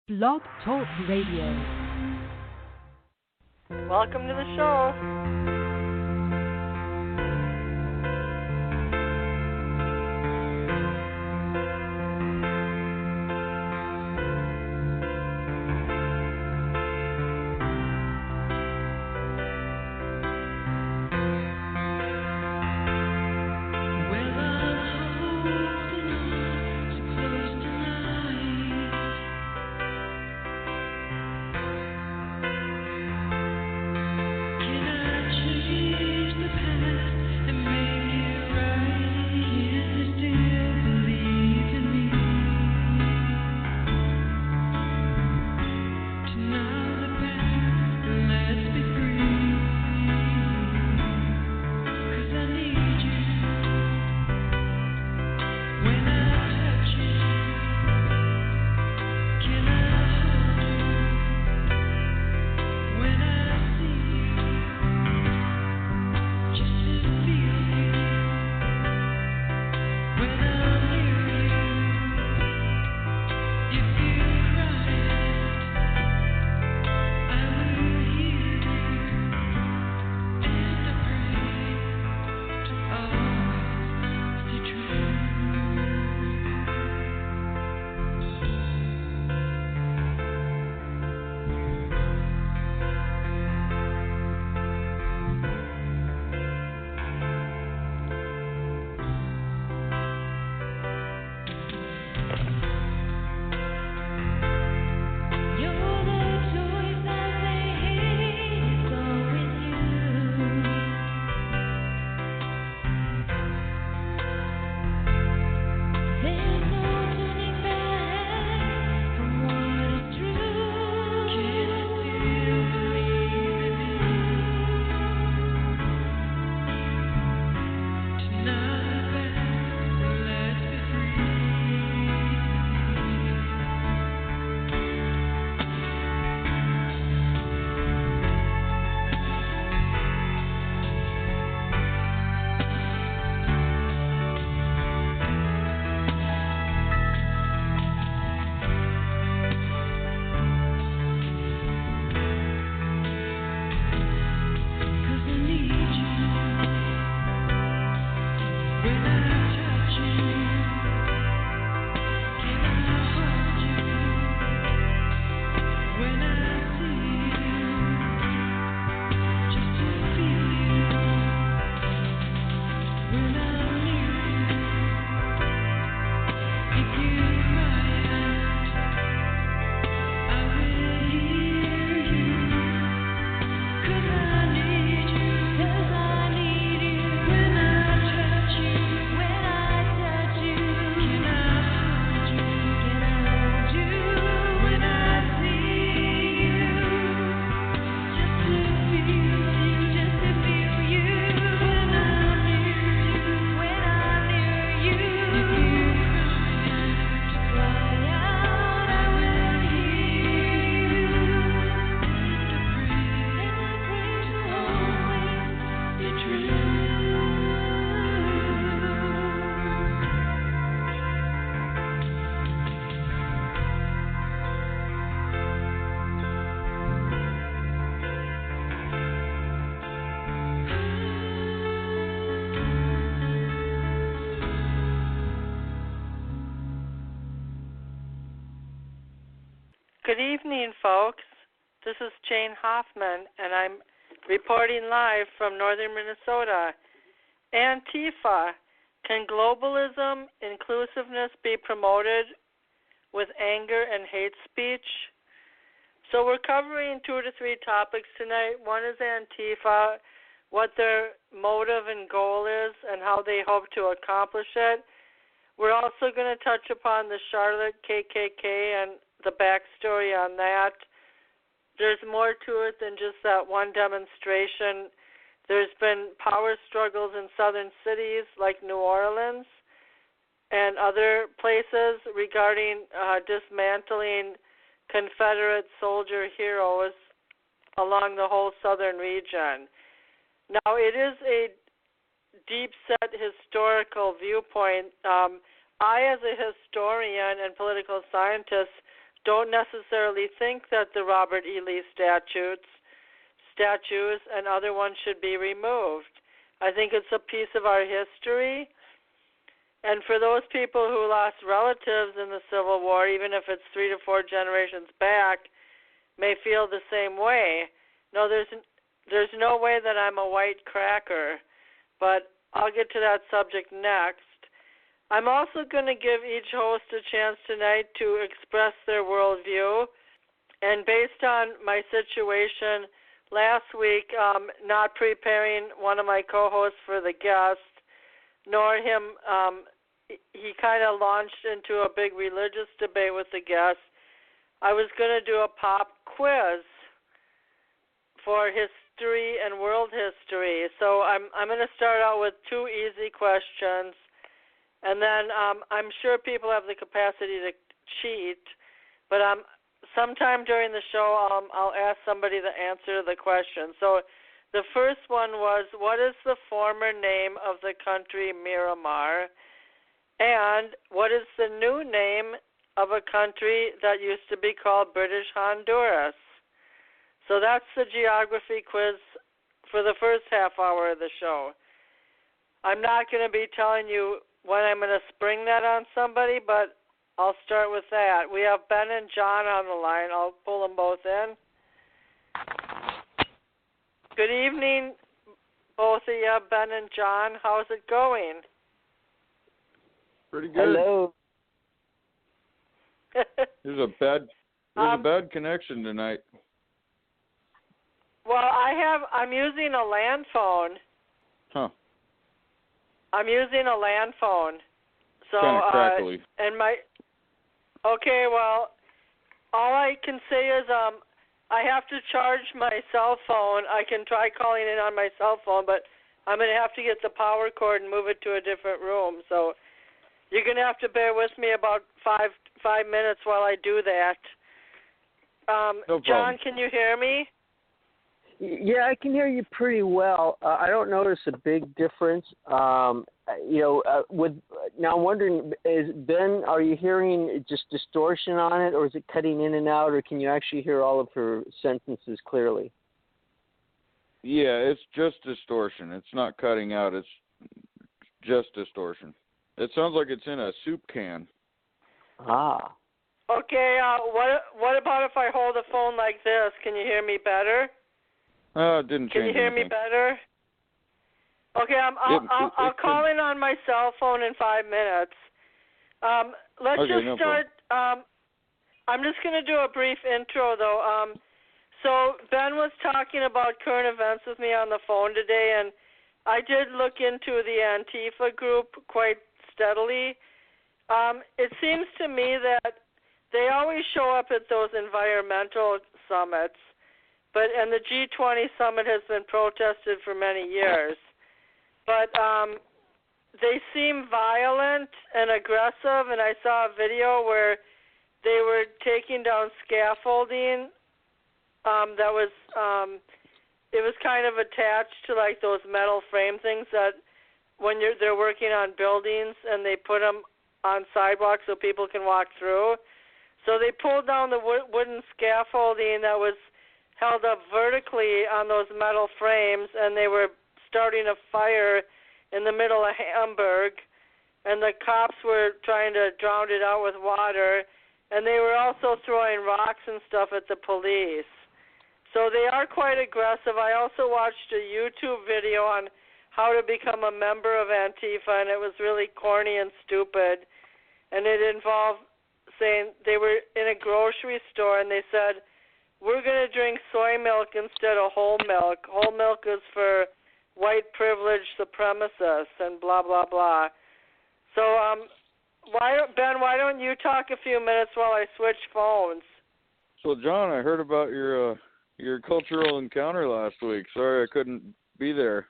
Blog Talk Radio. Welcome to the show. Good evening, folks. This is Jane Hoffman, and I'm reporting live from northern Minnesota. Antifa. Can globalism, inclusiveness be promoted with anger and hate speech? So we're covering 2 to 3 topics tonight. One is Antifa, what their motive and goal is, and how they hope to accomplish it. We're also going to touch upon the Charlotte KKK and the backstory on that. There's more to it than just that one demonstration. There's been power struggles in southern cities like New Orleans and other places regarding dismantling Confederate soldier heroes along the whole southern region. Now, it is a deep-set historical viewpoint. I, as a historian and political scientist, don't necessarily think that the Robert E. Lee statues and other ones should be removed. I think it's a piece of our history. And for those people who lost relatives in the Civil War, even if it's 3 to 4 generations back, may feel the same way. No, there's no way that I'm a white cracker, but I'll get to that subject next. I'm also going to give each host a chance tonight to express their worldview. And based on my situation last week, not preparing one of my co-hosts for the guest, nor him, he kind of launched into a big religious debate with the guest. I was going to do a pop quiz for history and world history. So I'm going to start out with 2 easy questions. And then I'm sure people have the capacity to cheat, but sometime during the show I'll ask somebody to answer the question. So the first one was, what is the former name of the country Miramar? And what is the new name of a country that used to be called British Honduras? So that's the geography quiz for the first half hour of the show. I'm not going to be telling you when I'm going to spring that on somebody, but I'll start with that. We have Ben and Jon on the line. I'll pull them both in. Good evening, both of you, Ben and Jon. How's it going? Pretty good. Hello. There's a bad connection tonight. Well, I'm using a land phone. Huh. I'm using a land phone. So kind of crackly. Okay, well, all I can say is I have to charge my cell phone. I can try calling in on my cell phone, but I'm going to have to get the power cord and move it to a different room. So you're going to have to bear with me about five minutes while I do that. No problem. Jon, can you hear me? Yeah, I can hear you pretty well. I don't notice a big difference. Now I'm wondering, Ben, are you hearing just distortion on it, or is it cutting in and out, or can you actually hear all of her sentences clearly? Yeah, it's just distortion. It's not cutting out. It's just distortion. It sounds like it's in a soup can. Ah. Okay. What about if I hold the phone like this? Can you hear me better? It didn't change Can you hear anything. me better? Okay, I'll call in on my cell phone in 5 minutes. Let's just start. I'm just going to do a brief intro, though. So Ben was talking about current events with me on the phone today, and I did look into the Antifa group quite steadily. It seems to me that they always show up at those environmental summits. And the G20 summit has been protested for many years. But they seem violent and aggressive, and I saw a video where they were taking down scaffolding that was, it was kind of attached to like those metal frame things that when they're working on buildings and they put them on sidewalks so people can walk through. So they pulled down the wooden scaffolding that was held up vertically on those metal frames, and they were starting a fire in the middle of Hamburg, and the cops were trying to drown it out with water, and they were also throwing rocks and stuff at the police. So they are quite aggressive. I also watched a YouTube video on how to become a member of Antifa, and it was really corny and stupid, and it involved saying they were in a grocery store, and they said, we're going to drink soy milk instead of whole milk. Whole milk is for white privileged supremacists and blah, blah, blah. So, Ben, why don't you talk a few minutes while I switch phones? So, Jon, I heard about your cultural encounter last week. Sorry I couldn't be there.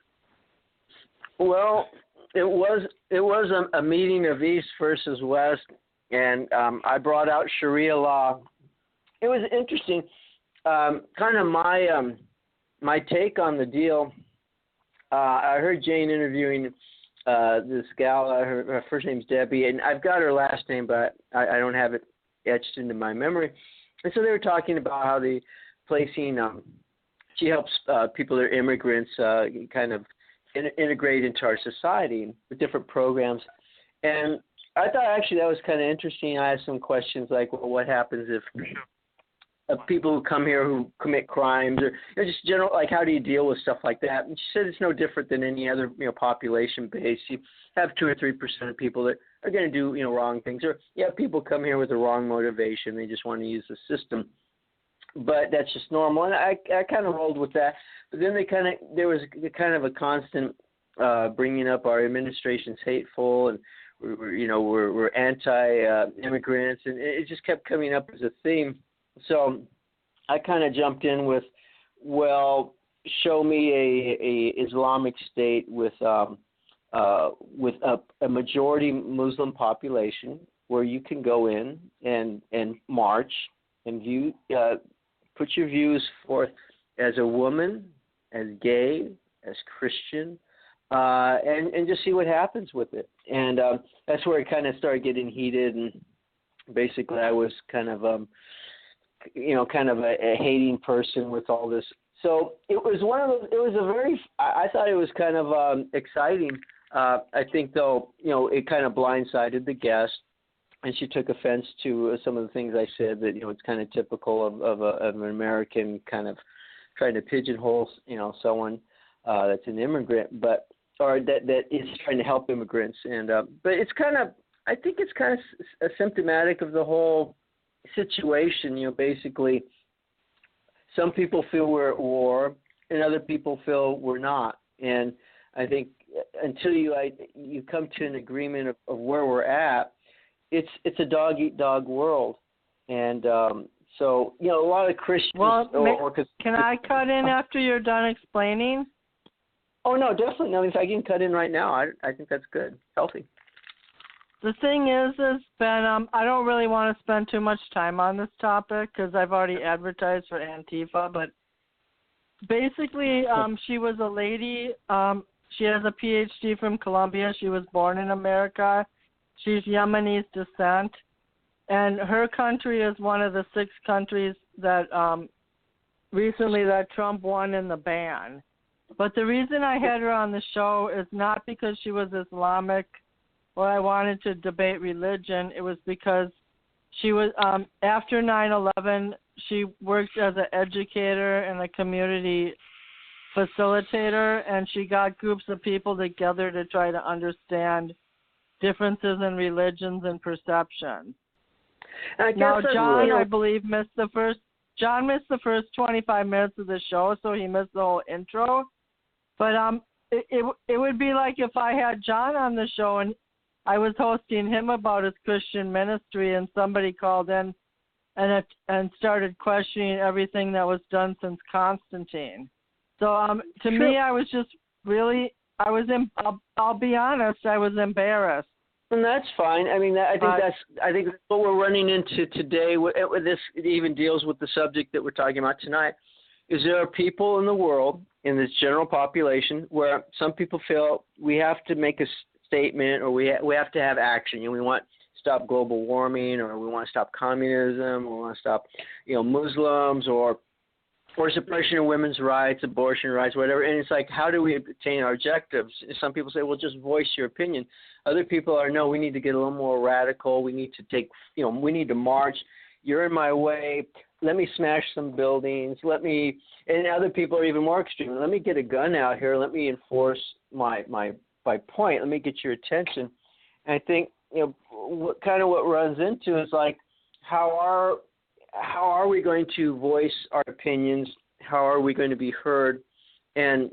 Well, it was a meeting of East versus West, and I brought out Sharia law. It was interesting. Kind of my take on the deal. I heard Jane interviewing this gal. Her first name's Debbie, and I've got her last name, but I don't have it etched into my memory. And so they were talking about how they placing. She helps people that are immigrants kind of integrate into our society with different programs. And I thought actually that was kind of interesting. I asked some questions like, well, what happens if people who come here who commit crimes, or just general, like how do you deal with stuff like that? And she said it's no different than any other population base. You have 2 or 3% of people that are going to do wrong things, or people come here with the wrong motivation. They just want to use the system, but that's just normal. And I kind of rolled with that. But then there was kind of a constant bringing up our administration's hateful, and we're anti-immigrants, and it just kept coming up as a theme. So I kind of jumped in with, well, show me a Islamic state with a majority Muslim population where you can go in and march and view, put your views forth as a woman, as gay, as Christian, and just see what happens with it. And that's where it kind of started getting heated, and basically I was kind of a hating person with all this. So it was I thought it was kind of exciting. I think though, it kind of blindsided the guest, and she took offense to some of the things I said that, it's kind of typical of an American kind of trying to pigeonhole, someone that's an immigrant, or that is trying to help immigrants. And but I think it's kind of symptomatic of the whole situation. Basically, some people feel we're at war, and other people feel we're not. And I think until you come to an agreement of where we're at, it's a dog eat dog world. And so a lot of Christians. Well, can I cut in after you're done explaining? Oh no, definitely. No, if I can cut in right now, I think that's good, healthy. The thing is Ben, I don't really want to spend too much time on this topic because I've already advertised for Antifa. But basically, she was a lady. She has a PhD from Columbia. She was born in America. She's Yemenese descent, and her country is one of the 6 countries that recently that Trump won in the ban. But the reason I had her on the show is not because she was Islamic or I wanted to debate religion. It was because she was, after 9/11, she worked as an educator and a community facilitator, and she got groups of people together to try to understand differences in religions and perceptions. Now, Jon, I believe, missed the first 25 minutes of the show, so he missed the whole intro. But it would be like if I had Jon on the show and I was hosting him about his Christian ministry, and somebody called in and started questioning everything that was done since Constantine. So to me, I was just really, I'll be honest, I was embarrassed. And that's fine. I mean, I think that's what we're running into today. With this, it even deals with the subject that we're talking about tonight. Is there are people in the world, in this general population, where some people feel we have to make a statement, or we have to have action. We want to stop global warming, or we want to stop communism, or we want to stop, Muslims, or suppression of women's rights, abortion rights, whatever. And it's like, how do we attain our objectives? Some people say, well, just voice your opinion. Other people are, no, we need to get a little more radical. We need to take, we need to march. You're in my way. Let me smash some buildings. And other people are even more extreme. Let me get a gun out here. Let me enforce my point. Let me get your attention. And I think, what runs into is like, how are we going to voice our opinions? How are we going to be heard? And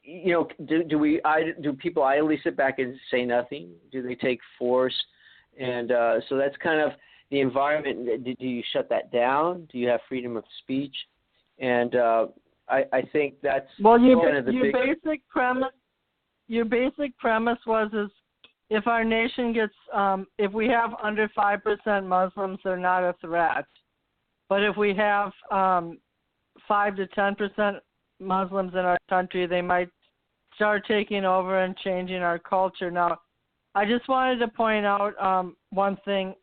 do people idly sit back and say nothing? Do they take force? And so that's kind of the environment. Do you shut that down? Do you have freedom of speech? And I think that's kind of the basic premise. Your basic premise is if our nation gets, if we have under 5% Muslims, they're not a threat. But if we have 5 to 10% Muslims in our country, they might start taking over and changing our culture. Now, I just wanted to point out one thing.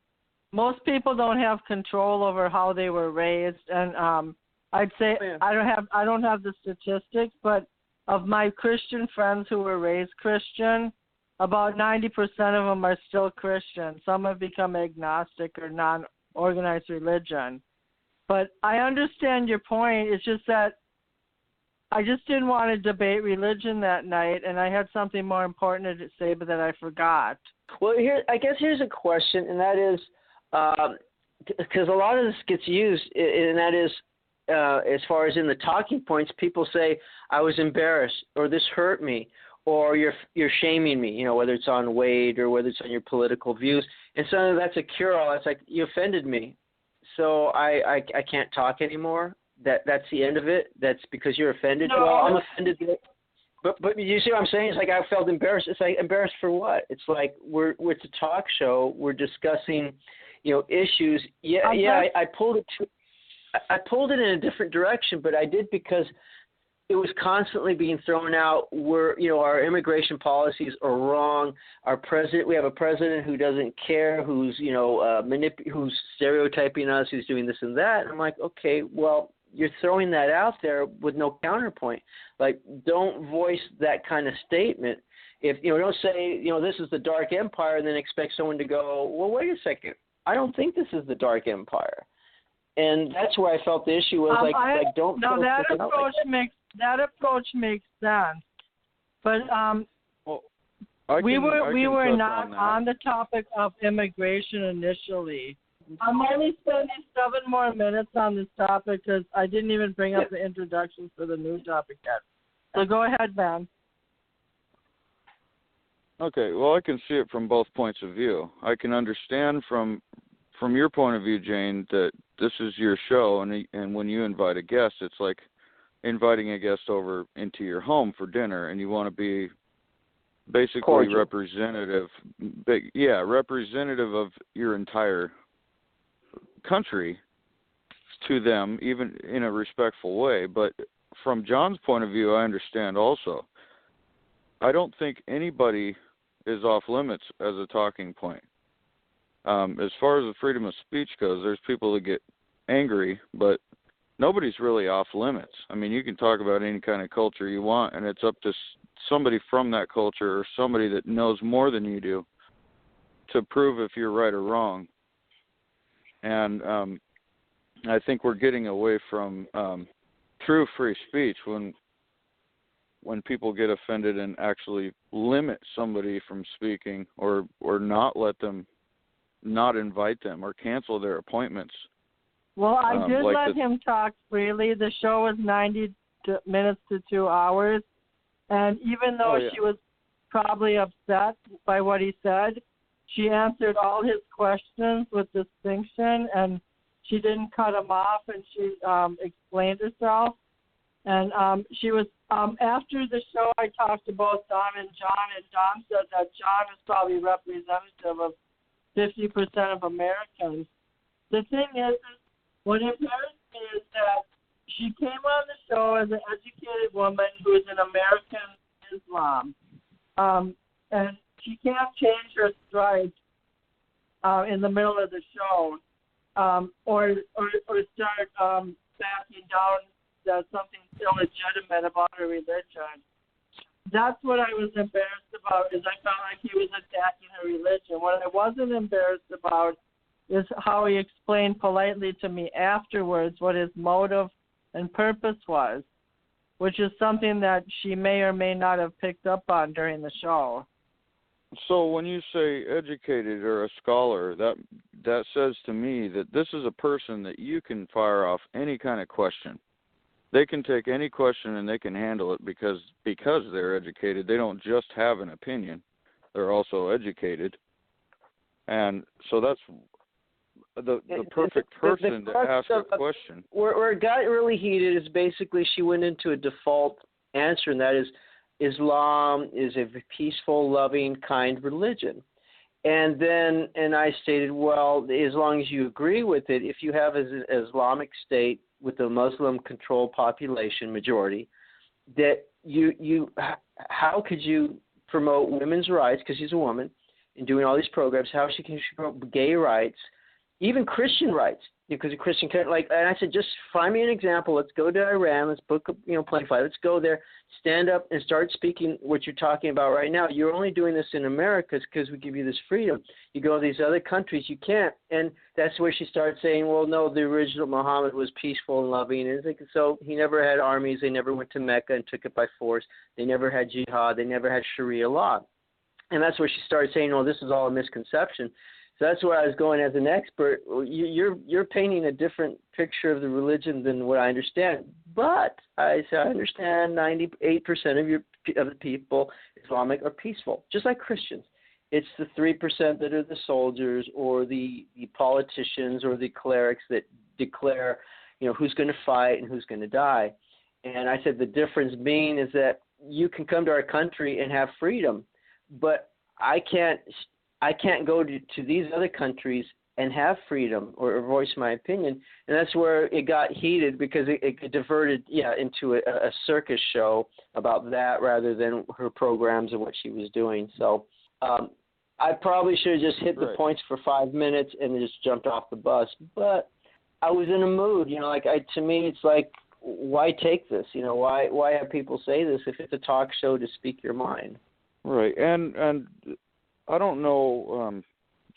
most people don't have control over how they were raised, and I'd say I don't have the statistics, but of my Christian friends who were raised Christian, about 90% of them are still Christian. Some have become agnostic or non-organized religion. But I understand your point. It's just that I just didn't want to debate religion that night, and I had something more important to say, but that I forgot. Well, I guess here's a question, and that is, because a lot of this gets used, and that is, as far as in the talking points, people say, I was embarrassed, or this hurt me, or you're shaming me, you know, whether it's on Wade or whether it's on your political views. And so that's a cure-all. It's like, you offended me, so I can't talk anymore. That's the end of it. That's because you're offended. No. Well, I'm offended. But you see what I'm saying? It's like I felt embarrassed. It's like, embarrassed for what? It's like it's a talk show. We're discussing, you know, issues. I pulled it in a different direction, but I did because it was constantly being thrown out. Our immigration policies are wrong. We have a president who doesn't care, who's who's stereotyping us, who's doing this and that. And I'm like, okay, well, you're throwing that out there with no counterpoint. Like, don't voice that kind of statement. If don't say, this is the dark empire, and then expect someone to go, well, wait a second, I don't think this is the dark empire. And that's where I felt the issue was don't. No, that approach makes sense. But we were not on the topic of immigration initially. I'm only spending 7 more minutes on this topic because I didn't even bring up the introduction for the new topic yet. So go ahead, Ben. Okay, well, I can see it from both points of view. I can understand from your point of view, Jane, that this is your show, and when you invite a guest, it's like inviting a guest over into your home for dinner, and you want to be basically cordial. representative of your entire country to them, even in a respectful way. But from John's point of view, I understand also. I don't think anybody is off limits as a talking point. As far as the freedom of speech goes, there's people that get angry, but nobody's really off limits. I mean, you can talk about any kind of culture you want, and it's up to somebody from that culture or somebody that knows more than you do to prove if you're right or wrong. And I think we're getting away from true free speech when people get offended and actually limit somebody from speaking or not let them, not invite them or cancel their appointments. Well, I did let him talk freely. The show was 90 minutes to 2 hours. And even though she was probably upset by what he said, she answered all his questions with distinction, and she didn't cut him off, and she explained herself. And she was, after the show, I talked to both Don and Jon, and Don said that Jon is probably representative of 50% of Americans. The thing is, what embarrassed me is that she came on the show as an educated woman who is an American Islam. And she can't change her stripes in the middle of the show or start backing down that something illegitimate about her religion. That's what I was embarrassed about, is I felt like he was attacking her religion. What I wasn't embarrassed about is how he explained politely to me afterwards what his motive and purpose was, which is something that she may or may not have picked up on during the show. So when you say educated or a scholar, that says to me that this is a person that you can fire off any kind of question. They can take any question and they can handle it because they're educated. They don't just have an opinion. They're also educated. And so that's the perfect person to ask a question. Where it got really heated is basically she went into a default answer, and that is Islam is a peaceful, loving, kind religion. And I stated, well, as long as you agree with it, if you have an Islamic state with a Muslim-controlled population majority, that how could you promote women's rights, because she's a woman, and doing all these programs, how can she promote gay rights even Christian rights, because a Christian can't, like, and I said, just find me an example. Let's go to Iran. Let's book a plane flight. Let's go there, stand up and start speaking what you're talking about right now. You're only doing this in America because we give you this freedom. You go to these other countries, you can't. And that's where she started saying, well, no, the original Muhammad was peaceful and loving. And it's like, so he never had armies. They never went to Mecca and took it by force. They never had jihad. They never had Sharia law. And that's where she started saying, well, this is all a misconception. So that's where I was going as an expert. You're painting a different picture of the religion than what I understand. But I understand 98% of the people, Islamic, are peaceful, just like Christians. It's the 3% that are the soldiers or the politicians or the clerics that declare, who's going to fight and who's going to die. And I said the difference being is that you can come to our country and have freedom, but I can't go to these other countries and have freedom or voice my opinion. And that's where it got heated because it diverted, into a circus show about that rather than her programs and what she was doing. So I probably should have just hit the points for 5 minutes and just jumped off the bus. But I was in a mood, to me it's like, why take this? Why have people say this if it's a talk show to speak your mind? Right. And I don't know,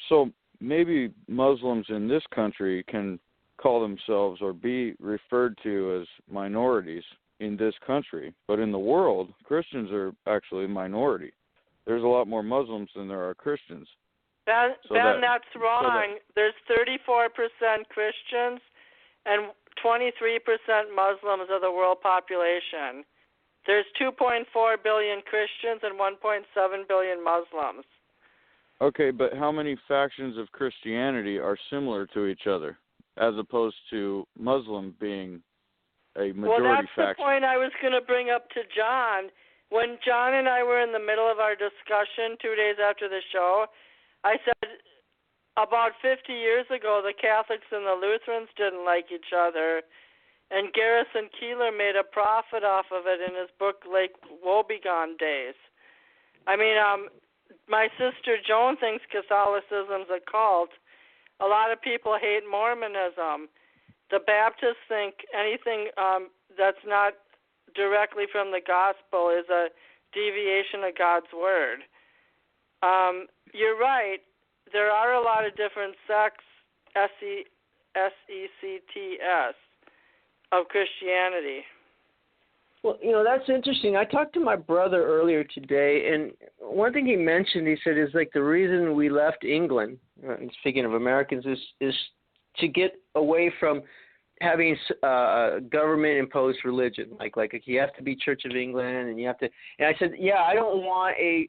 so maybe Muslims in this country can call themselves or be referred to as minorities in this country, but in the world, Christians are actually a minority. There's a lot more Muslims than there are Christians. Ben, that's wrong. There's 34% Christians and 23% Muslims of the world population. There's 2.4 billion Christians and 1.7 billion Muslims. Okay, but how many factions of Christianity are similar to each other, as opposed to Muslim being a majority faction? Well, that's the point I was going to bring up to John. When John and I were in the middle of our discussion 2 days after the show, I said about 50 years ago the Catholics and the Lutherans didn't like each other, and Garrison Keillor made a profit off of it in his book Lake Woebegone Days. I mean, my sister Joan thinks Catholicism's a cult. A lot of people hate Mormonism. The Baptists think anything that's not directly from the gospel is a deviation of God's word. You're right. There are a lot of different sects, S-E-C-T-S, of Christianity. Well, that's interesting. I talked to my brother earlier today, and one thing he mentioned, he said, is like the reason we left England, speaking of Americans, is to get away from having government-imposed religion. Like you have to be Church of England, and you have to. And I said, I don't want a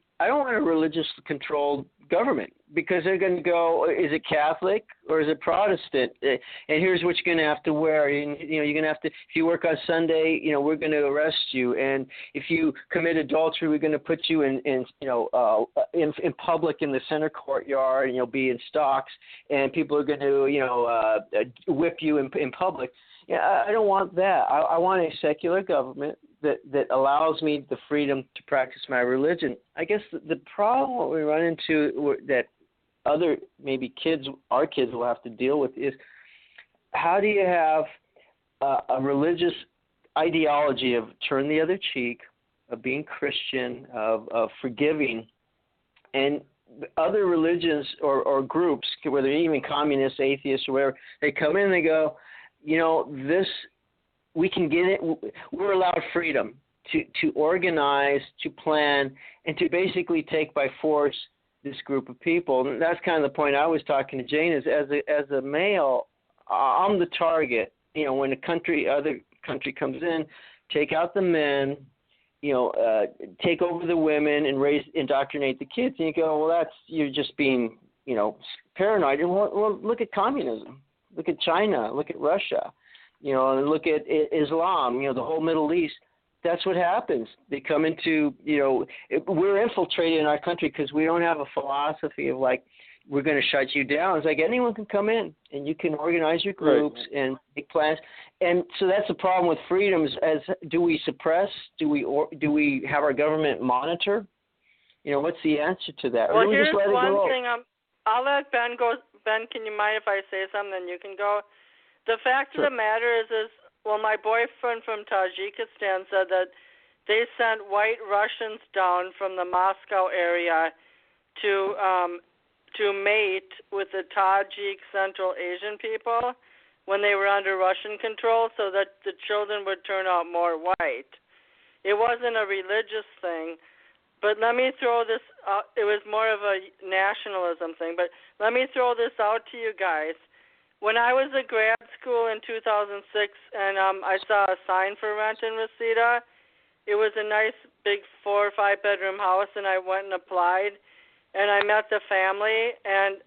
religious-controlled government, because they're going to go, is it Catholic or is it Protestant? And here's what you're going to have to wear. You're going to have to, if you work on Sunday, we're going to arrest you. And if you commit adultery, we're going to put you in public in the center courtyard, and you'll be in stocks, and people are going to, whip you in public. I don't want that. I want a secular government that allows me the freedom to practice my religion. I guess the problem what we run into that other maybe our kids will have to deal with is, how do you have a religious ideology of turn the other cheek, of being Christian, of forgiving, and other religions or groups, whether even communists, atheists, or whatever, they come in and they go, this, we can get it. We're allowed freedom to organize, to plan, and to basically take by force this group of people. And that's kind of the point I was talking to Jane, is as a male, I'm the target. When other country comes in, take out the men, take over the women and indoctrinate the kids. And you go, well, you're just being, paranoid. And well, look at communism. Look at China. Look at Russia. And look at Islam. The whole Middle East. That's what happens. They come into, we're infiltrated in our country because we don't have a philosophy of like, we're going to shut you down. It's like anyone can come in and you can organize your groups and make plans. And so that's the problem with freedoms. Do we suppress? Do we have our government monitor? What's the answer to that? Well, here's one thing. I'll let Ben go Ben, can you mind if I say something? Then you can go. The fact Sure. of the matter is, well, my boyfriend from Tajikistan said that they sent white Russians down from the Moscow area to mate with the Tajik Central Asian people when they were under Russian control, so that the children would turn out more white. It wasn't a religious thing, but let me throw this out. It was more of a nationalism thing, but let me throw this out to you guys. When I was at grad school in 2006 and I saw a sign for rent in Reseda, it was a nice big 4 or 5 bedroom house, and I went and applied, and I met the family, and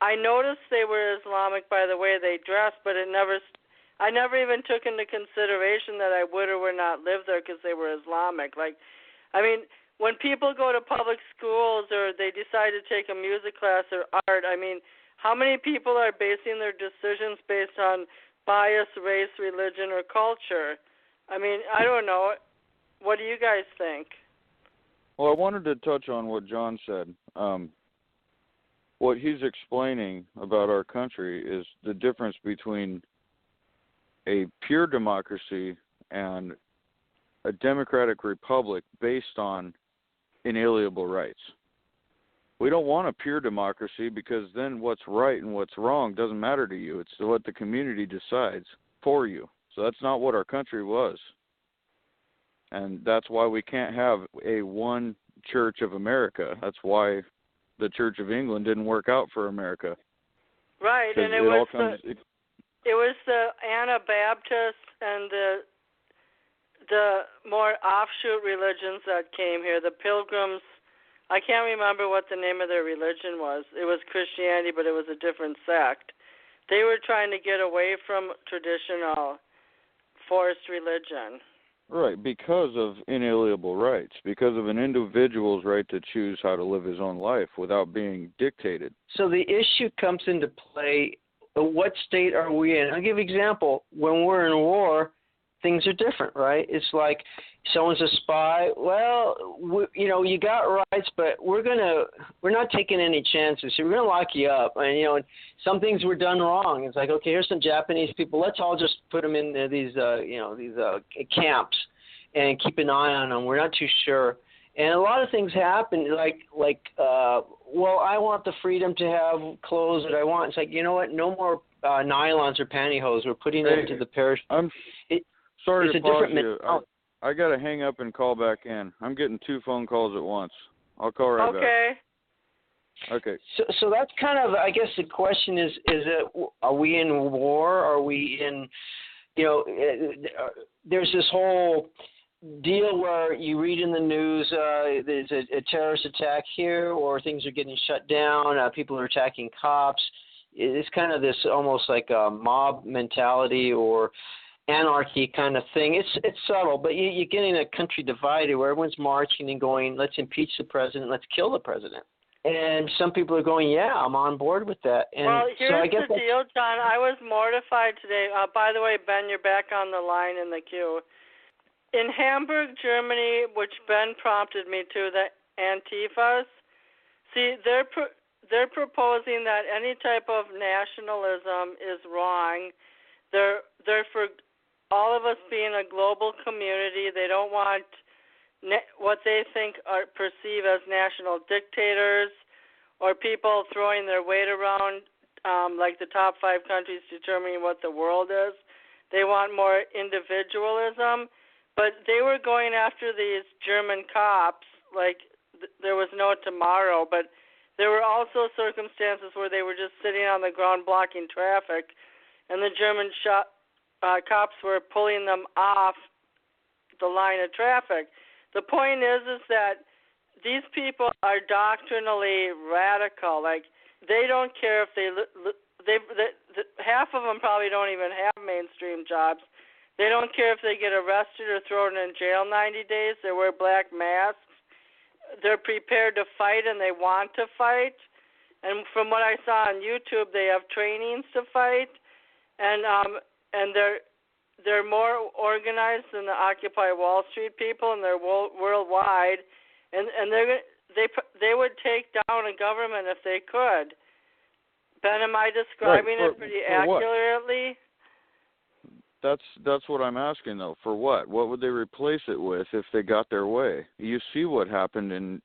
I noticed they were Islamic by the way they dressed, but I never even took into consideration that I would or would not live there because they were Islamic. When people go to public schools or they decide to take a music class or art, how many people are basing their decisions based on bias, race, religion, or culture? I don't know. What do you guys think? Well, I wanted to touch on what Jon said. What he's explaining about our country is the difference between a pure democracy and a democratic republic based on inalienable rights. We don't want a pure democracy because then what's right and what's wrong doesn't matter to you. It's what the community decides for you. So that's not what our country was. And that's why we can't have a one Church of America. That's why the Church of England didn't work out for America. Right, and it was the Anabaptists and the more offshoot religions that came here, the Pilgrims. I can't remember what the name of their religion was. It was Christianity, but it was a different sect. They were trying to get away from traditional forced religion. Right, because of inalienable rights, because of an individual's right to choose how to live his own life without being dictated. So the issue comes into play, what state are we in? I'll give you an example. When we're in war, things are different, right? It's like someone's a spy. Well, you got rights, but we're not taking any chances. We're going to lock you up. And some things were done wrong. It's like, okay, here's some Japanese people. Let's all just put them in these camps and keep an eye on them. We're not too sure. And a lot of things happen, well, I want the freedom to have clothes that I want. It's like, you know what? No more nylons or pantyhose. We're putting them into the parish. I'm sorry to pause you. I got to hang up and call back in. I'm getting 2 phone calls at once. I'll call right back. Okay. So that's kind of, I guess the question is are we in war? Are we in, there's this whole deal where you read in the news there's a terrorist attack here, or things are getting shut down, people are attacking cops. It's kind of this almost like a mob mentality or anarchy kind of thing. It's subtle, but you're getting a country divided where everyone's marching and going, let's impeach the president, let's kill the president. And some people are going, yeah, I'm on board with that. And well, here's so I guess the deal, Jon. I was mortified today. By the way, Ben, you're back on the line in the queue. In Hamburg, Germany, which Ben prompted me to, the Antifas, see, they're proposing that any type of nationalism is wrong. They're for all of us being a global community. They don't want what they think are perceived as national dictators or people throwing their weight around like the top 5 countries determining what the world is. They want more individualism. But they were going after these German cops like there was no tomorrow. But there were also circumstances where they were just sitting on the ground blocking traffic, and the German cops were pulling them off the line of traffic. The point is that these people are doctrinally radical. Like, they don't care if half of them probably don't even have mainstream jobs. They don't care if they get arrested or thrown in jail 90 days. They wear black masks. They're prepared to fight, and they want to fight. And from what I saw on YouTube, they have trainings to fight, and they're more organized than the Occupy Wall Street people, and they're worldwide. And they would take down a government if they could. Ben, am I describing Right, it pretty for accurately? That's what I'm asking though. For what? What would they replace it with if they got their way? You see what happened in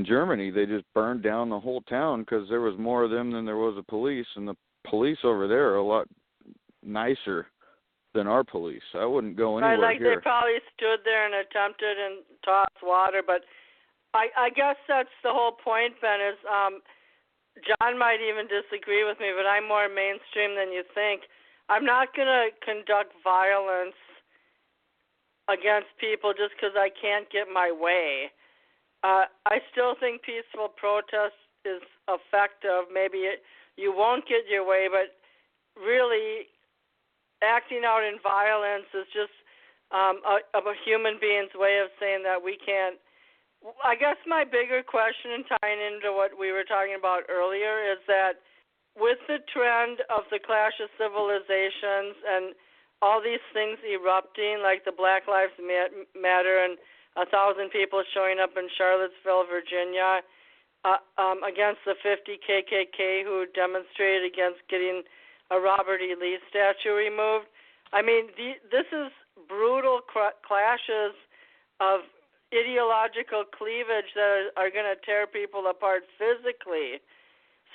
Germany. They just burned down the whole town because there was more of them than there was of police, and the police over there are a lot nicer than our police. I wouldn't go anywhere right, like here. they probably stood there and attempted and tossed water, but I guess that's the whole point, Ben, is John might even disagree with me, but I'm more mainstream than you think. I'm not going to conduct violence against people just because I can't get my way. I still think peaceful protest is effective. Maybe you won't get your way, but really acting out in violence is just a human being's way of saying that we can't. I guess my bigger question, and tying into what we were talking about earlier, is that with the trend of the clash of civilizations and all these things erupting, like the Black Lives Matter and 1,000 people showing up in Charlottesville, Virginia, against the 50 KKK who demonstrated against getting a Robert E. Lee statue removed. I mean, this is brutal clashes of ideological cleavage that are going to tear people apart physically.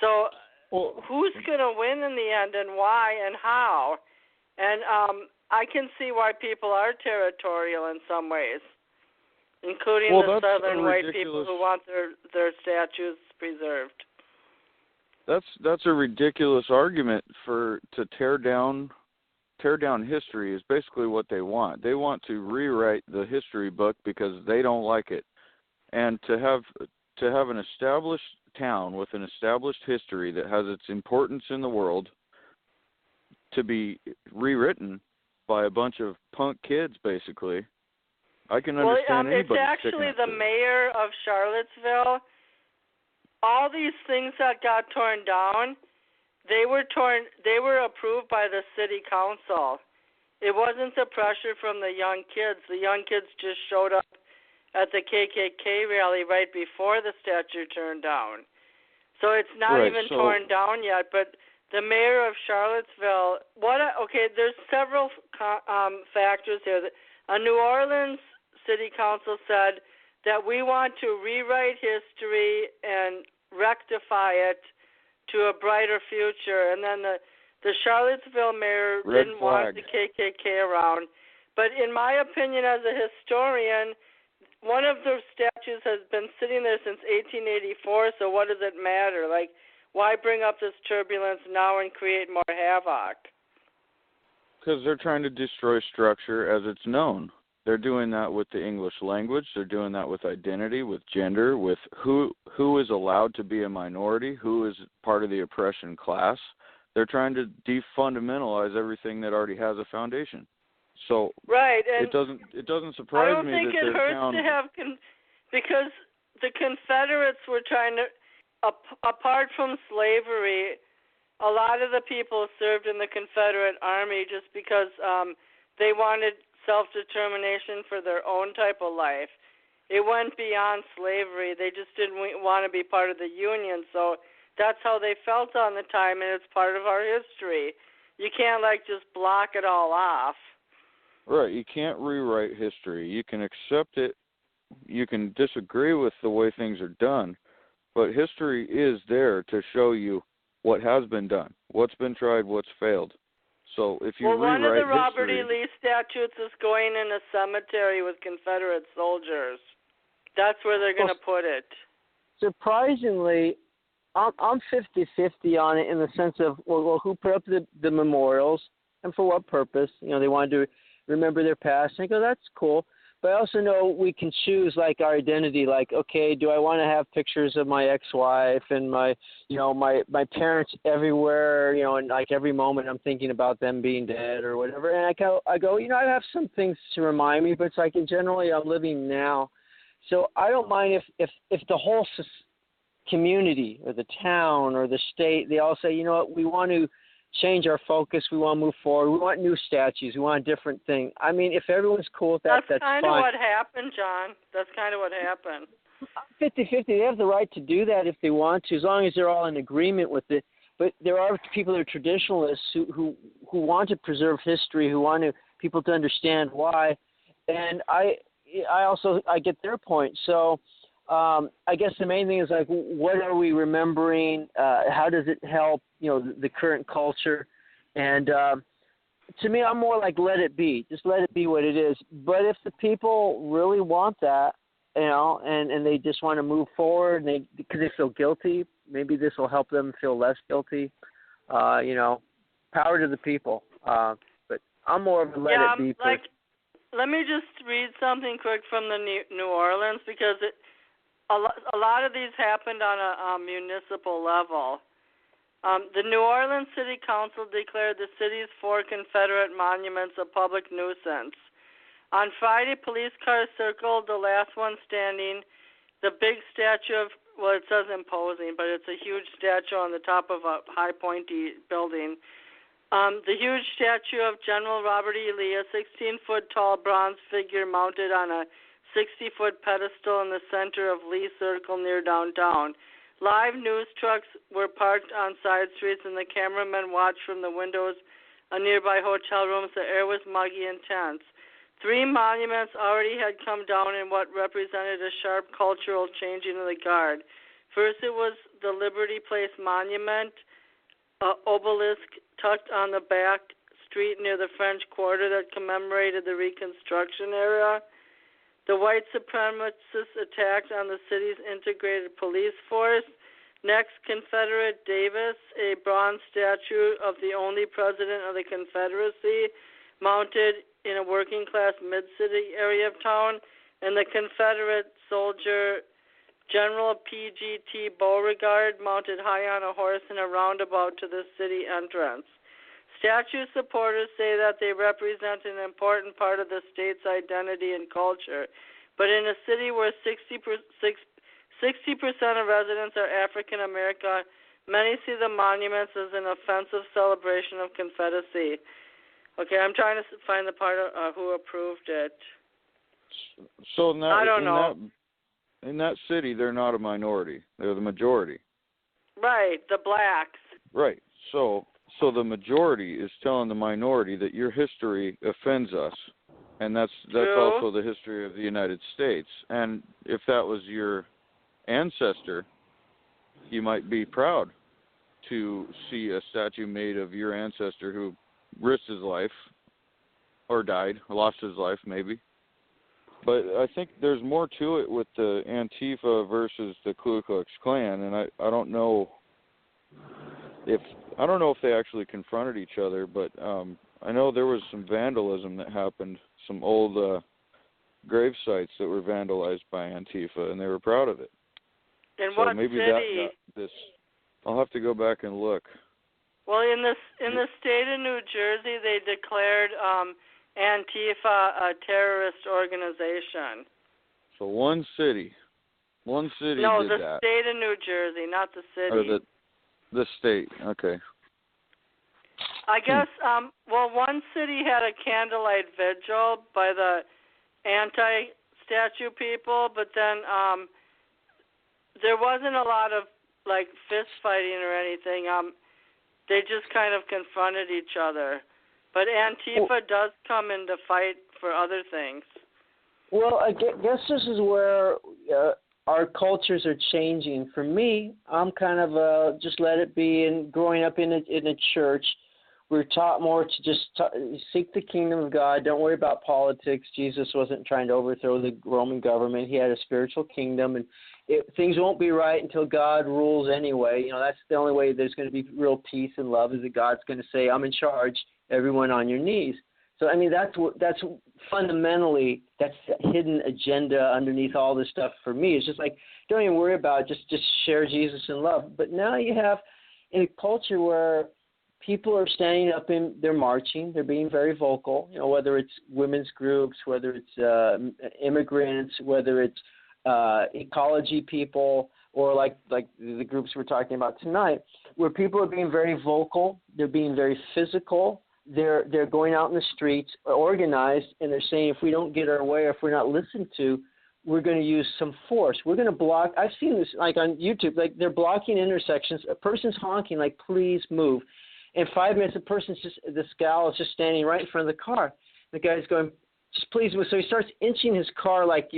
So who's going to win in the end, and why, and how? And I can see why people are territorial in some ways, including the southern white people who want their statues preserved. That's a ridiculous argument to tear down history is basically what they want. They want to rewrite the history book because they don't like it. And to have an established town with an established history that has its importance in the world to be rewritten by a bunch of punk kids, basically, I can understand anybody. It's actually the mayor of Charlottesville. All these things that got torn down, they were approved by the city council. It wasn't the pressure from the young kids. The young kids just showed up at the KKK rally right before the statue turned down. So it's not even torn down yet, but the mayor of Charlottesville, there's several factors here. A New Orleans city council said that we want to rewrite history and rectify it to a brighter future. And then the Charlottesville mayor didn't want the KKK around. But in my opinion as a historian, one of the statues has been sitting there since 1884, so what does it matter? Like, why bring up this turbulence now and create more havoc? Because they're trying to destroy structure as it's known. They're doing that with the English language. They're doing that with identity, with gender, with who is allowed to be a minority, who is part of the oppression class. They're trying to defundamentalize everything that already has a foundation. So and it doesn't surprise me that I don't think it hurts to have because the Confederates were trying to, apart from slavery, a lot of the people served in the Confederate Army just because they wanted self-determination for their own type of life. It went beyond slavery. They just didn't want to be part of the Union, so that's how they felt on the time, and it's part of our history. You can't just block it all off. Right, you can't rewrite history. You can accept it. You can disagree with the way things are done, but history is there to show you what has been done, what's been tried, what's failed. So if you rewrite one of the Robert history, E. Lee statues is going in a cemetery with Confederate soldiers. That's where they're going to put it. Surprisingly, I'm 50-50 on it in the sense of, who put up the memorials and for what purpose? They wanted to remember their past. And I go, that's cool. But I also know we can choose our identity. Do I want to have pictures of my ex-wife and my parents everywhere? And every moment I'm thinking about them being dead or whatever. And I go, I have some things to remind me, but it's generally I'm living now. So I don't mind if the whole community or the town or the state, they all say, we want to change our focus. We want to move forward. We want new statues. We want a different thing. I mean, if everyone's cool with that, that's fine. That's kind of what happened, John. That's kind of what happened. 50-50. They have the right to do that if they want to, as long as they're all in agreement with it. But there are people that are traditionalists who want to preserve history, who want people to understand why. And I get their point. So I guess the main thing is like, what are we remembering? How does it help, the current culture? And to me, I'm more like, let it be. Just let it be what it is. But if the people really want that, and they just want to move forward, and because they feel guilty, maybe this will help them feel less guilty. Power to the people. But I'm more of a let it be person. Let me just read something quick from the New Orleans, because a lot of these happened on a municipal level. The New Orleans City Council declared the city's 4 Confederate monuments a public nuisance. On Friday, police cars circled the last one standing, the big statue of, well, it says imposing, but it's a huge statue on the top of a high, pointy building. The huge statue of General Robert E. Lee, a 16-foot-tall bronze figure mounted on a 60-foot pedestal in the center of Lee Circle near downtown. Live news trucks were parked on side streets, and the cameramen watched from the windows of nearby hotel rooms. The air was muggy and tense. 3 monuments already had come down in what represented a sharp cultural changing of the guard. First, it was the Liberty Place Monument, obelisk tucked on the back street near the French Quarter that commemorated the Reconstruction era. The white supremacists attacked on the city's integrated police force. Next, Confederate Davis, a bronze statue of the only president of the Confederacy, mounted in a working-class mid-city area of town, and the Confederate soldier General P.G.T. Beauregard mounted high on a horse in a roundabout to the city entrance. Statue supporters say that they represent an important part of the state's identity and culture, but in a city where 60% of residents are African American, many see the monuments as an offensive celebration of Confederacy. Okay, I'm trying to find the part of who approved it. So I don't know. In that city, they're not a minority; they're the majority. Right, the blacks. Right. So the majority is telling the minority that your history offends us, and that's also the history of the United States. And if that was your ancestor, you might be proud to see a statue made of your ancestor who risked his life, or died, or lost his life maybe. But I think there's more to it with the Antifa versus the Ku Klux Klan, and I don't know if they actually confronted each other, but I know there was some vandalism that happened, some old grave sites that were vandalized by Antifa, and they were proud of it. In so what maybe city? That got this. I'll have to go back and look. Well, in the state of New Jersey, they declared Antifa a terrorist organization. So one city No, did that. No, the state of New Jersey, not the city. Or the state, okay. I guess, one city had a candlelight vigil by the anti-statue people, but then there wasn't a lot of, fist fighting or anything. They just kind of confronted each other. But Antifa does come in to fight for other things. Well, I guess this is where our cultures are changing. For me, I'm kind of just let it be. And growing up in a church, we're taught more to just seek the kingdom of God. Don't worry about politics. Jesus wasn't trying to overthrow the Roman government. He had a spiritual kingdom, and things won't be right until God rules anyway. That's the only way there's going to be real peace and love, is that God's going to say, I'm in charge, everyone on your knees. So, that's fundamentally, that's the hidden agenda underneath all this stuff for me. It's just like, don't even worry about it, just share Jesus in love. But now you have a culture where people are standing up and they're marching, they're being very vocal, whether it's women's groups, whether it's immigrants, whether it's ecology people, or like the groups we're talking about tonight, where people are being very vocal, they're being very physical, they're going out in the streets, organized, and they're saying if we don't get our way, if we're not listened to, we're going to use some force. We're going to block. I've seen this like on YouTube. Like they're blocking intersections. A person's honking like, please move. In 5 minutes, this gal is just standing right in front of the car. The guy's going, just please move. So he starts inching his car like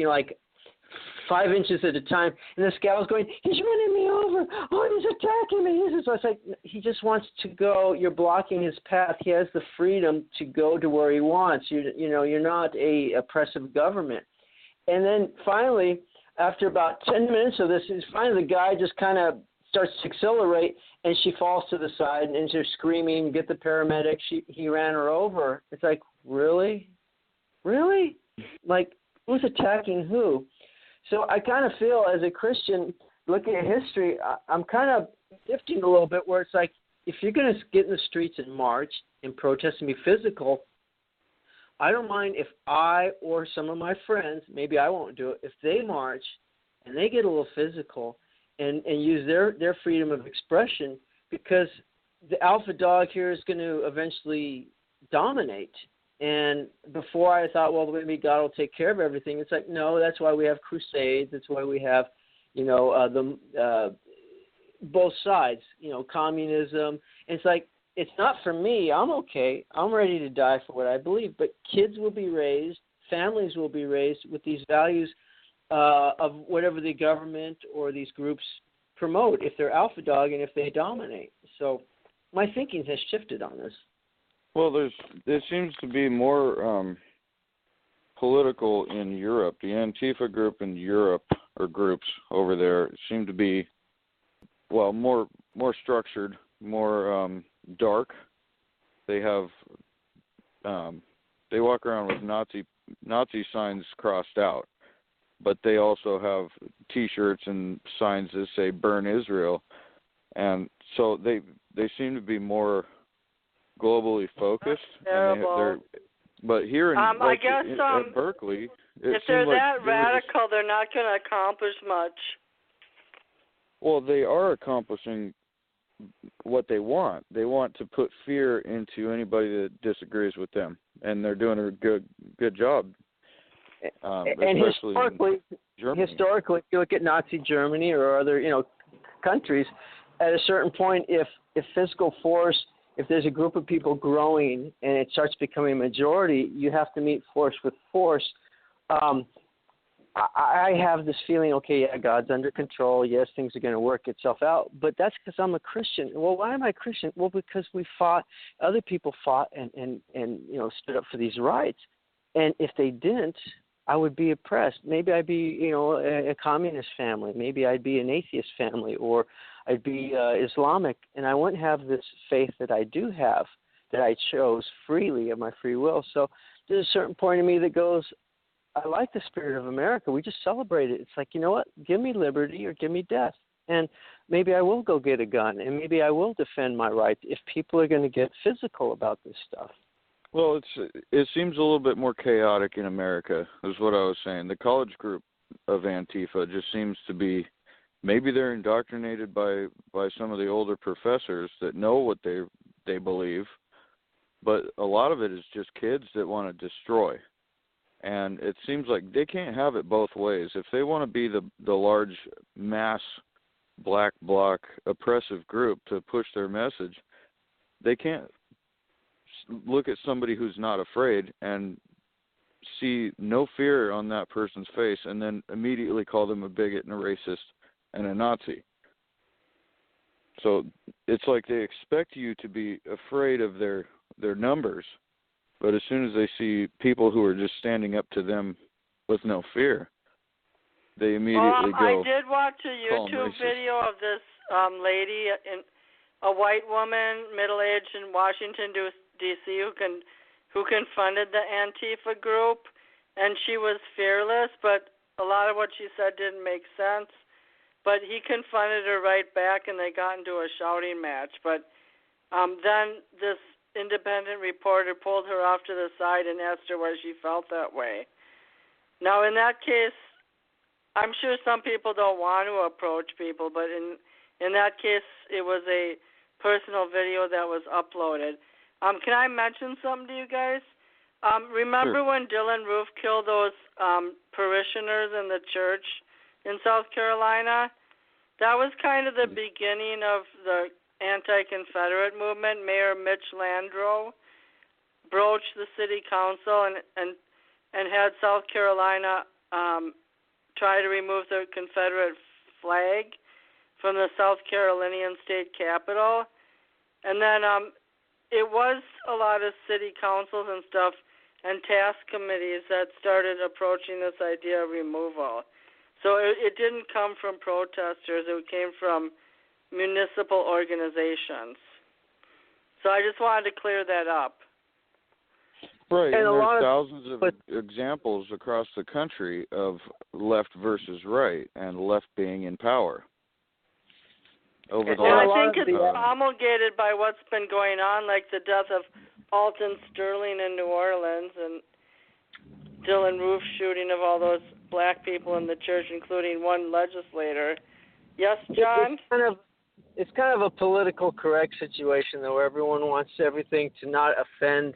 5 inches at a time. And this gal's going, he's running me over. Oh, he's attacking me. So it's like, he just wants to go. You're blocking his path. He has the freedom to go to where he wants. You're not a oppressive government. And then finally, after about 10 minutes of this, finally the guy just kind of starts to accelerate, and she falls to the side, and she's screaming, get the paramedic. He ran her over. It's like, really? Really? Like, who's attacking who? So I kind of feel as a Christian, looking at history, I'm kind of shifting a little bit where it's like, if you're going to get in the streets and march and protest and be physical, I don't mind if I or some of my friends, maybe I won't do it, if they march and they get a little physical and use their freedom of expression, because the alpha dog here is going to eventually dominate. And before I thought, well, maybe God will take care of everything. It's like, no, that's why we have crusades. That's why we have, both sides, communism. And it's like, it's not for me. I'm okay. I'm ready to die for what I believe. But kids will be raised, families will be raised with these values of whatever the government or these groups promote, if they're alpha dog and if they dominate. So my thinking has shifted on this. Well, there seems to be more political in Europe. The Antifa group in Europe, or groups over there, seem to be, well, more structured, more dark. They have they walk around with Nazi signs crossed out, but they also have T-shirts and signs that say "Burn Israel," and so they seem to be more globally focused. Terrible. But here in I guess at Berkeley, if they're that radical, they're not going to accomplish much. Well, they are accomplishing what they want. They want to put fear into anybody that disagrees with them, and they're doing a good job. And historically, if you look at Nazi Germany or other countries, at a certain point, if physical force, if there's a group of people growing and it starts becoming a majority, you have to meet force with force. I have this feeling, okay, yeah, God's under control. Yes, things are going to work itself out. But that's because I'm a Christian. Well, why am I a Christian? Well, because other people fought and stood up for these rights. And if they didn't, I would be oppressed. Maybe I'd be, a communist family. Maybe I'd be an atheist family, or I'd be Islamic, and I wouldn't have this faith that I do have, that I chose freely of my free will. So there's a certain point in me that goes, I like the spirit of America. We just celebrate it. It's like, you know what? Give me liberty or give me death. And maybe I will go get a gun, and maybe I will defend my rights if people are going to get physical about this stuff. Well, it seems a little bit more chaotic in America, is what I was saying. The college group of Antifa just seems to be, maybe they're indoctrinated by some of the older professors that know what they believe, but a lot of it is just kids that want to destroy. And it seems like they can't have it both ways. If they want to be the large mass black bloc oppressive group to push their message, they can't look at somebody who's not afraid and see no fear on that person's face and then immediately call them a bigot and a racist and a Nazi. So it's like they expect you to be afraid of their numbers, but as soon as they see people who are just standing up to them with no fear, they immediately go. I did watch a YouTube video of this lady, a white woman, middle-aged in Washington, D.C., who confronted the Antifa group, and she was fearless, but a lot of what she said didn't make sense. But he confronted her right back, and they got into a shouting match. But then this independent reporter pulled her off to the side and asked her why she felt that way. Now, in that case, I'm sure some people don't want to approach people, but in that case, it was a personal video that was uploaded. Can I mention something to you guys? Remember Sure. when Dylan Roof killed those parishioners in the church in South Carolina? That was kind of the beginning of the anti-Confederate movement. Mayor Mitch Landrieu broached the city council and had South Carolina try to remove the Confederate flag from the South Carolinian state capitol. And then it was a lot of city councils and stuff and task committees that started approaching this idea of removal. So it didn't come from protesters. It came from municipal organizations. So I just wanted to clear that up. Right, and there's thousands of examples across the country of left versus right, and left being in power. Over the I last, think it's promulgated by what's been going on, like the death of Alton Sterling in New Orleans and Dylan Roof shooting of all those black people in the church, including one legislator. Yes, John? It's kind of a political correct situation, though. Everyone wants everything to not offend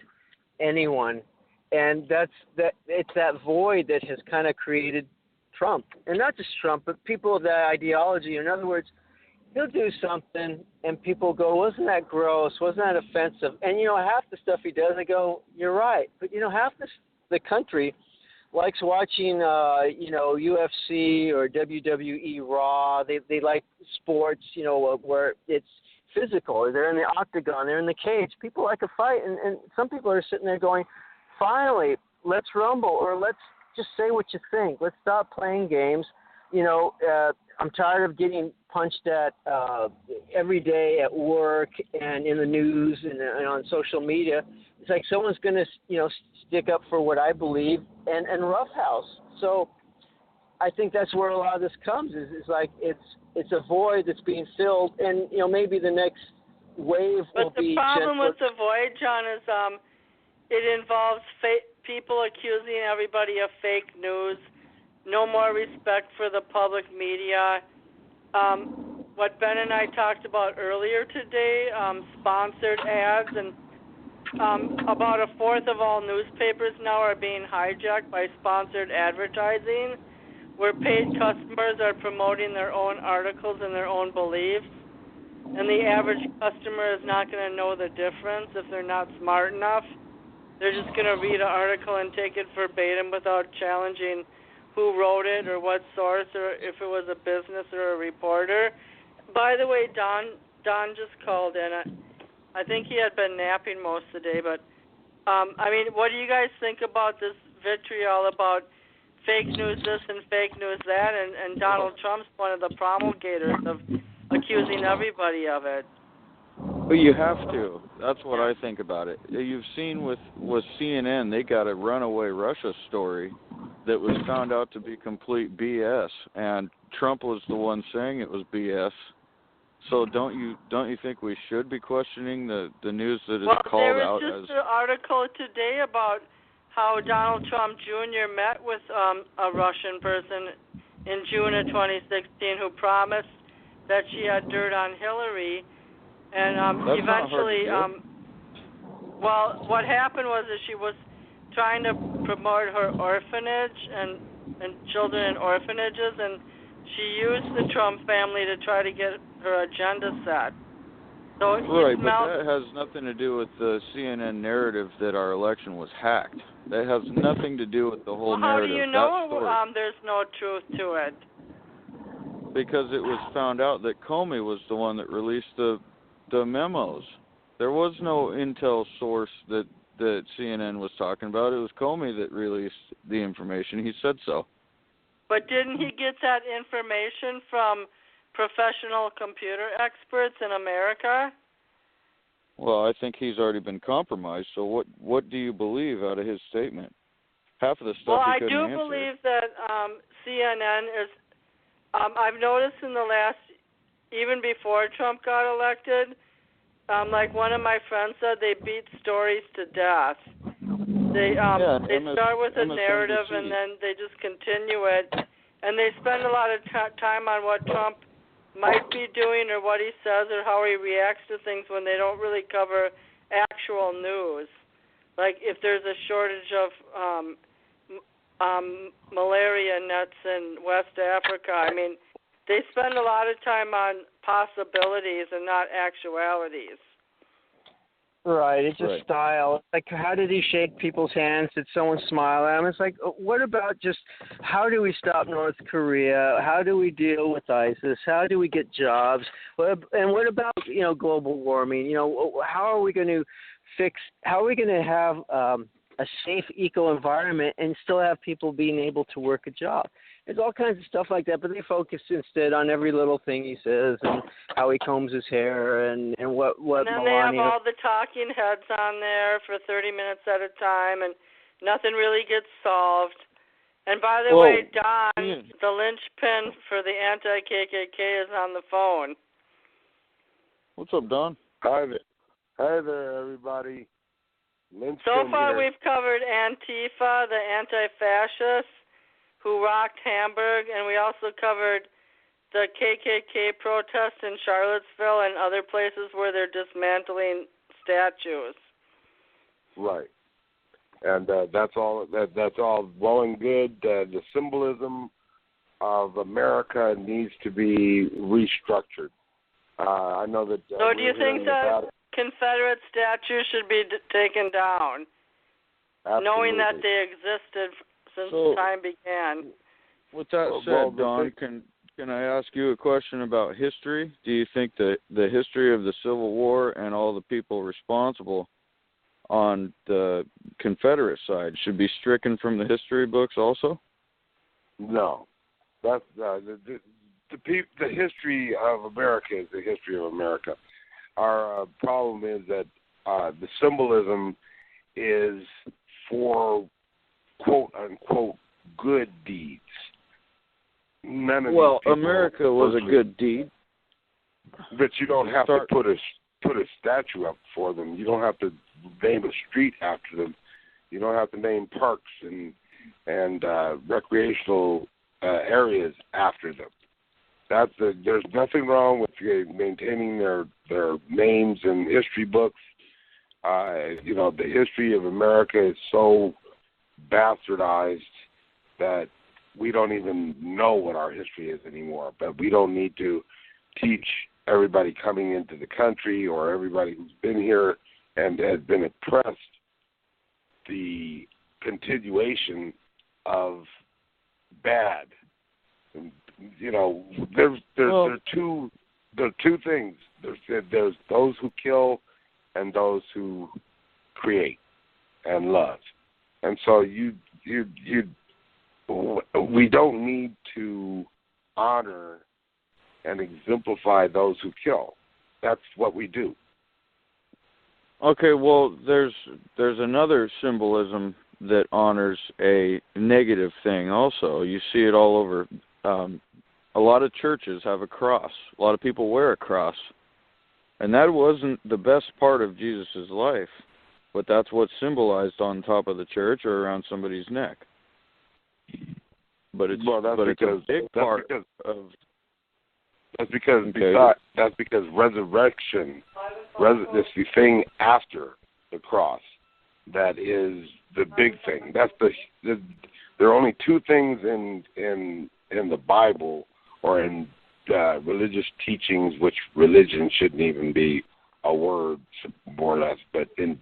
anyone, and it's that void that has kind of created Trump, and not just Trump, but people of that ideology. In other words, he'll do something, and people go, "Wasn't that gross? Wasn't that offensive?" And half the stuff he does, I go, "You're right," but half the country likes watching, UFC or WWE Raw. They like sports, where it's physical. They're in the octagon. They're in the cage. People like a fight, and some people are sitting there going, "Finally, let's rumble, or let's just say what you think. Let's stop playing games." I'm tired of getting punched at every day at work and in the news and on social media. It's like someone's going to, stick up for what I believe and roughhouse. So I think that's where a lot of this comes. Is like it's a void that's being filled, and maybe the next wave will be. But the problem with the void, John, is it involves people accusing everybody of fake news. No more respect for the public media. What Ben and I talked about earlier today, sponsored ads, and about a fourth of all newspapers now are being hijacked by sponsored advertising, where paid customers are promoting their own articles and their own beliefs, and the average customer is not going to know the difference if they're not smart enough. They're just going to read an article and take it verbatim without challenging who wrote it or what source, or if it was a business or a reporter. By the way, Don just called in. I think he had been napping most of the day, but what do you guys think about this vitriol about fake news this and fake news that, and Donald Trump's one of the promulgators of accusing everybody of it? Well, you have to. That's what I think about it. You've seen with CNN, they got a runaway Russia story that was found out to be complete BS, and Trump was the one saying it was BS. So don't you think we should be questioning the news that is called out as? Well, there was just an article today about how Donald Trump Jr. met with a Russian person in June of 2016 who promised that she had dirt on Hillary. And eventually, what happened was that she was trying to promote her orphanage and children in orphanages, and she used the Trump family to try to get her agenda set. So right, but that has nothing to do with the CNN narrative that our election was hacked. That has nothing to do with the whole narrative. How do you know there's no truth to it? Because it was found out that Comey was the one that released the memos. There was no intel source that CNN was talking about. It was Comey that released the information. He said so. But didn't he get that information from professional computer experts in America? Well, I think he's already been compromised. So what do you believe out of his statement? Half of the stuff he couldn't answer. Well, I do believe that CNN is. I've noticed in the last, even before Trump got elected, like one of my friends said, they beat stories to death. They start with a narrative and then they just continue it, and they spend a lot of time on what Trump might be doing or what he says or how he reacts to things when they don't really cover actual news. like if there's a shortage of malaria nets in West Africa. I mean, they spend a lot of time on possibilities and not actualities. Right, it's a style. Like, how did he shake people's hands? Did someone smile at him? It's like, what about just how do we stop North Korea? How do we deal with ISIS? How do we get jobs? And what about, global warming? How are we going to have a safe eco-environment and still have people being able to work a job? There's all kinds of stuff like that, but they focus instead on every little thing he says and how he combs his hair and what and then Melania... they have all the talking heads on there for 30 minutes at a time, and nothing really gets solved. And by the way, Don, the linchpin for the anti-KKK is on the phone. What's up, Don? Hi there, everybody. So far, we've covered Antifa, the anti-fascists who rocked Hamburg, and we also covered the KKK protests in Charlottesville and other places where they're dismantling statues. Right, and that's all. That's all well and good. The symbolism of America needs to be restructured. I know that. So, do you think that Confederate statues should be taken down, knowing that they existed since time began? With that said, Don, can I ask you a question about history? Do you think that the history of the Civil War and all the people responsible on the Confederate side should be stricken from the history books also? No. That's the history of America is the history of America. Our problem is that the symbolism is for quote-unquote good deeds. America was a good deed. But you don't have to put a statue up for them. You don't have to name a street after them. You don't have to name parks and recreational areas after them. There's nothing wrong with maintaining their names in history books. The history of America is so bastardized that we don't even know what our history is anymore. But we don't need to teach everybody coming into the country or everybody who's been here and has been oppressed the continuation of bad. There are two things. There's those who kill and those who create and love. And so we don't need to honor and exemplify those who kill. That's what we do. Okay, well, there's another symbolism that honors a negative thing also. You see it all over. A lot of churches have a cross. A lot of people wear a cross. And that wasn't the best part of Jesus' life, but that's what's symbolized on top of the church or around somebody's neck. But it's a big part of... That's because resurrection, it's the thing after the cross that is the big thing. There are only two things in the Bible or in religious teachings, which religion shouldn't even be a word, more or less, but in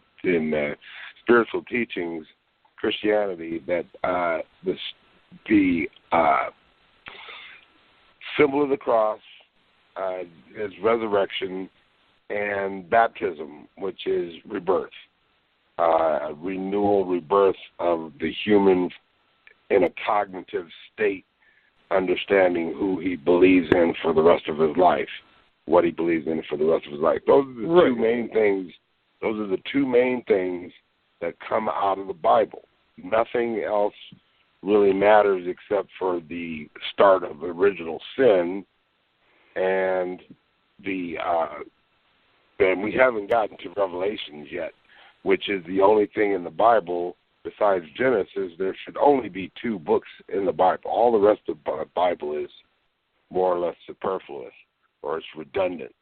spiritual teachings, Christianity, that the symbol of the cross is resurrection, and baptism, which is rebirth, renewal, rebirth of the human in a cognitive state, understanding who he believes in for the rest of his life, what he believes in for the rest of his life. Those are the two main things. Those are the two main things that come out of the Bible. Nothing else really matters except for the start of original sin, and and we haven't gotten to Revelations yet, which is the only thing in the Bible besides Genesis. There should only be two books in the Bible. All the rest of the Bible is more or less superfluous, or it's redundant.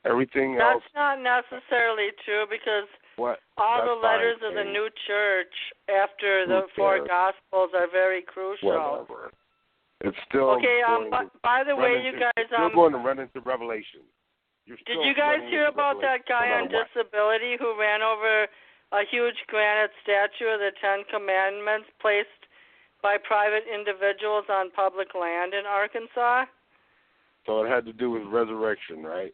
Everything else... That's not necessarily true, because all the letters of the new church after the four Gospels are very crucial. Whatever. It's still okay. By the way, you guys, you're going to run into Revelation. Did you guys hear about that guy on disability who ran over a huge granite statue of the Ten Commandments placed by private individuals on public land in Arkansas? So it had to do with resurrection, right?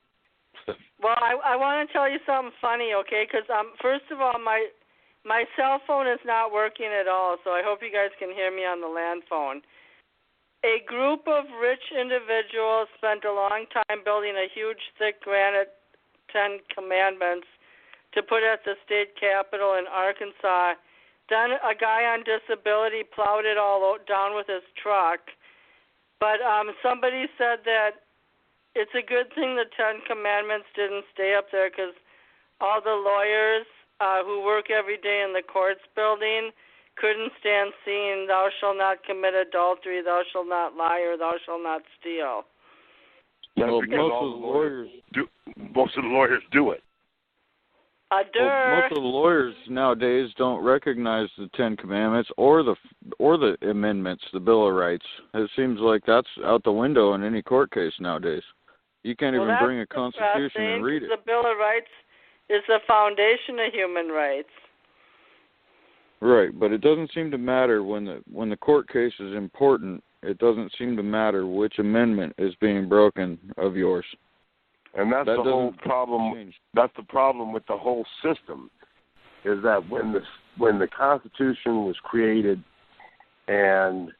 Well, I want to tell you something funny, okay? Because first of all, my cell phone is not working at all, so I hope you guys can hear me on the land phone. A group of rich individuals spent a long time building a huge, thick granite Ten Commandments to put at the state capitol in Arkansas. Then a guy on disability plowed it all down with his truck. But somebody said that it's a good thing the Ten Commandments didn't stay up there because all the lawyers who work every day in the courts building couldn't stand seeing thou shalt not commit adultery, thou shalt not lie, or thou shalt not steal. That's because most of the lawyers do it. Most of the lawyers nowadays don't recognize the Ten Commandments or the amendments, the Bill of Rights. It seems like that's out the window in any court case nowadays. You can't even bring a constitution and read it. The Bill of Rights is the foundation of human rights. Right, but it doesn't seem to matter when the court case is important. It doesn't seem to matter which amendment is being broken of yours. And that's the whole problem. Change. That's the problem with the whole system, is that when the Constitution was created and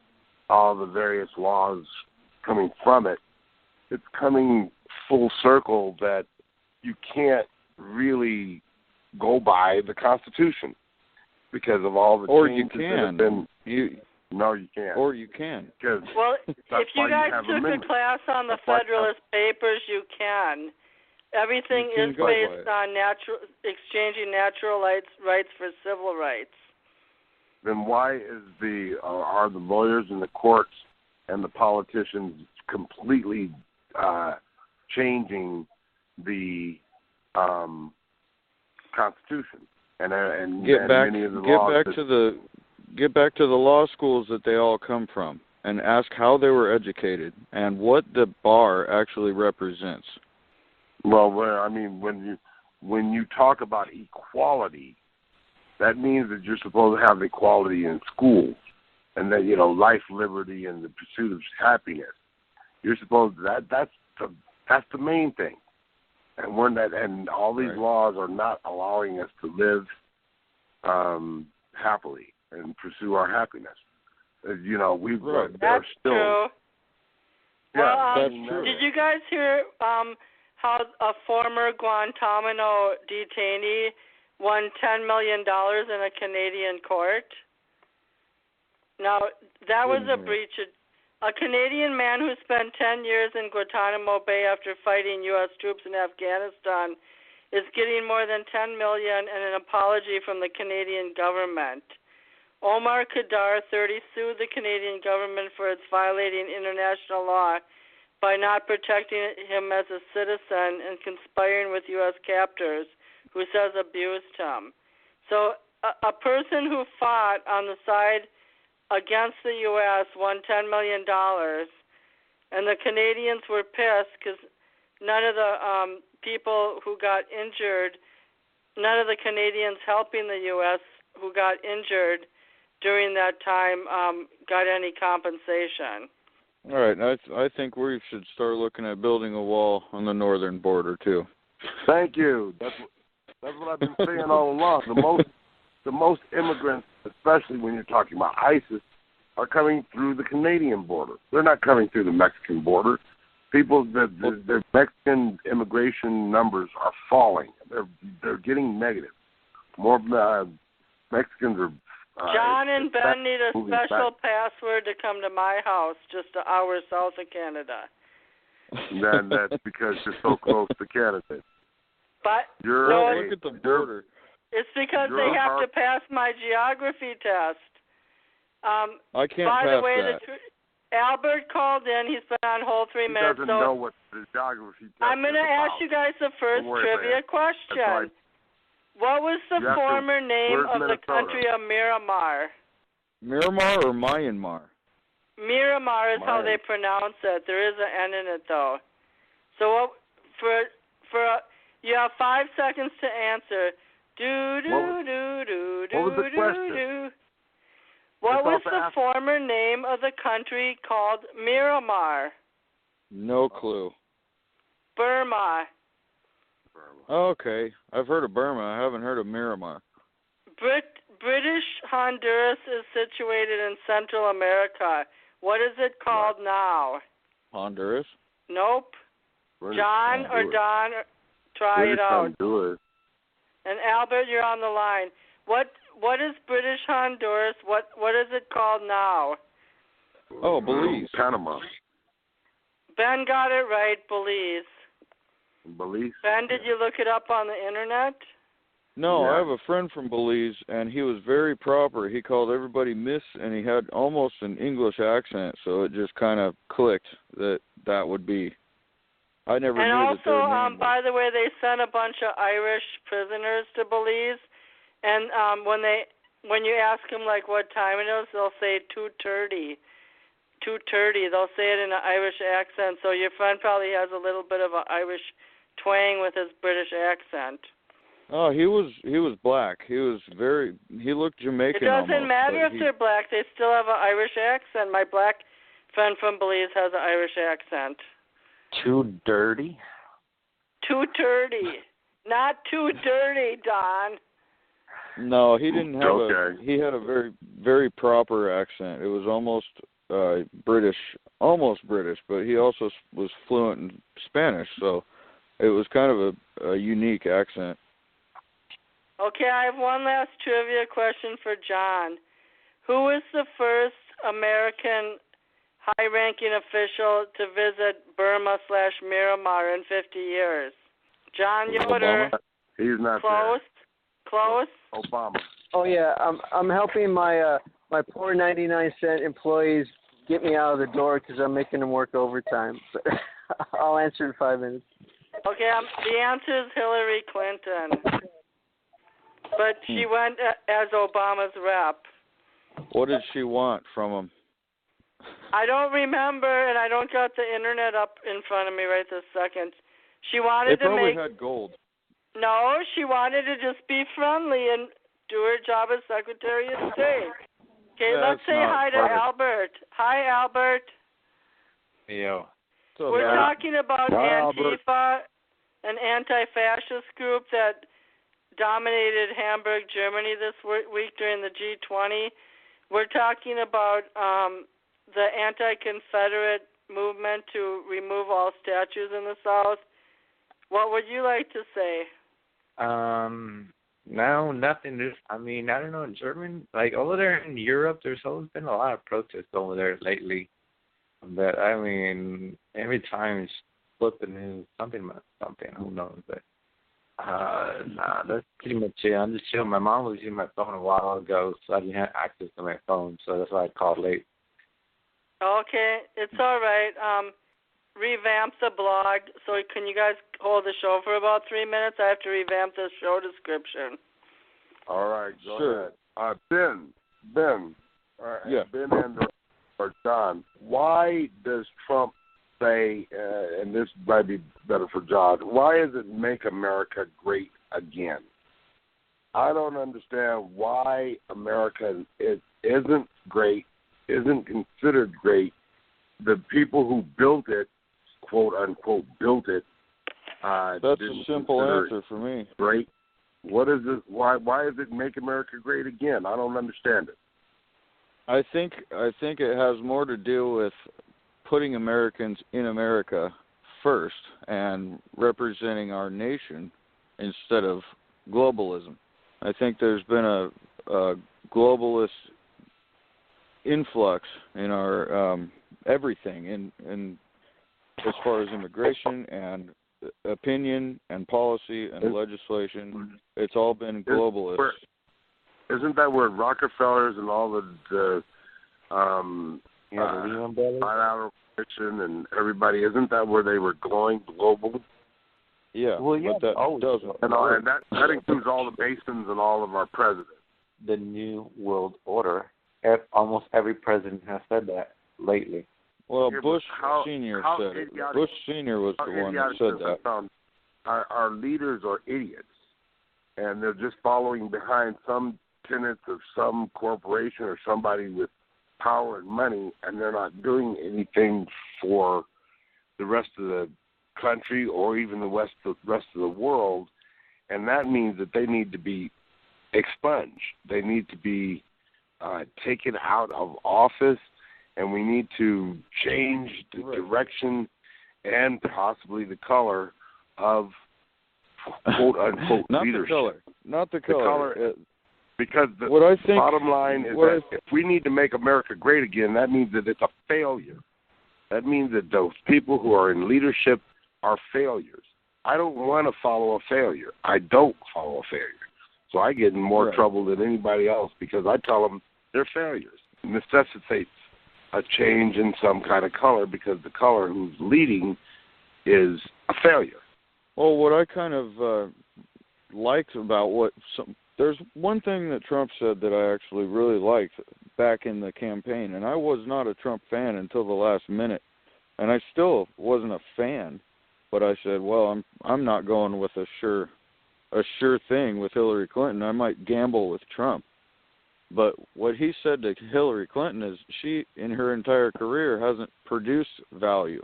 all the various laws coming from it, it's coming full circle that you can't really go by the Constitution because of all the changes that have been. No, you can't. Or you can. Well, if you guys took a class on the Federalist Papers, you can. Everything is based on exchanging natural rights for civil rights. Then why are the lawyers in the courts and the politicians completely changing the Constitution and get back to the law schools that they all come from and ask how they were educated and what the bar actually represents. Well, I mean, when you talk about equality, that means that you're supposed to have equality in schools, and that life, liberty, and the pursuit of happiness. You're supposed to, that's the main thing, and all these laws are not allowing us to live happily and pursue our happiness. That's true. Yeah, that's true. Did you guys hear how a former Guantanamo detainee won $10 million in a Canadian court? Now, that was a breach. A Canadian man who spent 10 years in Guantanamo Bay after fighting U.S. troops in Afghanistan is getting more than $10 million and an apology from the Canadian government. Omar Kadar, 30, sued the Canadian government for its violating international law by not protecting him as a citizen and conspiring with U.S. captors who says abused him. So a person who fought on the side against the U.S. won $10 million, and the Canadians were pissed because none of the people who got injured, none of the Canadians helping the U.S. who got injured during that time got any compensation. All right, I think we should start looking at building a wall on the northern border too. Thank you. That's what I've been saying all along. The most immigrants, especially when you're talking about ISIS, are coming through the Canadian border. They're not coming through the Mexican border. The Mexican immigration numbers are falling. They're getting negative. More Mexicans are. Jon and Ben need a special password to come to my house, just an hour south of Canada. Then that's because you're so close to Canada. But look at the border. It's because they have to pass my geography test. I can't pass that. Albert called in. He's been on hold 3 minutes. He doesn't know what the geography test I'm going to ask you guys the first trivia question. What was the former name of the country of Miramar? Miramar or Myanmar? Miramar is how they pronounce it. There is an N in it, though. So you have 5 seconds to answer. What was the question? What was the former name of the country called Miramar? No clue. Burma. Okay, I've heard of Burma. I haven't heard of Miramar. British Honduras is situated in Central America. What is it called now? Honduras? Nope. British John Honduras. or Don, try British it out. Honduras. And Albert, you're on the line. What is British Honduras? What is it called now? Oh, Belize. Panama. Ben got it right, Belize. Belize. Ben, did you look it up on the internet? No, Yeah. I have a friend from Belize, and he was very proper. He called everybody Miss, and he had almost an English accent, so it just kind of clicked that would be. I never and knew also, that their name by the way, they sent a bunch of Irish prisoners to Belize, and when you ask them like what time it is, they'll say 2:30. 2:30. They'll say it in an Irish accent. So your friend probably has a little bit of an Irish twang with his British accent. Oh, he was black. He looked Jamaican. It doesn't almost, matter if they're black; they still have an Irish accent. My black friend from Belize has an Irish accent. Too dirty? 2:30, not too dirty, Don. No, he didn't have Okay. he had a very, very proper accent. It was almost almost British, but he also was fluent in Spanish, so it was kind of a unique accent. Okay, I have one last trivia question for John. Who was the first American high-ranking official to visit Burma/Myanmar in 50 years? John Yoder. Obama? He's not Close. Obama. Oh yeah, I'm helping my poor 99-cent employees get me out of the door because I'm making them work overtime. But I'll answer in 5 minutes. Okay, the answer is Hillary Clinton. But she went as Obama's rep. What did she want from him? I don't remember, and I don't got the internet up in front of me right this second. She wanted They to probably make... had gold. No, she wanted to just be friendly and do her job as Secretary of State. Okay, let's say hi to Albert. Hi, Albert. Yo. We're talking about Hi, Antifa, an anti-fascist group that dominated Hamburg, Germany this week during the G20. We're talking about the anti-Confederate movement to remove all statues in the South. What would you like to say? No, nothing. I don't know, in German, like over there in Europe, there's always been a lot of protests over there lately. But every time it's flip the news, something, who knows? But that's pretty much it. I'm just chilling. My mom was using my phone a while ago, so I didn't have access to my phone, so that's why I called late. Okay, it's all right. Revamp the blog. So can you guys hold the show for about 3 minutes? I have to revamp the show description. All right, go Sure. ahead. Ben. Yeah. Ben or John, why does Trump say, and this might be better for John, why is it make America great again? I don't understand why America isn't great, isn't considered great. The people who built it, quote unquote, built it. That's a simple answer for me. Great. What is it? Why is it make America great again? I don't understand it. I think it has more to do with putting Americans in America first and representing our nation instead of globalism. I think there's been a globalist influx in our everything, in as far as immigration and opinion and policy and legislation. It's all been globalist. Isn't that where Rockefellers and all the Lehman Brothers? Five-Hour Mission and everybody, isn't that where they were going global? Yeah, Well, yeah, but that doesn't. And that includes all the Masons and all of our presidents. The New World Order. Almost every president has said that lately. Well, Yeah, Bush how Senior said it. idiotic- Bush Senior was the one that said that. Our leaders are idiots, and they're just following behind some tenets of some corporation or somebody with power and money, and they're not doing anything for the rest of the country or even the rest of the world, and that means that they need to be expunged. They need to be taken out of office, and we need to change the direction and possibly the color of quote unquote not leadership. Not the color. Because the what I think, bottom line is that if we need to make America great again, that means that it's a failure. That means that those people who are in leadership are failures. I don't want to follow a failure. I don't follow a failure. So I get in more trouble than anybody else because I tell them they're failures. It necessitates a change in some kind of color because the color who's leading is a failure. Well, what I kind of liked about there's one thing that Trump said that I actually really liked back in the campaign, and I was not a Trump fan until the last minute, and I still wasn't a fan, but I said, well, I'm not going with a sure thing with Hillary Clinton. I might gamble with Trump. But what he said to Hillary Clinton is she, in her entire career, hasn't produced value.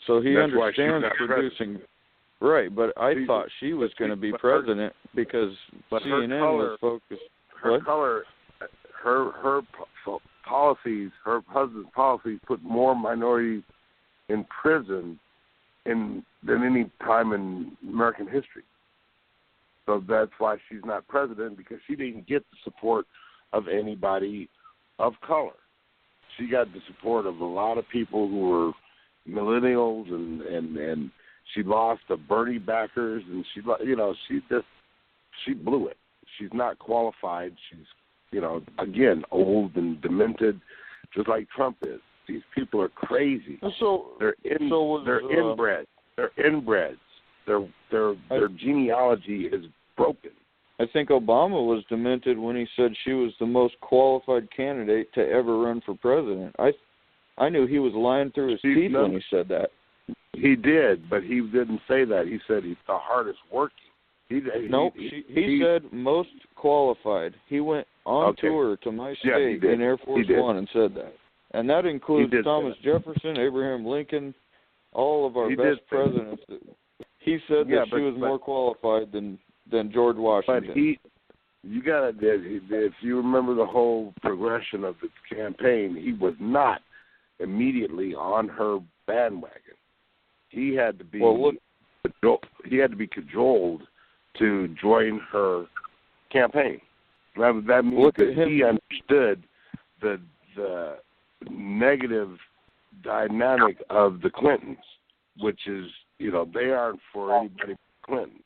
So he understands producing. Right, but I thought she was going to be president because CNN was focused. Her color, her policies, her husband's policies put more minorities in prison than any time in American history. So that's why she's not president, because she didn't get the support of anybody of color. She got the support of a lot of people who were millennials, and she lost the Bernie backers, and she blew it. She's not qualified. She's, again, old and demented, just like Trump is. These people are crazy. They're inbred. They're inbreds. Their genealogy is broken. I think Obama was demented when he said she was the most qualified candidate to ever run for president. I knew he was lying through his teeth when he said that. He did, but he didn't say that. He said he's the hardest working. He said most qualified. He went on tour to my state in Air Force One and said that. And that includes Thomas Jefferson, Abraham Lincoln, all of our best presidents. He said that she was more qualified than George Washington. But if you remember the whole progression of the campaign, he was not immediately on her bandwagon. He had to be cajoled to join her campaign. That means that he understood the negative dynamic of the Clintons, which is, they aren't for anybody but the Clintons.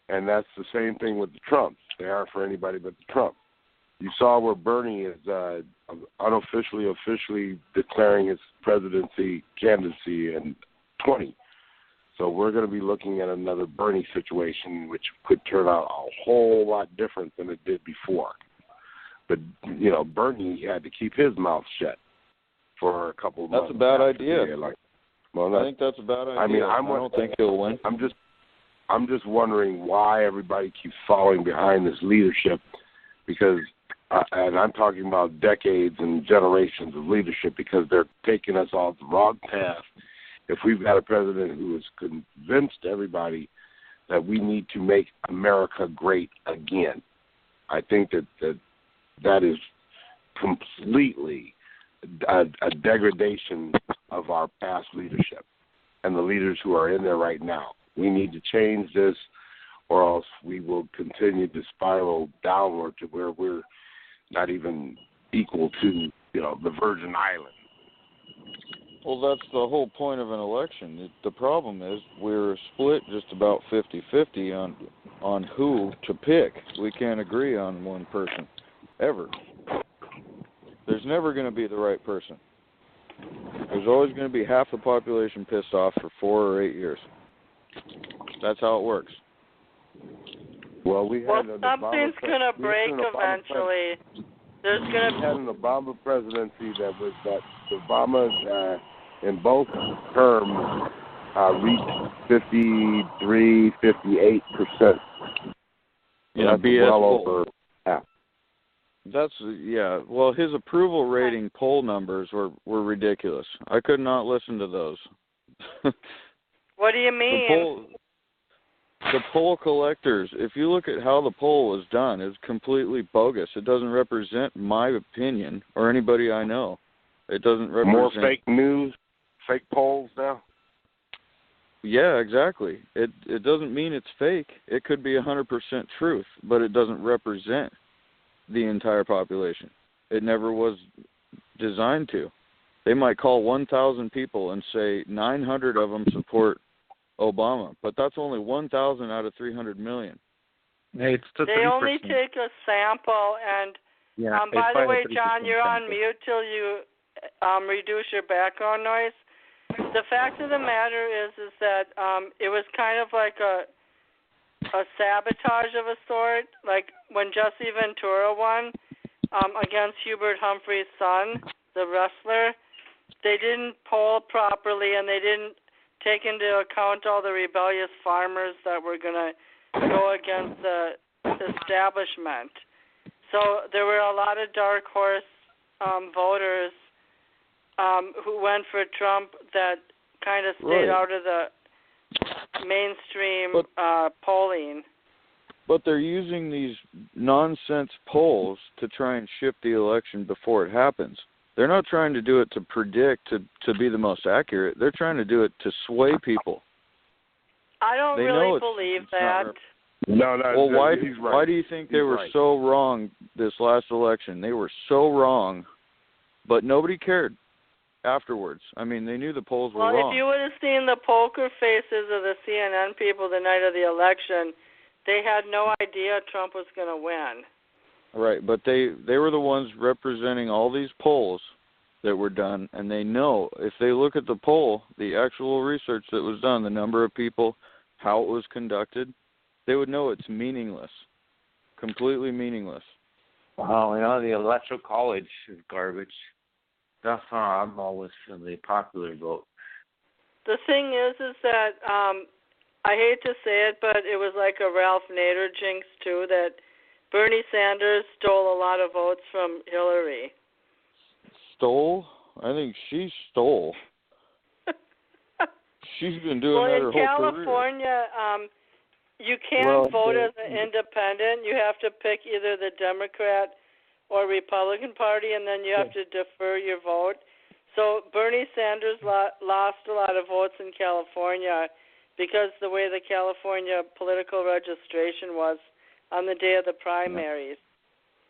And that's the same thing with the Trumps. They aren't for anybody but the Trump. You saw where Bernie is officially declaring his presidency candidacy in 20. So we're going to be looking at another Bernie situation, which could turn out a whole lot different than it did before. But, Bernie had to keep his mouth shut for a couple of months. That's a bad idea. I think that's a bad idea. I mean, I don't think he'll win. I'm just wondering why everybody keeps following behind this leadership, because, and I'm talking about decades and generations of leadership, because they're taking us off the wrong path. If we've got a president who has convinced everybody that we need to make America great again, I think that is completely a degradation of our past leadership and the leaders who are in there right now. We need to change this, or else we will continue to spiral downward to where we're not even equal to, the Virgin Islands. Well, that's the whole point of an election. The problem is we're split just about 50-50 on who to pick. We can't agree on one person, ever. There's never going to be the right person. There's always going to be half the population pissed off for 4 or 8 years. That's how it works. Well, we had something's going to break eventually. There's going to be an Obama presidency that Obama in both terms reached 53, 58%. Yeah, that's BS well poll. over half. That's well, his approval rating poll numbers were ridiculous. I could not listen to those. What do you mean? The poll collectors, if you look at how the poll was done, is completely bogus. It doesn't represent my opinion or anybody I know. It doesn't represent... More fake news, fake polls now? Yeah, exactly. It doesn't mean it's fake. It could be 100% truth, but it doesn't represent the entire population. It never was designed to. They might call 1,000 people and say 900 of them support Obama, but that's only 1,000 out of 300 million. It's the they 3%. only take a sample, and by the way, John, you're on mute till you reduce your background noise. The fact of the matter is that it was kind of like a sabotage of a sort, like when Jesse Ventura won against Hubert Humphrey's son, the wrestler. They didn't poll properly, and they didn't take into account all the rebellious farmers that were going to go against the establishment. So there were a lot of dark horse voters who went for Trump that kind of stayed out of the mainstream polling. But they're using these nonsense polls to try and shift the election before it happens. They're not trying to do it to predict, to be the most accurate. They're trying to do it to sway people. I don't really believe that. No, well, why right. do you think they were so wrong this last election? They were so wrong, but nobody cared afterwards. I mean, they knew the polls were wrong. Well, if you would have seen the poker faces of the CNN people the night of the election, they had no idea Trump was going to win. Right, but they were the ones representing all these polls that were done, and they know if they look at the poll, the actual research that was done, the number of people, how it was conducted, they would know it's meaningless, completely meaningless. Wow, the electoral college is garbage. That's how I'm always for the popular vote. The thing is that I hate to say it, but it was like a Ralph Nader jinx too, that Bernie Sanders stole a lot of votes from Hillary. Stole? I think she stole. She's been doing that her whole career. Well, in California, you can't vote as an independent. You have to pick either the Democrat or Republican Party, and then you have to defer your vote. So Bernie Sanders lost a lot of votes in California because the way the California political registration was on the day of the primaries.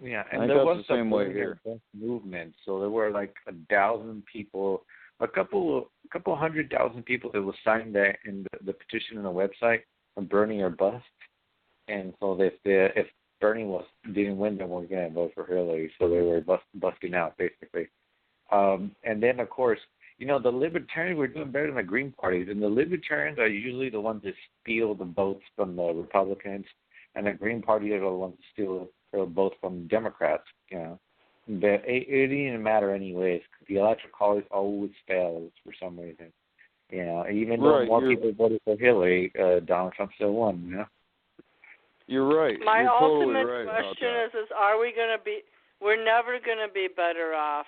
Yeah, and there was the same way here. Movement, so there were like 1,000 people, a couple 100,000 people that will sign that in the petition on the website from Bernie or bust. And so if Bernie didn't win, then we're going to vote for Hillary. So they were busting out basically. And then of course, the Libertarians were doing better than the Green parties, and the Libertarians are usually the ones that steal the votes from the Republicans. And the Green Party are the ones that steal votes from Democrats, But it didn't matter anyways. The electoral college always fails for some reason. Even though more people voted for Hillary, Donald Trump still won, You're right. My You're ultimate totally right question is are we going to be, we're never going to be better off,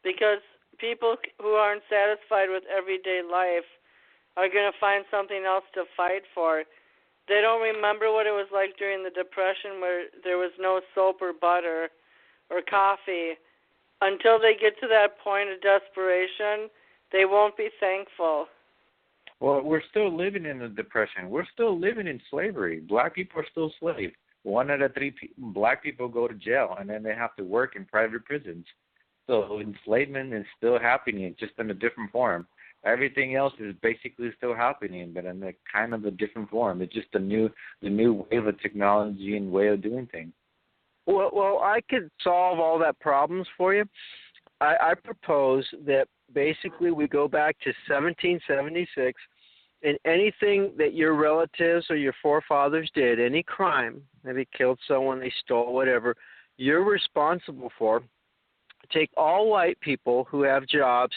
because people who aren't satisfied with everyday life are going to find something else to fight for. They don't remember what it was like during the Depression, where there was no soap or butter or coffee. Until they get to that point of desperation, they won't be thankful. Well, we're still living in the Depression. We're still living in slavery. Black people are still slaves. 1 out of 3 black people go to jail, and then they have to work in private prisons. So enslavement is still happening, just in a different form. Everything else is basically still happening, but in a different form. It's just the new wave of technology and way of doing things. Well, I could solve all that problems for you. I propose that basically we go back to 1776 And anything that your relatives or your forefathers did, any crime, maybe killed someone, they stole, whatever, you're responsible for. Take all white people who have jobs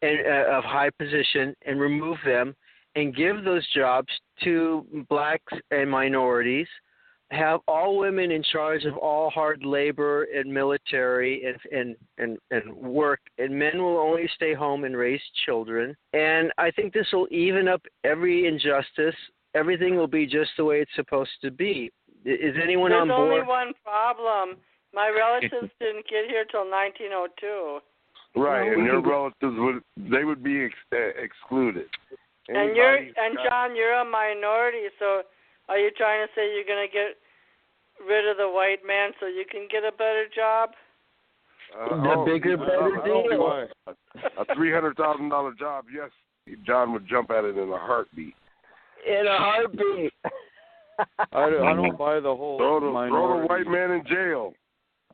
and of high position and remove them and give those jobs to blacks and minorities. Have all women in charge of all hard labor and military and work, and men will only stay home and raise children. And I think this will even up every injustice. Everything will be just the way it's supposed to be. Is anyone on board? There's only one problem. My relatives didn't get here till 1902. Right, and your relatives would be excluded. And John, you're a minority, so are you trying to say you're going to get rid of the white man so you can get a better job? Better deal. A $300,000 job, yes, John would jump at it in a heartbeat. In a heartbeat. I don't buy the whole minority. Throw the white man in jail.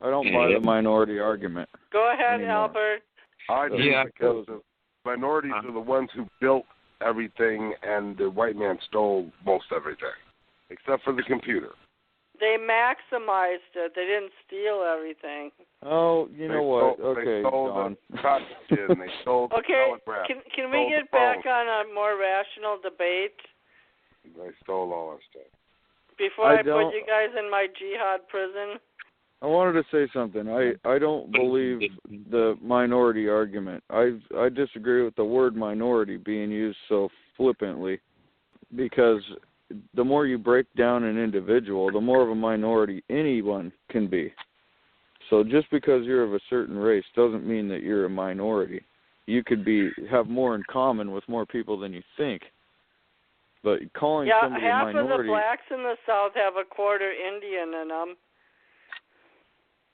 I don't buy the minority argument. Go ahead, anymore. Albert. I do, because the minorities are the ones who built everything, and the white man stole most everything, except for the computer. They maximized it. They didn't steal everything. Oh, you know what? Okay, they stole John. The cotton, they stole the telegraph. Can we get back on a more rational debate? They stole all our stuff. Before I put you guys in my jihad prison? I wanted to say something. I don't believe the minority argument. I disagree with the word minority being used so flippantly, because the more you break down an individual, the more of a minority anyone can be. So just because you're of a certain race doesn't mean that you're a minority. You could have more in common with more people than you think. But calling somebody a minority... half of the blacks in the South have a quarter Indian in them.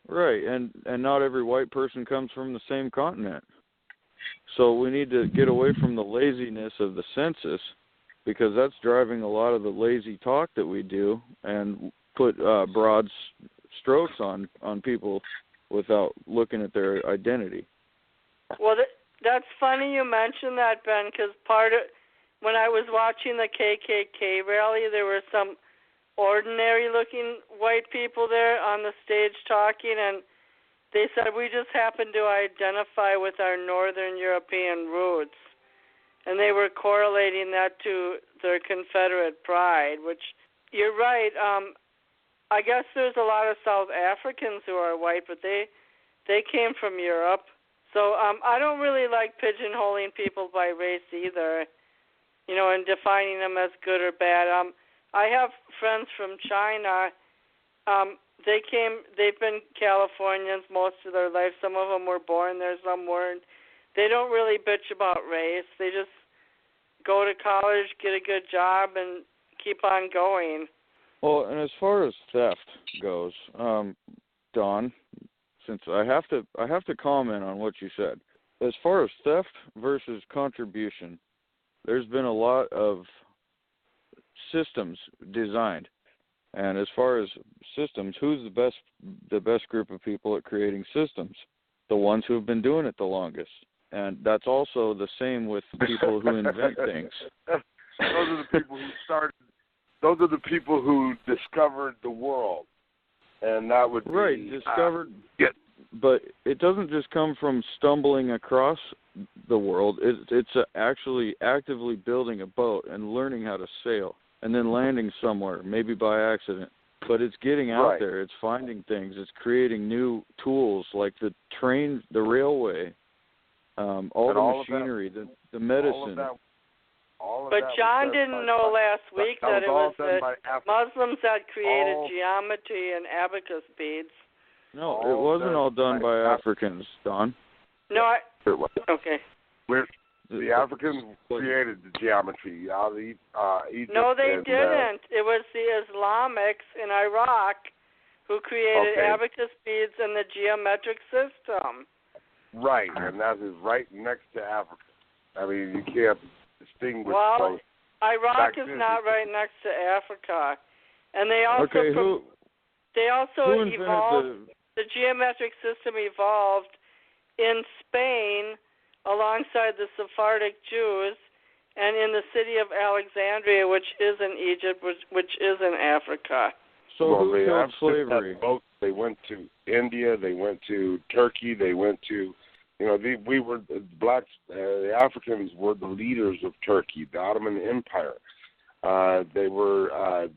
Right, and not every white person comes from the same continent. So we need to get away from the laziness of the census, because that's driving a lot of the lazy talk that we do, and put broad strokes on people without looking at their identity. Well, that's funny you mentioned that, Ben, because when I was watching the KKK rally, there were some ordinary-looking white people there on the stage talking, and they said, we just happen to identify with our Northern European roots. And they were correlating that to their Confederate pride, which you're right. I guess there's a lot of South Africans who are white, but they came from Europe. So I don't really like pigeonholing people by race either, and defining them as good or bad. I have friends from China. They've been Californians most of their life. Some of them were born there, some weren't. They don't really bitch about race. They just go to college, get a good job, and keep on going. Well, and as far as theft goes, Don, since I have to comment on what you said. As far as theft versus contribution, there's been a lot of systems designed. And as far as systems, who's the best group of people at creating systems? The ones who have been doing it the longest. And that's also the same with people who invent things. Those are the people who started. Those are the people who discovered the world, and that would be right. Discovered. But it doesn't just come from stumbling across the world. It's actually actively building a boat and learning how to sail, and then landing somewhere, maybe by accident. But it's getting out there. It's finding things. It's creating new tools like the train, the railway. All the machinery, the medicine. But John didn't know last week that it was the Muslims that created geometry and abacus beads. No, it wasn't all done by Africans, Don. No, okay. The Africans created the geometry. Egypt. No, they didn't. It was the Islamics in Iraq who created abacus beads and the geometric system. Right, and that is right next to Africa. I mean, you can't distinguish those. Iraq is not right next to Africa. And they also evolved, the geometric system evolved in Spain alongside the Sephardic Jews, and in the city of Alexandria, which is in Egypt, which is in Africa. So well, who killed slavery? They went to India. They went to Turkey. They went to, we were the blacks. The Africans were the leaders of Turkey, the Ottoman Empire. They were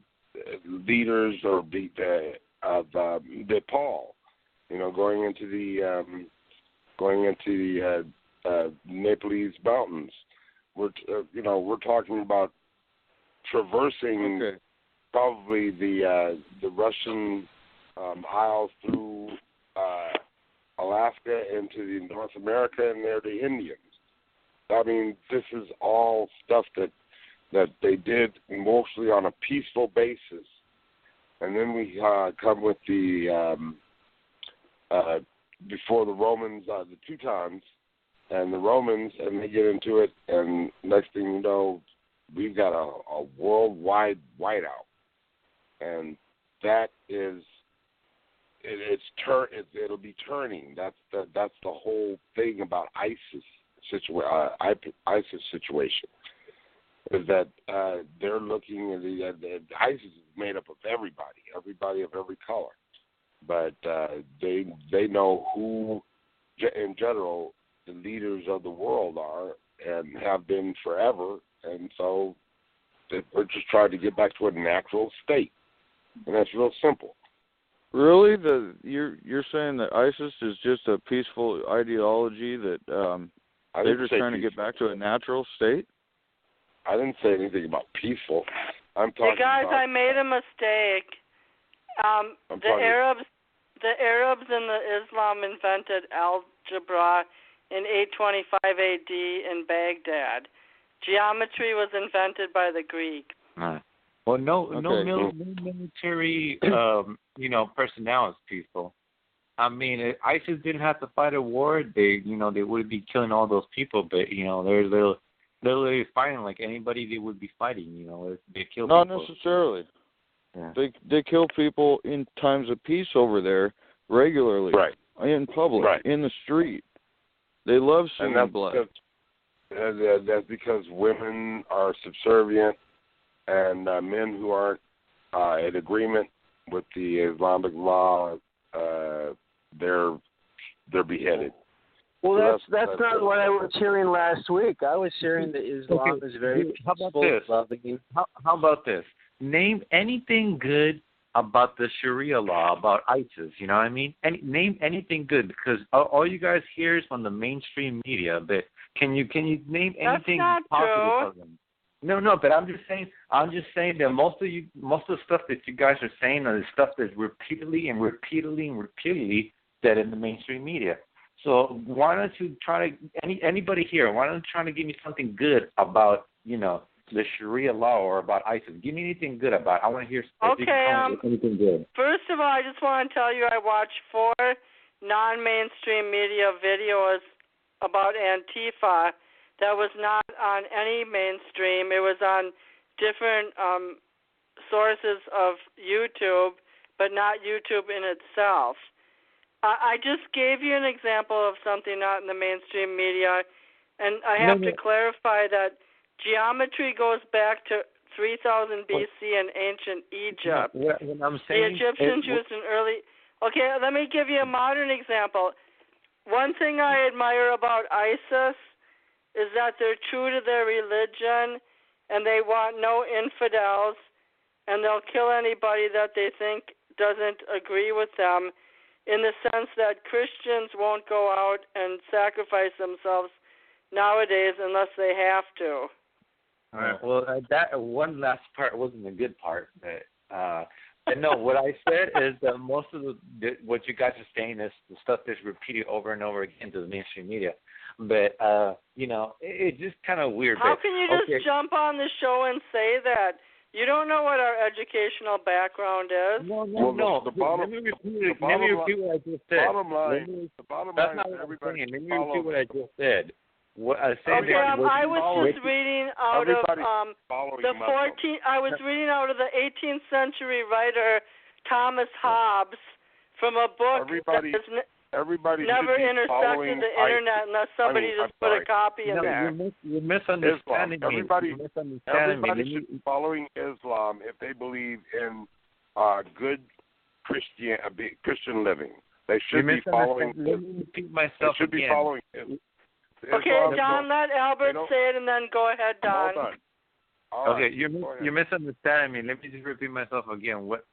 leaders of Nepal. Going into the Nepalese mountains. We're talking about traversing probably the Russian Isles through Alaska into the North America and there the Indians. I mean, this is all stuff that they did mostly on a peaceful basis, and then we come with the before the Romans, the Teutons, and the Romans, and they get into it, and next thing you know, we've got a worldwide whiteout, and that is, it'll be turning. That's the whole thing about ISIS situation, is that they're looking at ISIS is made up of everybody of every color, but they know who, in general, the leaders of the world are and have been forever, and so we're just trying to get back to a natural state, and that's real simple. Really, you're saying that ISIS is just a peaceful ideology that they're just trying to get back to a natural state? I didn't say anything about peaceful. I'm talking hey guys, about, I made a mistake. The Arabs and the Islam invented algebra in 825 AD in Baghdad. Geometry was invented by the Greek. Well, no military, personnel is peaceful. I mean, if ISIS didn't have to fight a war, they would be killing all those people. But they're literally fighting like anybody they would be fighting. They kill. Not people. necessarily. Yeah. They kill people in times of peace over there regularly, right, in public, right, in the street. They love seeing blood. That's because women are subservient, and men who aren't in agreement with the Islamic law, they're beheaded. Well, that's not what I was hearing last week. I was hearing that Islam is very peaceful, loving. How about this? Name anything good about the Sharia law, about ISIS, you know what I mean? Name anything good, because all you guys hear is from the mainstream media, but can you name anything positive of them? No, but I'm just saying that most of the stuff that you guys are saying are the stuff that's repeatedly said in the mainstream media. So why don't you try to anybody here? Why don't you try to give me something good about the Sharia law or about ISIS? Give me anything good about it. I want to hear anything good. First of all, I just want to tell you I watched 4 non-mainstream media videos about Antifa that was not on any mainstream. It was on different sources of YouTube, but not YouTube in itself. I just gave you an example of something not in the mainstream media, and I have to clarify that geometry goes back to 3000 BC in ancient Egypt. When I'm saying the Egyptians used an early... Okay, let me give you a modern example. One thing I admire about ISIS is that they're true to their religion, and they want no infidels, and they'll kill anybody that they think doesn't agree with them, in the sense that Christians won't go out and sacrifice themselves nowadays unless they have to. All right. Well, that one last part wasn't the good part, but no, what I said is that most of what you guys are saying is the stuff that's repeated over and over again to the mainstream media. But it's just kind of weird. How can you just jump on the show and say that? You don't know what our educational background is. No. Let me repeat what I just said. The bottom line is everybody Let me repeat what I just said. What I said. Okay, I was just reading out of I was reading out of the 18th century writer Thomas Hobbes from a book everybody never should be intersected following the internet unless somebody just put a copy in there. You're misunderstanding me. Everybody should be following Islam if they believe in good Christian living. They should be following. Let me repeat myself they should again. be following. Okay, John, let Albert say it, and then go ahead, Don. Hold on. Okay, you're misunderstanding me. Let me just repeat myself again. What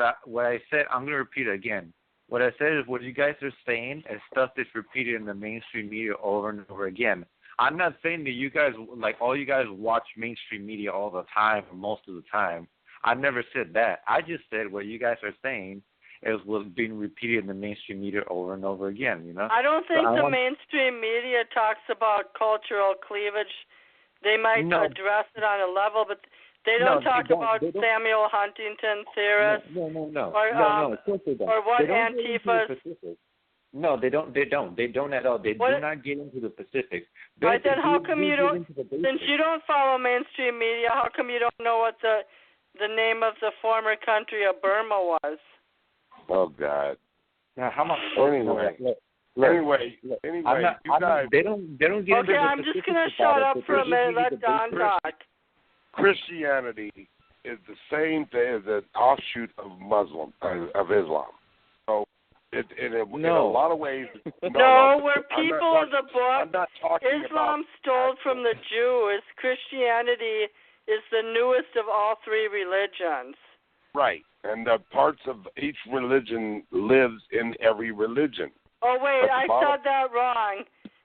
I said, I'm going to repeat it again. What I said is what you guys are saying is stuff that's repeated in the mainstream media over and over again. I'm not saying that you guys, like all you guys watch mainstream media all the time or most of the time. I've never said that. I just said what you guys are saying is what's being repeated in the mainstream media over and over again, you know? I don't think the mainstream media talks about cultural cleavage. They might address it on a level, but they don't talk about Samuel Huntington theorists. No, of course they don't. Or what Antifa. No, they don't. They don't at all. They do not get into the specifics. Right, then how come you don't, since you don't follow mainstream media, how come you don't know what the name of the former country of Burma was? Oh, God. Now, how much? Anyway, they don't get into the Okay, I'm just going to shut up for a minute and let Don talk. Christianity is the same thing as an offshoot of Islam. So, in a lot of ways. No, we're people of the book. I'm not talking Islam stole from the Jews. Christianity is the newest of all three religions. Right, and the parts of each religion lives in every religion. Oh, wait, I said that wrong.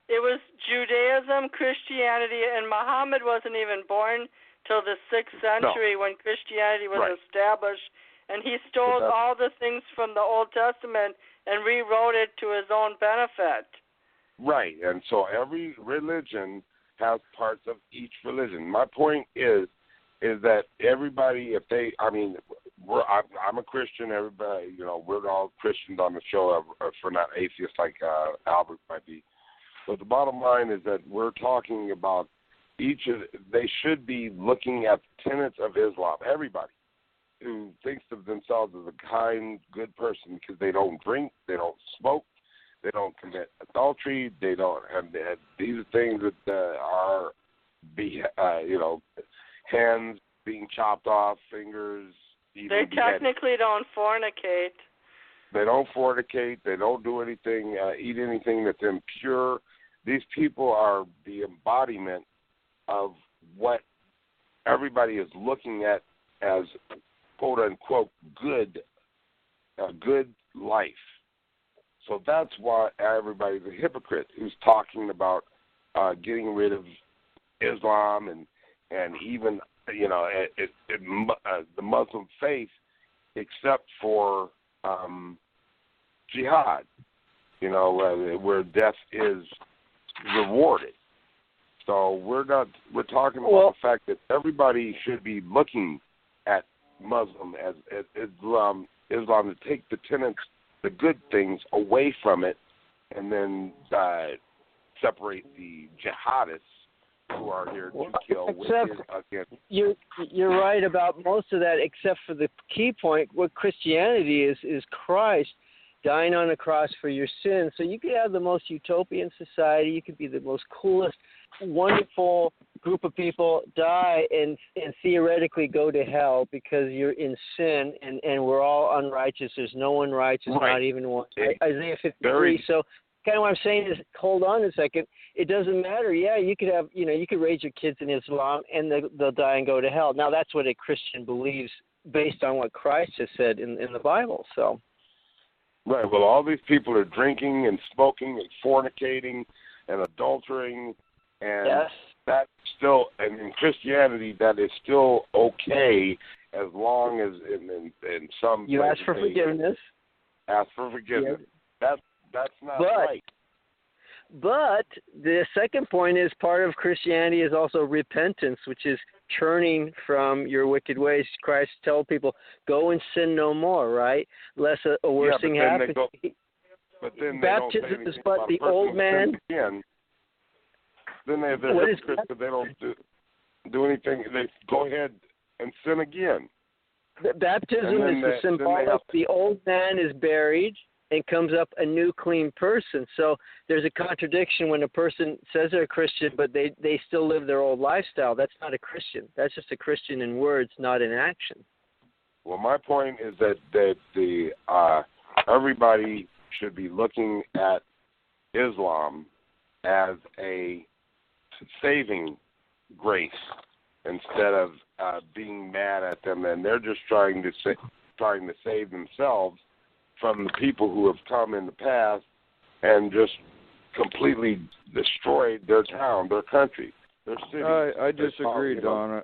It was Judaism, Christianity, and Muhammad wasn't even born till the 6th century when Christianity was established, and he stole all the things from the Old Testament and rewrote it to his own benefit. Right, and so every religion has parts of each religion. My point is that everybody, I'm a Christian. Everybody, we're all Christians on the show. If we're not atheists like Albert might be. But the bottom line is that we're talking about they should be looking at the tenets of Islam. Everybody who thinks of themselves as a kind, good person because they don't drink, they don't smoke, they don't commit adultery, they don't have these are things that are hands being chopped off, fingers. They technically don't fornicate. They don't fornicate. They don't do anything, eat anything that's impure. These people are the embodiment of what everybody is looking at as quote unquote a good life. So that's why everybody's a hypocrite who's talking about getting rid of Islam and even the Muslim faith, except for jihad, where death is rewarded. So we're talking about the fact that everybody should be looking at Muslim as Islam to take the tenets, the good things away from it, and then separate the jihadists who are here to kill. You're right about most of that, except for the key point. What Christianity is Christ dying on a cross for your sins. So you could have the most utopian society. You could be the most coolest, wonderful group of people, die and theoretically go to hell because you're in sin and we're all unrighteous. There's no one righteous, not even one. Isaiah 53. So kind of what I'm saying is, hold on a second. It doesn't matter. Yeah, you could have, you could raise your kids in Islam and they'll die and go to hell. Now that's what a Christian believes based on what Christ has said in the Bible. So. Right. Well, all these people are drinking and smoking and fornicating and adultering, and that's still, and in Christianity, that is still okay as long as in some. You ask for forgiveness. Ask for forgiveness. Yeah. That's not right. But the second point is part of Christianity is also repentance, which is turning from your wicked ways. Christ tells people, go and sin no more, right? Lest a worse thing happens. But then baptism is but the old man. Then they're hypocrites because they don't do anything. They go ahead and sin again. Baptism is the symbolic. The old man is buried. and comes up a new clean person. So there's a contradiction when a person says they're a Christian, but they still live their old lifestyle. That's not a Christian. That's just a Christian in words, not in action. Well, my point is that the everybody should be looking at Islam as a saving grace instead of being mad at them, and they're just trying to save themselves from the people who have come in the past and just completely destroyed their town, their country, their city. I disagree, Don.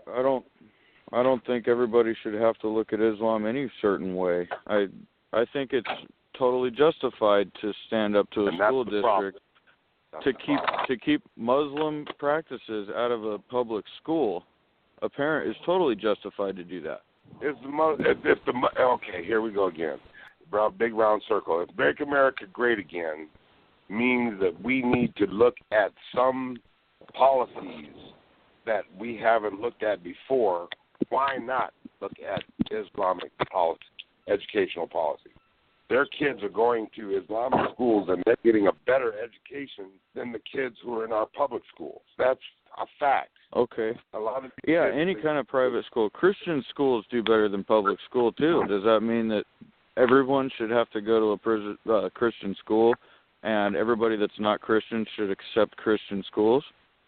I don't think everybody should have to look at Islam any certain way. I think it's totally justified to stand up to a school district to keep Muslim practices out of a public school. A parent is totally justified to do that. Okay, here we go again. Big round circle. If Make America Great Again means that we need to look at some policies that we haven't looked at before, why not look at Islamic policy, educational policy? Their kids are going to Islamic schools and they're getting a better education than the kids who are in our public schools. That's a fact. Okay. A lot of any kind of private school. Christian schools do better than public school too. Does that mean that everyone should have to go to a Christian school, and everybody that's not Christian should accept Christian schools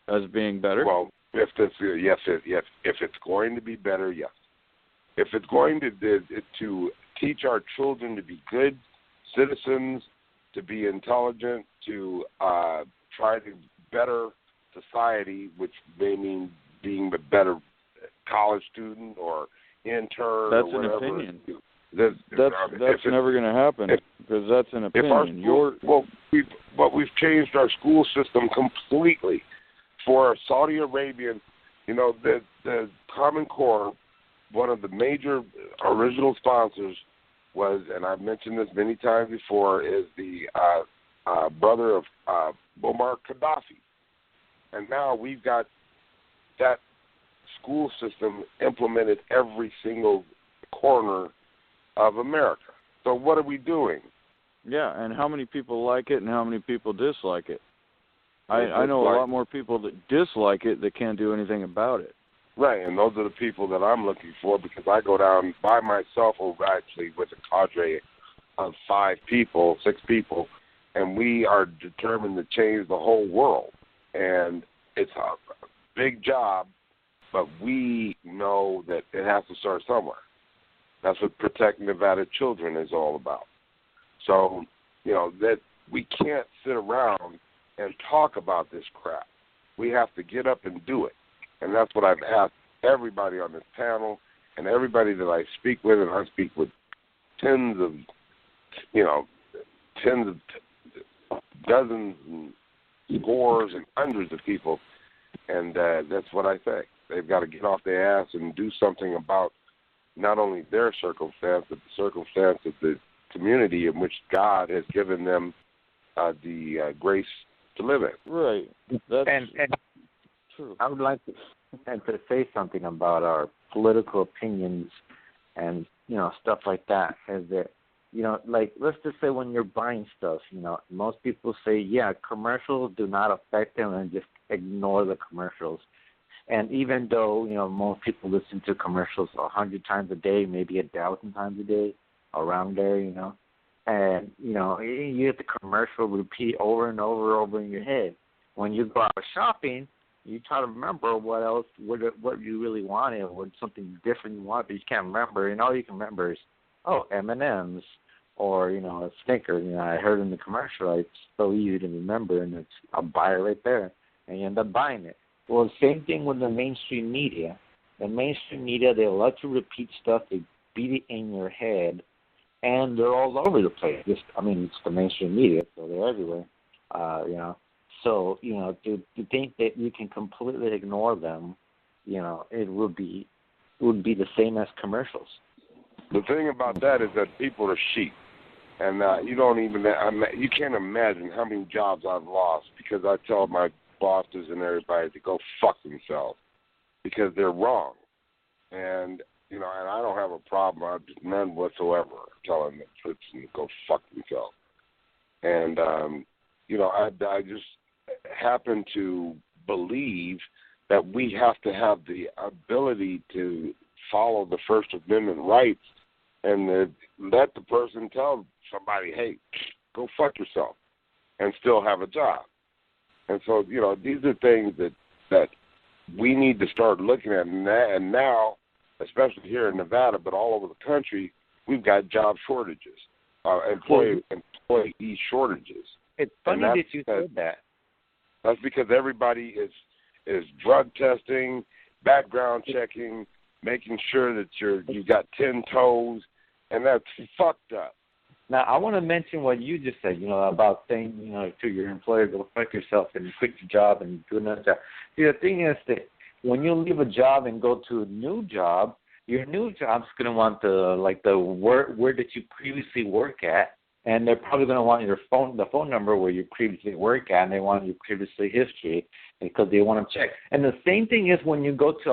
as being better? Well, if it's going to be better, yes. If it's going to teach our children to be good citizens, to be intelligent, to try to better society, which may mean being a better college student or intern that's or whatever. An opinion. That's never going to happen because that's an opinion. We've changed our school system completely. For Saudi Arabian, the Common Core, one of the major original sponsors was, and I've mentioned this many times before, is the brother of Muammar Gaddafi. And now we've got that school system implemented every single corner of America. So what are we doing? Yeah, and how many people like it and how many people dislike it? I know a lot more people that dislike it that can't do anything about it. Right, and those are the people that I'm looking for, because I go down by myself, or actually with a cadre of 6 people, and we are determined to change the whole world. And it's a big job, but we know that it has to start somewhere. That's what protecting Nevada children is all about. So, that we can't sit around and talk about this crap. We have to get up and do it. And that's what I've asked everybody on this panel and everybody that I speak with, and I speak with tens of dozens and scores and hundreds of people, and that's what I say. They've got to get off their ass and do something about not only their circumstance, but the circumstance of the community in which God has given them the grace to live in. Right. That's and true. I would like to say something about our political opinions and, stuff like that. Is that, let's just say when you're buying stuff, most people say, yeah, commercials do not affect them, and just ignore the commercials. And even though, most people listen to commercials 100 times a day, maybe 1,000 times a day, around there, and, you get the commercial repeat over and over in your head. When you go out shopping, you try to remember what you really wanted, or something different you want, but you can't remember. And all you can remember is, M&M's, or, a Snickers. I heard in the commercial, it's so easy to remember, and I'll buy it right there, and you end up buying it. Well, the same thing with the mainstream media. The mainstream media, they love to repeat stuff. They beat it in your head, and they're all over the place. It's the mainstream media, so they're everywhere, So, to think that you can completely ignore them, it would be the same as commercials. The thing about that is that people are sheep, and you can't imagine how many jobs I've lost because I tell my bosses and everybody to go fuck themselves because they're wrong, and and I don't have a problem, none whatsoever, telling them to go fuck themselves. And, I just happen to believe that we have to have the ability to follow the First Amendment rights and let the person tell somebody, hey, go fuck yourself, and still have a job. And so, these are things that we need to start looking at. And now, especially here in Nevada, but all over the country, we've got job shortages, employee shortages. It's funny that you said that. That's because everybody is drug testing, background checking, making sure that you got 10 toes, and that's fucked up. Now, I want to mention what you just said, about saying, to your employer, go fuck yourself and quit your job and do another job. See, the thing is that when you leave a job and go to a new job, your new job's going to want where did you previously work at, and they're probably going to want the phone number where you previously worked at, and they want your previously history because they want to check. And the same thing is when you go to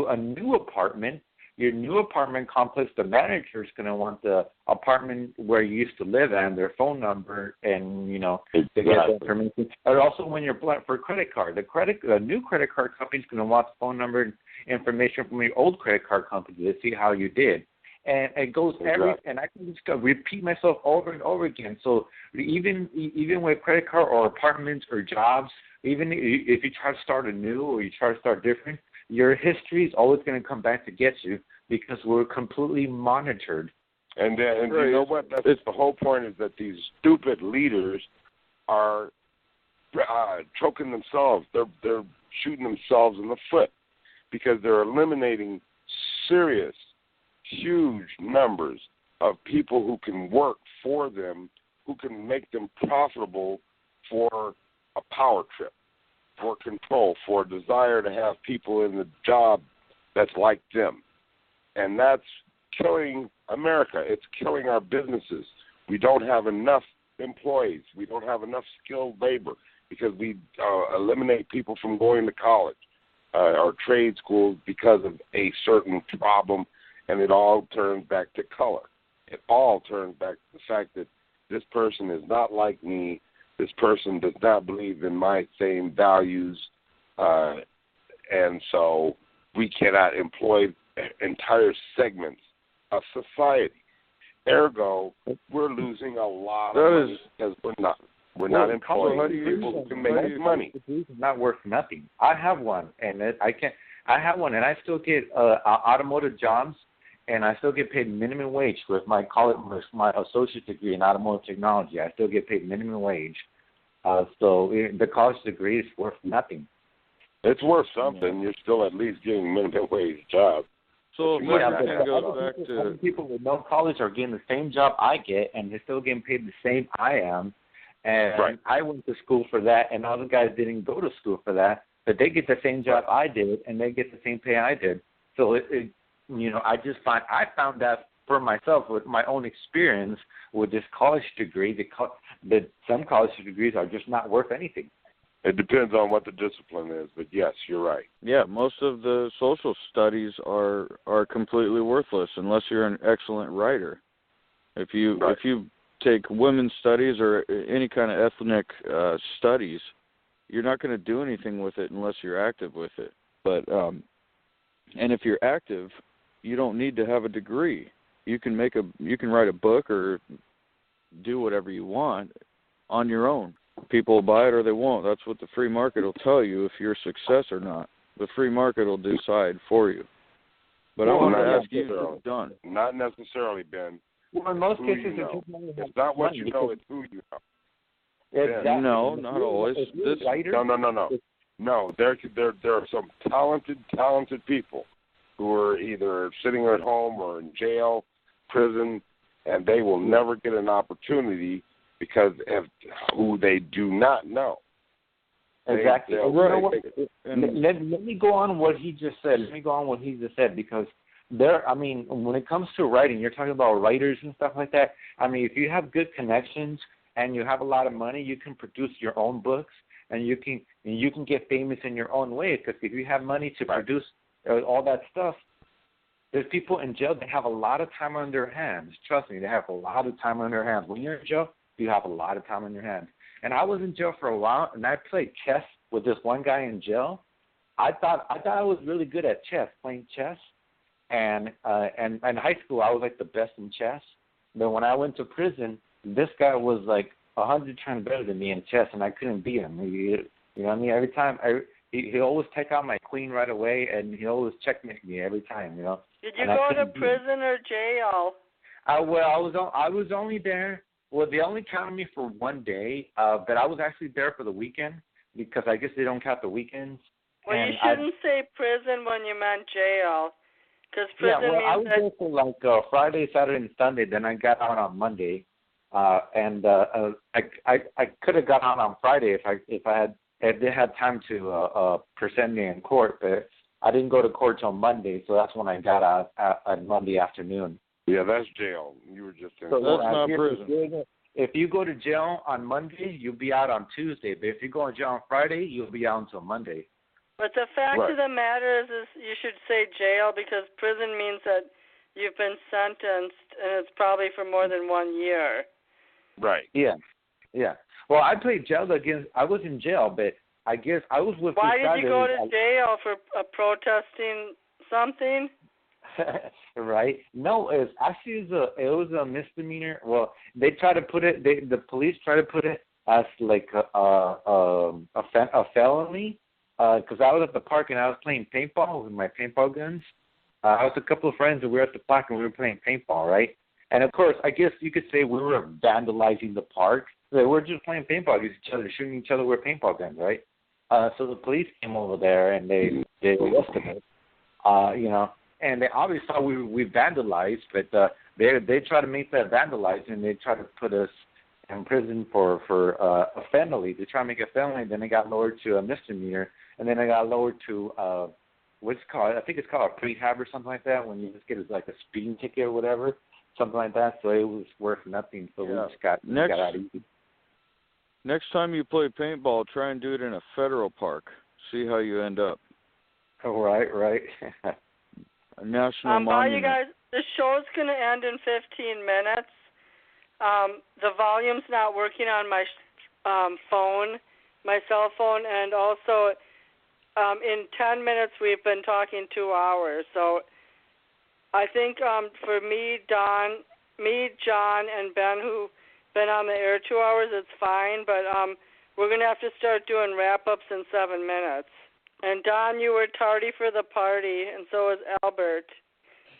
a new apartment, your new apartment complex, the manager is going to want the apartment where you used to live and their phone number and, to get that information. And also when you're for a credit card, the new credit card company is going to want the phone number and information from your old credit card company to see how you did. And it goes and I can just repeat myself over and over again. So even with credit card or apartments or jobs, even if you try to start anew or you try to start different, your history is always going to come back to get you because we're completely monitored. And you know what? That's the whole point, is that these stupid leaders are choking themselves. They're shooting themselves in the foot because they're eliminating serious, huge numbers of people who can work for them, who can make them profitable for a power trip, for control, for a desire to have people in the job that's like them. And that's killing America. It's killing our businesses. We don't have enough employees. We don't have enough skilled labor because we eliminate people from going to college or trade schools because of a certain problem, and it all turns back to color. It all turns back to the fact that this person is not like me. This person does not believe in my same values, and so we cannot employ entire segments of society. Ergo, we're losing a lot of money because we're not employing people who can make money. It's not worth nothing. I have one, and I still get automotive jobs, and I still get paid minimum wage with my associate degree in automotive technology. I still get paid minimum wage. So the college degree is worth nothing. It's worth something. You're still at least getting minimum wage job. So other people with no college are getting the same job I get, and they're still getting paid the same I am. And I went to school for that, and other guys didn't go to school for that, but they get the same job I did, and they get the same pay I did. So I found that for myself with my own experience with this college degree, that some college degrees are just not worth anything. It depends on what the discipline is, but yes, you're right. Yeah, most of the social studies are completely worthless unless you're an excellent writer. If you take women's studies or any kind of ethnic studies, you're not going to do anything with it unless you're active with it. But and if you're active, you don't need to have a degree. You can write a book or do whatever you want on your own. People will buy it or they won't. That's what the free market will tell you if you're a success or not. The free market will decide for you. But I want to ask you, Don. Not necessarily, Ben. Well, in most cases, it's not what you know, it's who you know. Exactly. No, not always. No, there are some talented people who are either sitting at home or in jail, prison, and they will never get an opportunity because of who they do not know. Exactly. Let me go on what he just said. Because when it comes to writing, you're talking about writers and stuff like that. I mean, if you have good connections and you have a lot of money, you can produce your own books and you can get famous in your own way. Because if you have money to produce all that stuff, there's people in jail that have a lot of time on their hands. Trust me, they have a lot of time on their hands. When you're in jail, you have a lot of time on your hands. And I was in jail for a while, and I played chess with this one guy in jail. I thought I was really good at chess, playing chess. And in high school, I was like the best in chess. But when I went to prison, this guy was like 100 times better than me in chess, and I couldn't beat him. You know what I mean? Every time, he always take out my queen right away, and he always checkmate me every time. You know. Did you go to prison or jail? Well, I was only there. Well, they only counted me for one day, but I was actually there for the weekend because I guess they don't count the weekends. Well, you shouldn't say prison when you meant jail, because prison means I was there for like Friday, Saturday, and Sunday. Then I got out on Monday, and I could have got out on Friday if they had time to present me in court, but I didn't go to court till Monday, so that's when I got out on Monday afternoon. Yeah, that's jail. You were just in. So that's not prison. If you go to jail on Monday, you'll be out on Tuesday. But if you go to jail on Friday, you'll be out until Monday. But the fact of the matter is you should say jail, because prison means that you've been sentenced, and it's probably for more than 1 year. Right. Yeah. Well, I played jail against. I was in jail, but I guess I was with. Why did you go to jail for protesting something? Right? No, it was a misdemeanor. Well, they try to put it. The police try to put it as like a felony. Because I was at the park and I was playing paintball with my paintball guns. I was with a couple of friends and we were at the park and we were playing paintball, right? And of course, I guess you could say we were vandalizing the park. So we were just playing paintball against each other, shooting each other with paintball guns, right? So the police came over there and they arrested us, you know. And they obviously thought we vandalized, but they try to make that vandalizing, and they try to put us in prison for a felony. They try to make a felony, then it got lowered to a misdemeanor, and then it got lowered to what's called, I think it's called a prehab or something like that, when you just get like a speeding ticket or whatever, something like that. So it was worth nothing. So we just got out easy. Next time you play paintball, try and do it in a federal park. See how you end up. Oh, right. A national monument. Bye, you guys. The show's going to end in 15 minutes. The volume's not working on my phone, my cell phone, and also in 10 minutes we've been talking 2 hours. So I think for me, Jon, and Ben, who've been on the air 2 hours, it's fine, but we're going to have to start doing wrap-ups in 7 minutes. And Don, you were tardy for the party, and so was Albert.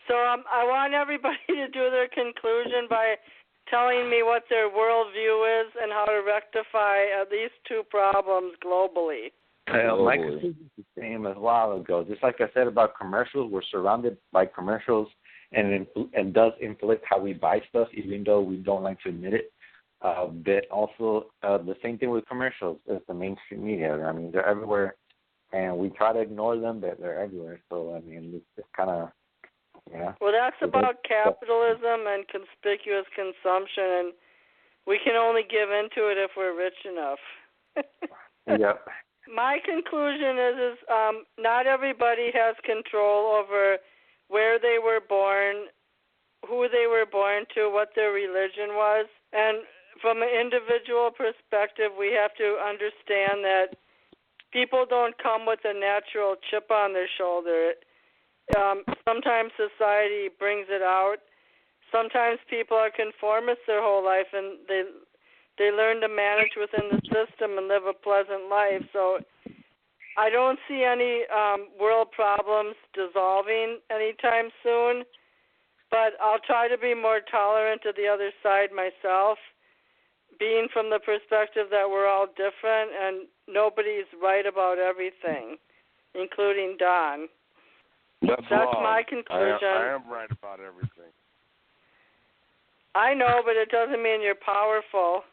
So I want everybody to do their conclusion by telling me what their worldview is and how to rectify at least 2 problems globally. My conclusion is the same as a while ago. Just like I said about commercials, we're surrounded by commercials, and does influence how we buy stuff, even though we don't like to admit it. But also the same thing with commercials is the mainstream media. I mean, they're everywhere. And we try to ignore them, but they're everywhere. So, I mean, it's kind of, yeah. Well, that's about capitalism and conspicuous consumption, and we can only give into it if we're rich enough. Yep. My conclusion is not everybody has control over where they were born, who they were born to, what their religion was. And from an individual perspective, we have to understand that people don't come with a natural chip on their shoulder. Sometimes society brings it out. Sometimes people are conformists their whole life, and they learn to manage within the system and live a pleasant life. So I don't see any world problems dissolving anytime soon, but I'll try to be more tolerant to the other side myself, being from the perspective that we're all different and nobody's right about everything, including Don. That's my conclusion. I am right about everything. I know, but it doesn't mean you're powerful.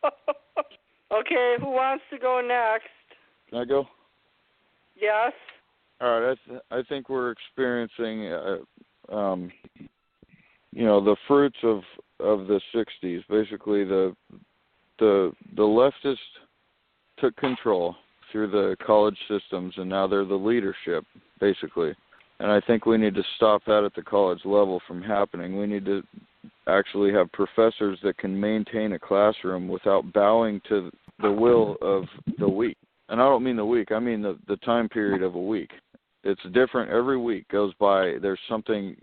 Okay, who wants to go next? Can I go? Yes. All right. I think we're experiencing, the fruits of the '60s. Basically, the leftists took control through the college systems, and now they're the leadership, basically. And I think we need to stop that at the college level from happening. We need to actually have professors that can maintain a classroom without bowing to the will of the weak. And I don't mean the week, I mean the time period of a week. It's different every week goes by. There's something,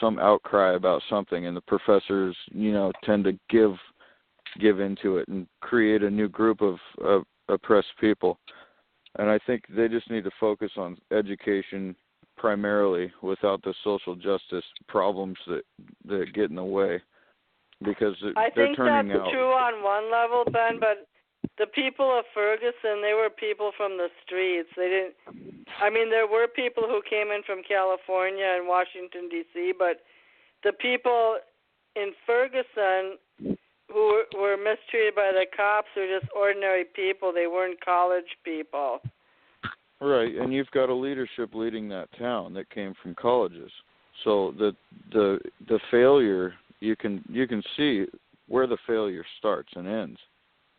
some outcry about something, and the professors, tend to give into it and create a new group of oppressed people. And I think they just need to focus on education primarily without the social justice problems that get in the way, because they're turning out. I think that's true on one level, Ben, but the people of Ferguson, they were people from the streets. There were people who came in from California and Washington, D.C., but the people in Ferguson who were mistreated by the cops were just ordinary people. They weren't college people. Right, and you've got a leadership leading that town that came from colleges. So the failure, you can see where the failure starts and ends.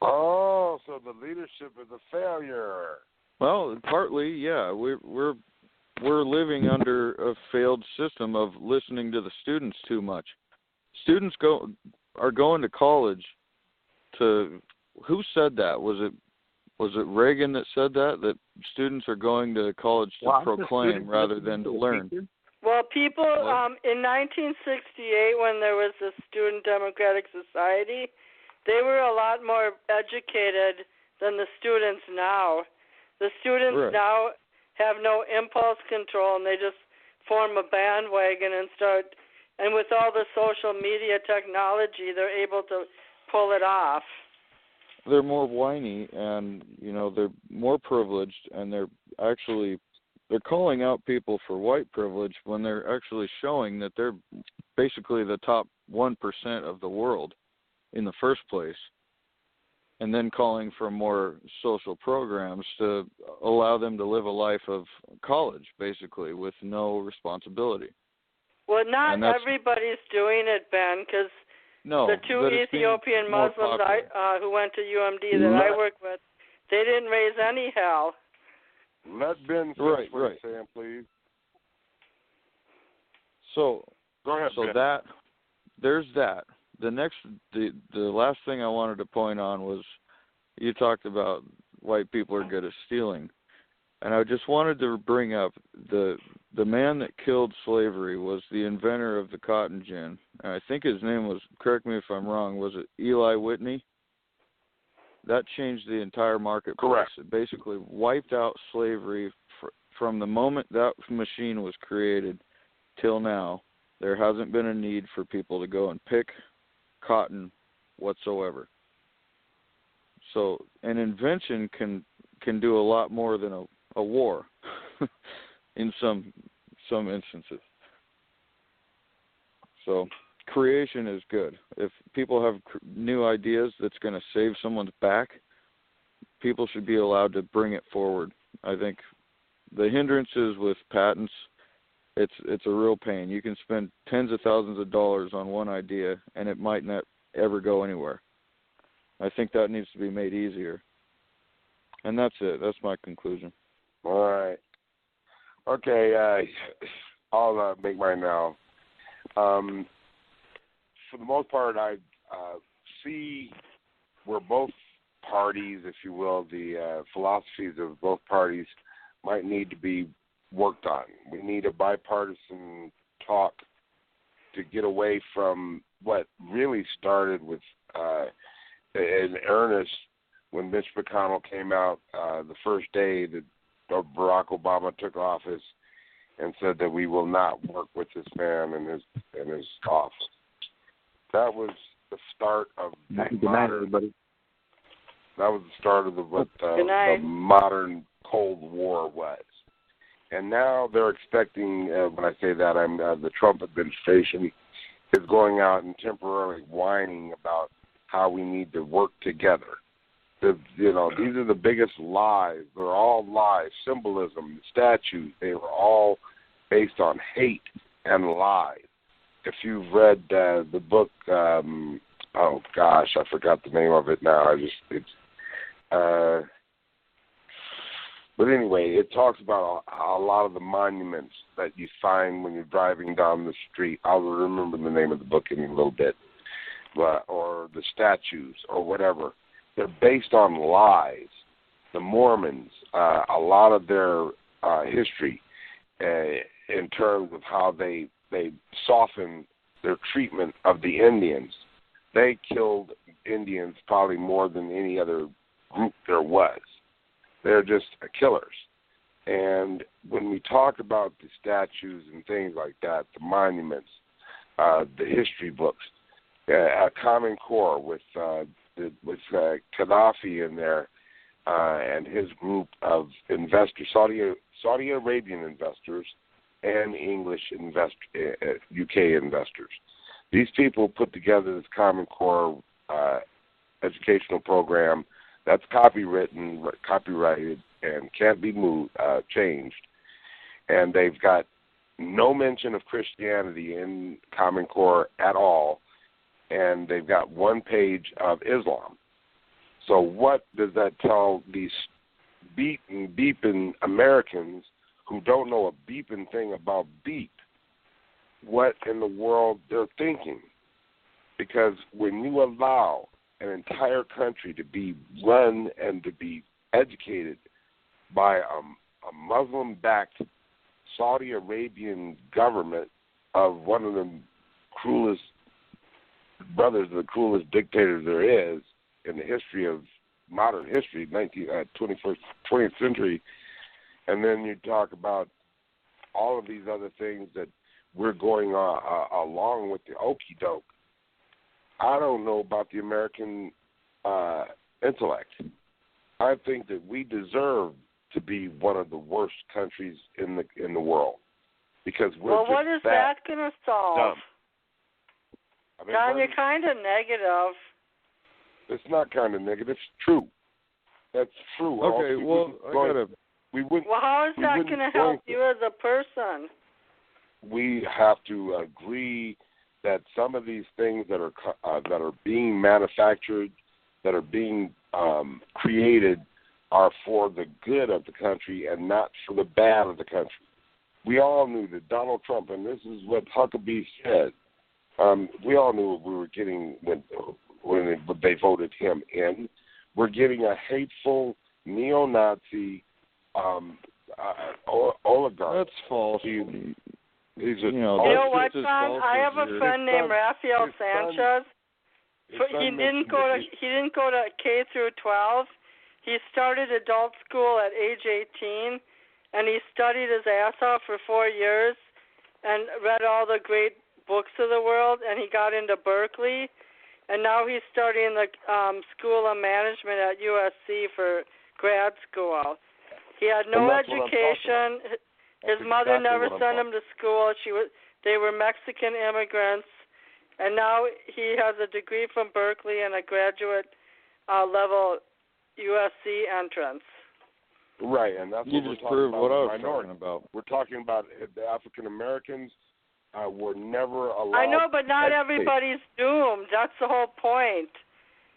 Oh, so the leadership is a failure. Well, partly, yeah. We're living under a failed system of listening to the students too much. Students are going to college to. Who said that? Was it Reagan that said that students are going to college to proclaim rather than to learn? Well, people in 1968, when there was the Student Democratic Society, they were a lot more educated than the students now. The students now have no impulse control, and they just form a bandwagon and start. And with all the social media technology, they're able to pull it off. They're more whiny, and they're more privileged, and they're calling out people for white privilege when they're actually showing that they're basically the top 1% of the world in the first place, and then calling for more social programs to allow them to live a life of college, basically, with no responsibility. Well, not everybody's doing it, Ben, because the two Ethiopian Muslims who went to UMD that I work with, they didn't raise any hell. Let Ben finish what he's saying, please. So, go ahead, so Ben. There's that. The last thing I wanted to point on was you talked about white people are good at stealing. And I just wanted to bring up the man that killed slavery was the inventor of the cotton gin. And I think his name was, correct me if I'm wrong, was it Eli Whitney? That changed the entire marketplace. Correct. It basically wiped out slavery from the moment that machine was created till now. There hasn't been a need for people to go and pick cotton whatsoever. So an invention can do a lot more than a war in some instances. So creation is good. If people have new ideas that's going to save someone's back, people should be allowed to bring it forward. I think the hindrances with patents, it's a real pain. You can spend tens of thousands of dollars on one idea, and it might not ever go anywhere. I think that needs to be made easier. And that's it. That's my conclusion. All right. Okay, I'll make mine now. For the most part, I see where both parties, if you will, the philosophies of both parties might need to be worked on. We need a bipartisan talk to get away from what really started with in earnest when Mitch McConnell came out the first day that Barack Obama took office and said that we will not work with this man in his office. That was the start of Good night, everybody. That was the start of what the modern Cold War was. And now they're expecting, when I say that, the Trump administration is going out and temporarily whining about how we need to work together. These are the biggest lies. They're all lies. Symbolism, statues, they were all based on hate and lies. If you've read the book, oh gosh, I forgot the name of it now. But anyway, it talks about a lot of the monuments that you find when you're driving down the street. I'll remember the name of the book in a little bit, or the statues or whatever. They're based on lies. The Mormons, a lot of their history in terms of how they softened their treatment of the Indians. They killed Indians probably more than any other group there was. They're just killers. And when we talk about the statues and things like that, the monuments, the history books, a Common Core with Gaddafi in there and his group of investors, Saudi Arabian investors and English UK investors. These people put together this Common Core educational program that's copyrighted, and can't be changed. And they've got no mention of Christianity in Common Core at all, and they've got one page of Islam. So what does that tell these beeping Americans who don't know a beeping thing about beep? What in the world they're thinking? Because when you allow an entire country to be run and to be educated by a Muslim-backed Saudi Arabian government of one of the cruelest brothers, the cruelest dictators there is in the history of modern history, 20th century, and then you talk about all of these other things that we're going along with the okie doke. I don't know about the American intellect. I think that we deserve to be one of the worst countries in the world because we're well, what is that going to solve? Dumb. John, you're kind of negative. It's not kind of negative. It's true. That's true. Okay, well, how is that going to help you as a person? We have to agree that some of these things that are being manufactured, that are being created, are for the good of the country and not for the bad of the country. We all knew that Donald Trump, and this is what Huckabee said, we all knew what we were getting when they voted him in. We're getting a hateful neo-Nazi oligarch. That's false. He's you know what, John? I have a friend named Rafael Sanchez. He didn't go to K through 12. He started adult school at age 18, and he studied his ass off for 4 years and read all the great books of the world, and he got into Berkeley, and now he's studying the School of Management at USC for grad school. He had no education. His mother never sent him to school. They were Mexican immigrants, and now he has a degree from Berkeley and a graduate level USC entrance. Right, and that's you what just we're talking proved about. what I was talking about. We're talking about the African Americans were never allowed. I know, but not everybody's doomed. That's the whole point.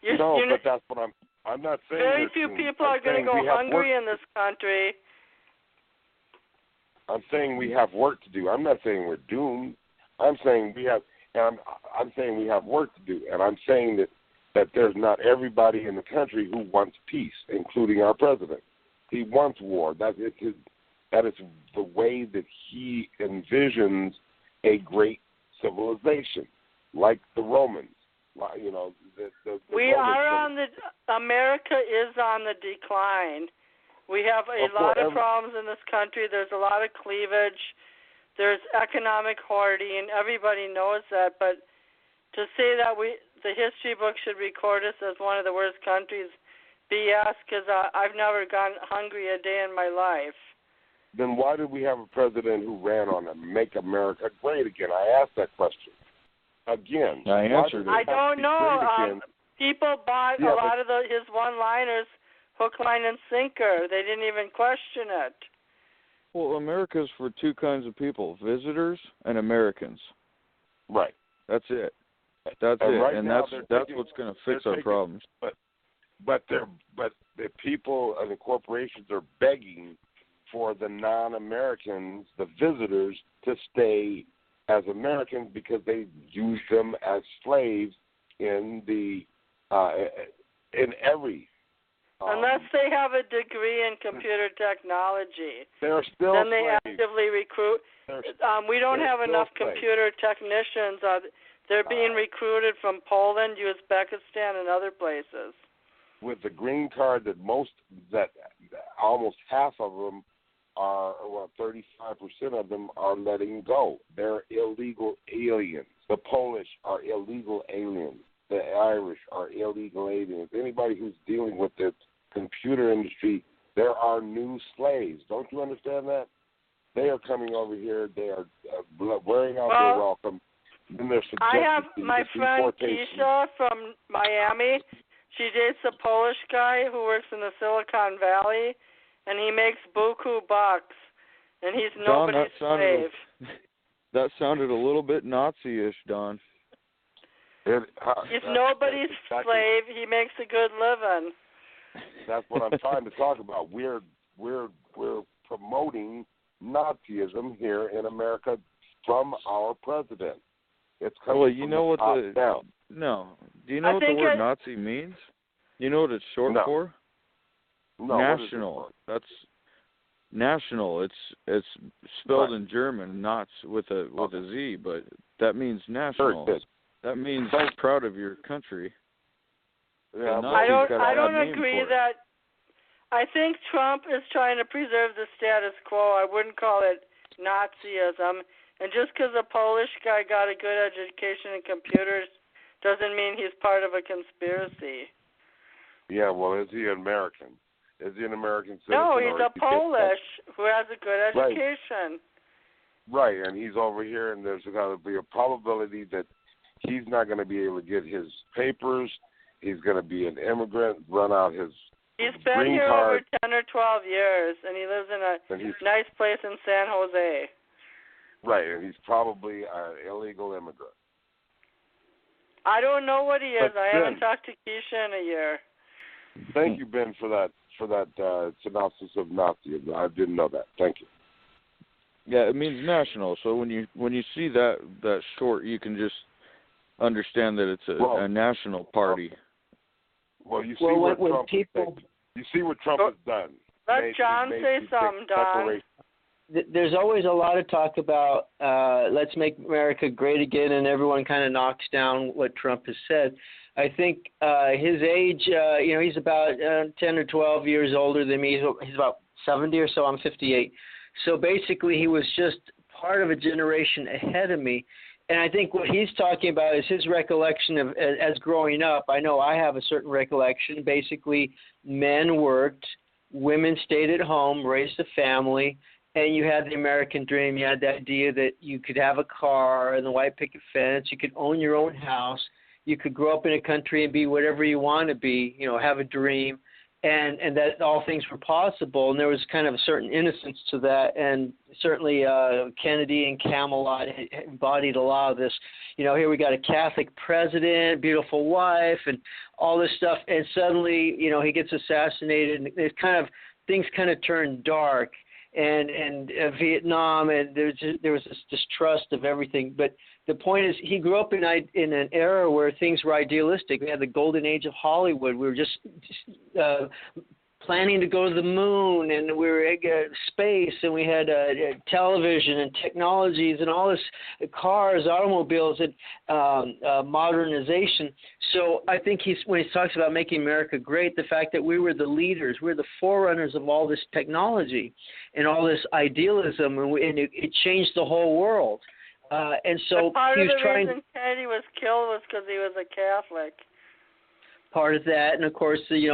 But that's what I'm not saying. Very few people are going to go hungry in this country. I'm saying we have work to do. I'm not saying we're doomed. I'm saying we have, and I'm saying we have work to do, and I'm saying that there's not everybody in the country who wants peace, including our president. He wants war. That is the way that he envisions a great civilization, like the Romans. You know, America is on the decline. We have a lot of problems in this country. There's a lot of cleavage. There's economic hoarding. Everybody knows that. But to say that the history book should record us as one of the worst countries, BS, because I've never gone hungry a day in my life. Then why did we have a president who ran on a Make America Great Again? I asked that question. Again. I answered it. I don't know. People bought a lot of his one-liners hook, line, and sinker. They didn't even question it. Well, America's for two kinds of people, visitors and Americans. Right. That's it. That's it. Right, and that's what's going to fix our problems. But but the people and the corporations are begging for the non-Americans, the visitors, to stay as Americans because they use them as slaves in every. Unless they have a degree in computer technology, they're still then they slaves. actively recruit. We don't have enough slaves. computer technicians. They're being recruited from Poland, Uzbekistan, and other places. With the green card, that almost half of them are, 35% of them are letting go. They're illegal aliens. The Polish are illegal aliens. The Irish are illegal aliens. Anybody who's dealing with the computer industry, there are new slaves. Don't you understand that? They are coming over here. They are wearing out their welcome. Then they're subjected I have to my friend Keisha from Miami. She dates a Polish guy who works in the Silicon Valley, and he makes buku bucks, and he's nobody's slave. That sounded a little bit Nazi-ish, Don. He's nobody's slave. He makes a good living. That's what I'm trying to talk about. We're promoting Nazism here in America from our president. It's coming well, you know what the down. No. Do you know what the word Nazi means? You know what it's short for? No. National. That's national. It's spelled in German, Naz with a Z, but that means national. That means proud of your country. Yeah, I don't agree that. I think Trump is trying to preserve the status quo. I wouldn't call it Nazism. And just because a Polish guy got a good education in computers doesn't mean he's part of a conspiracy. Yeah, well, is he American? Is he an American citizen? No, he's a Polish who has a good education. Right, and he's over here, and there's going to be a probability that he's not going to be able to get his papers. He's going to be an immigrant, run out his He's been green here card. over 10 or 12 years, and he lives in a nice place in San Jose. Right, and he's probably an illegal immigrant. I don't know what he is. But I haven't talked to Keisha in a year. Thank you, Ben, for that synopsis of Nazism. I didn't know that. Thank you. Yeah, it means national. So when you see that short, you can just understand that it's a national party. Well, you see what Trump has done. Let John say something, Don. There's always a lot of talk about let's make America great again, and everyone kind of knocks down what Trump has said. I think his age, he's about 10 or 12 years older than me. He's about 70 or so. I'm 58. So basically, he was just part of a generation ahead of me. And I think what he's talking about is his recollection of as growing up. I know I have a certain recollection. Basically, men worked, women stayed at home, raised a family, and you had the American dream. You had the idea that you could have a car and the white picket fence. You could own your own house. You could grow up in a country and be whatever you want to be, have a dream, and that all things were possible. And there was kind of a certain innocence to that. And certainly Kennedy and Camelot embodied a lot of this. Here we got a Catholic president, beautiful wife, and all this stuff. And suddenly, he gets assassinated, and it's things kind of turn dark. And Vietnam, and there was this distrust of everything. But the point is, he grew up in an era where things were idealistic. We had the golden age of Hollywood. We were just planning to go to the moon, and we were space, and we had television and technologies and all this, cars, automobiles, and modernization. So I think when he talks about making America great, the fact that we were the leaders, we're the forerunners of all this technology and all this idealism, and it changed the whole world. And so part he was of the trying. reason Kennedy was killed was because he was a Catholic. Part of that, and of course, the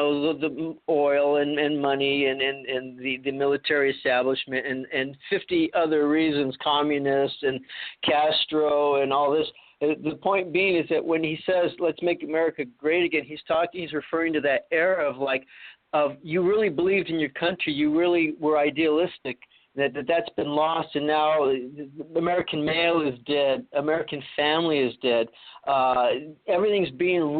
oil and money and the military establishment and 50 other reasons, communists and Castro and all this. The point being is that when he says let's make America great again, he's referring to that era of you really believed in your country, you really were idealistic. That's been lost, and now the American male is dead. American family is dead. Everything's being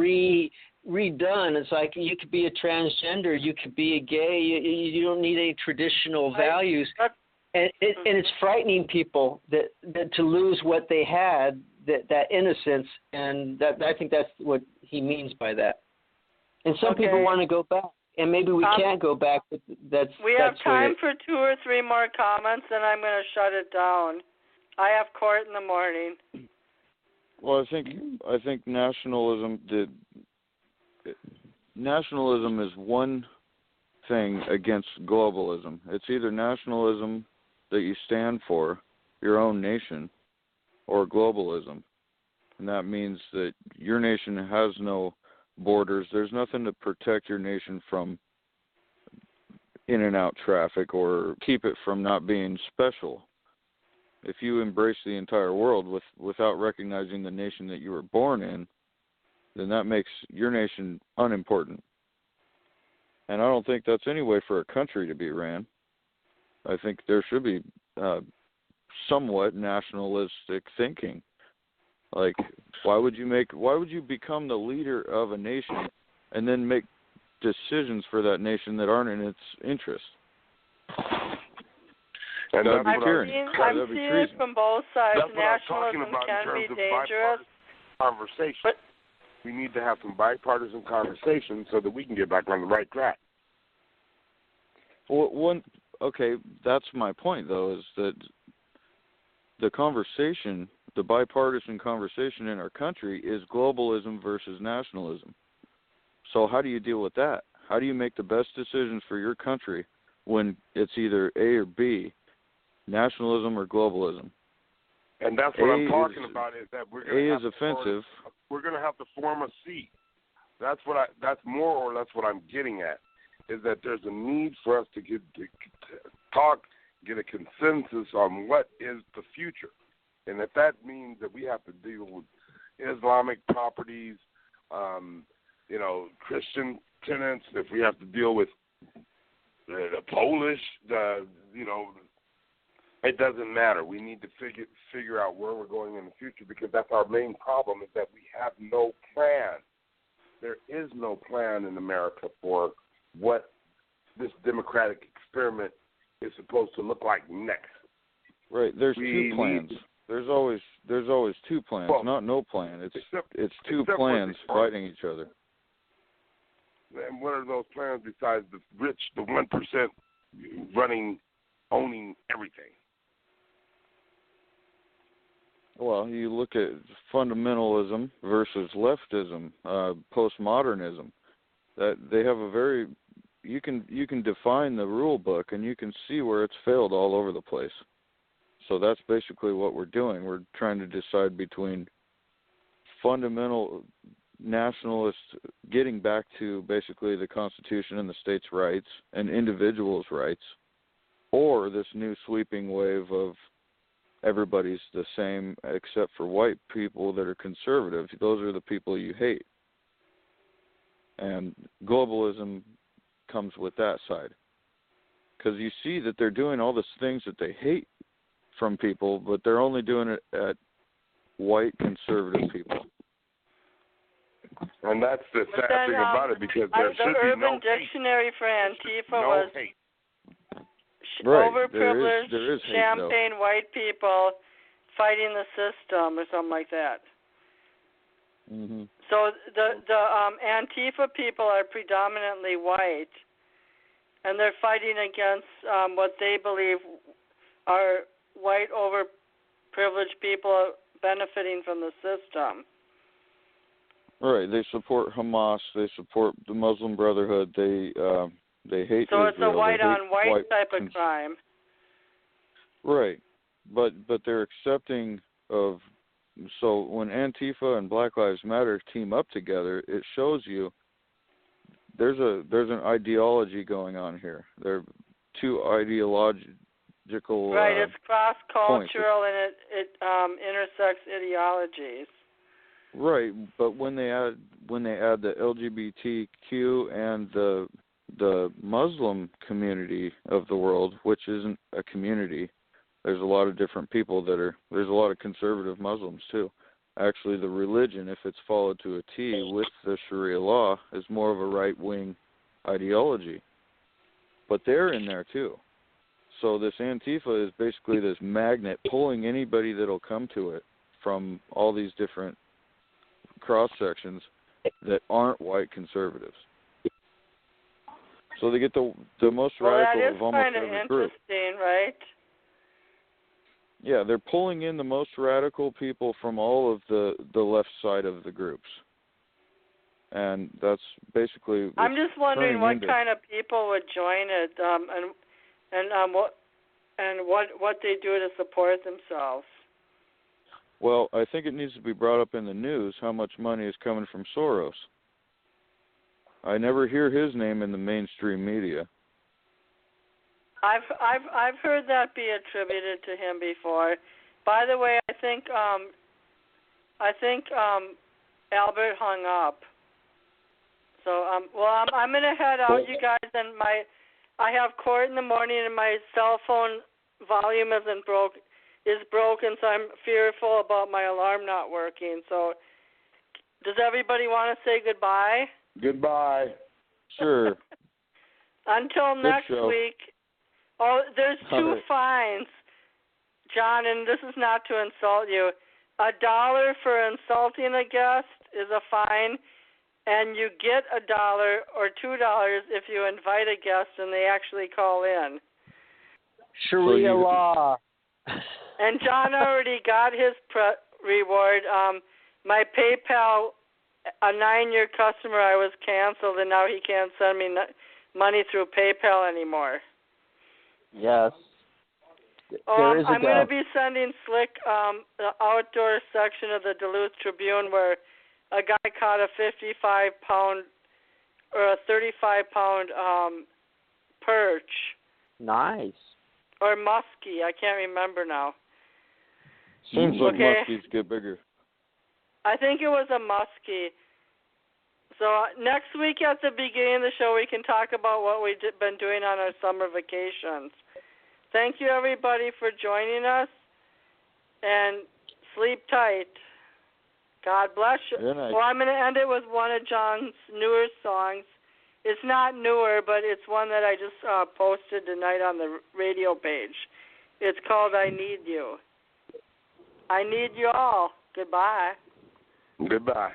redone. It's like you could be a transgender, you could be a gay. You don't need any traditional values, and it's frightening people that to lose what they had, that innocence, and that I think that's what he means by that. And some people want to go back, and maybe we can't go back. But we have time for 2 or 3 more comments, and I'm going to shut it down. I have court in the morning. Well, I think nationalism is one thing against globalism. It's either nationalism that you stand for your own nation, or globalism, and that means that your nation has no borders. There's nothing to protect your nation from in and out traffic or keep it from not being special. If you embrace the entire world without recognizing the nation that you were born in, then that makes your nation unimportant. And I don't think that's any way for a country to be ran. I think there should be somewhat nationalistic thinking. Like, why would you become the leader of a nation and then make decisions for that nation that aren't in its interest? And that's I've what seen it from both sides. That's what Nationalism I'm talking about can in terms be of dangerous. Conversation. We need to have some bipartisan conversations so that we can get back on the right track. Well, that's my point, though, is that the conversation, the bipartisan conversation in our country is globalism versus nationalism. So how do you deal with that? How do you make the best decisions for your country when it's either A or B, nationalism or globalism? And that's what I'm talking about, is that we're going to have offensive. We're going to have to form a C. That's more or less what I'm getting at, is that there's a need for us to get a consensus on what is the future. And if that means that we have to deal with Islamic properties, Christian tenants, if we have to deal with the Polish, it doesn't matter. We need to figure out where we're going in the future, because that's our main problem, is that we have no plan. There is no plan in America for what this democratic experiment is supposed to look like next. Right. There's 2 plans. There's always 2 plans, not no plan. It's 2 plans fighting each other. And what are those plans besides the rich, the 1% owning everything? Well, you look at fundamentalism versus leftism, postmodernism. That they have you can define the rule book, and you can see where it's failed all over the place. So that's basically what we're doing. We're trying to decide between fundamental nationalists getting back to basically the Constitution and the states' rights and individuals' rights, or this new sweeping wave of everybody's the same except for white people that are conservative. Those are the people you hate. And globalism comes with that side. Because you see that they're doing all these things that they hate from people, but they're only doing it at white conservative people. And that's the sad thing about it, because there should be no Urban Dictionary for Antifa was hate. Right. Overprivileged, there is hate, champagne though. white people fighting the system or something like that. Mm-hmm. So the Antifa people are predominantly white, and they're fighting against what they believe are white overprivileged people benefiting from the system. Right. They support Hamas. They support the Muslim Brotherhood. They hate So Israel. it's a white-on-white type of crime. Right. But they're accepting of. So when Antifa and Black Lives Matter team up together, it shows you there's an ideology going on here. There are 2 ideological right. It's cross-cultural points. and it intersects ideologies. Right, but when they add the LGBTQ and the Muslim community of the world, which isn't a community, there's a lot of different people there's a lot of conservative Muslims too. Actually, the religion, if it's followed to a T with the Sharia law, is more of a right-wing ideology. But they're in there too. So this Antifa is basically this magnet pulling anybody that'll come to it from all these different cross-sections that aren't white conservatives. So they get the most radical of almost every group. That is kind of interesting, right? Yeah, they're pulling in the most radical people from all of the left side of the groups. And that's basically... I'm just wondering what kind of people would join it, and what they do to support themselves. Well, I think it needs to be brought up in the news how much money is coming from Soros. I never hear his name in the mainstream media. I've heard that be attributed to him before. By the way, I think Albert hung up. So I'm gonna head out, you guys, and I have court in the morning, and my cell phone volume is broken, so I'm fearful about my alarm not working. So, does everybody want to say goodbye? Goodbye. Sure. Until next week. Oh, there's two fines, John, and this is not to insult you. $1 for insulting a guest is a fine, and you get $1 or $2 if you invite a guest and they actually call in. Sharia law. And John already got his reward. My PayPal, a 9-year customer, I was canceled, and now he can't send me money through PayPal anymore. Yes. I'm going to be sending Slick the outdoor section of the Duluth Tribune where a guy caught a 55-pound or a 35-pound perch. Nice. Or muskie. I can't remember now. Seems like muskies get bigger. I think it was a muskie. So next week at the beginning of the show, we can talk about what we've been doing on our summer vacations. Thank you, everybody, for joining us, and sleep tight. God bless you. Well, I'm going to end it with one of John's newer songs. It's not newer, but it's one that I just posted tonight on the radio page. It's called I Need You. I need you all. Goodbye. Goodbye.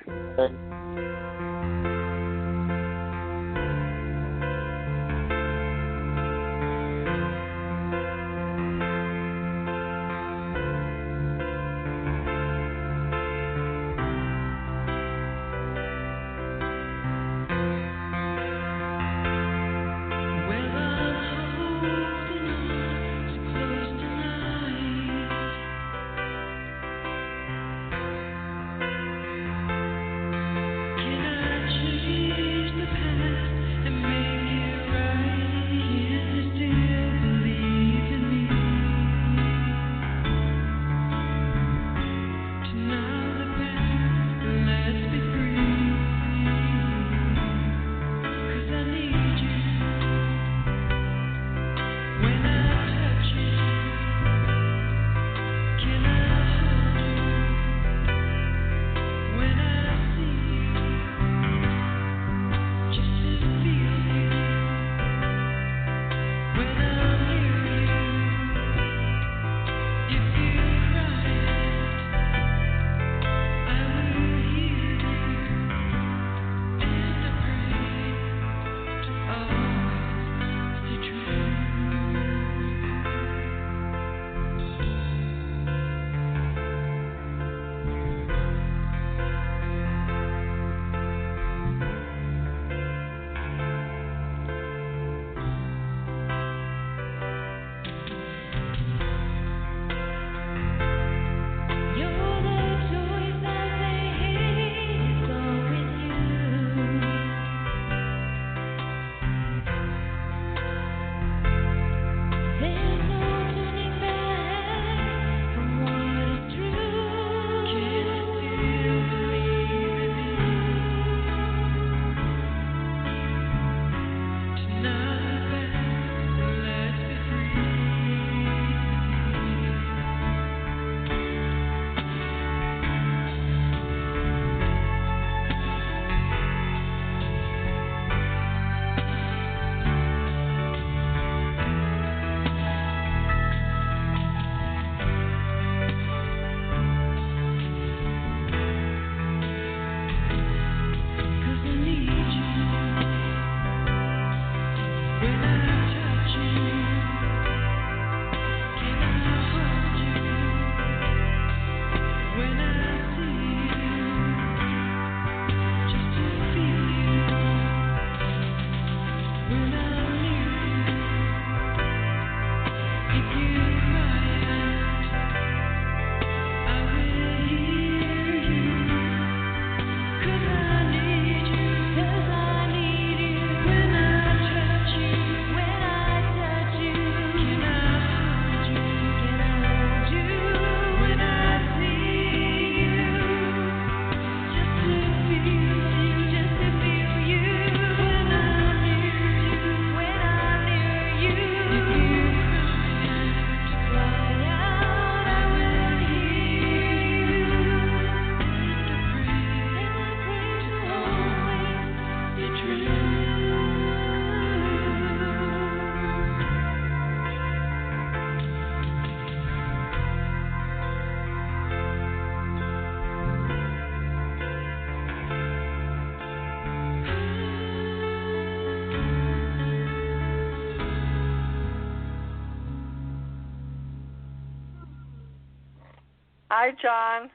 Hi, John.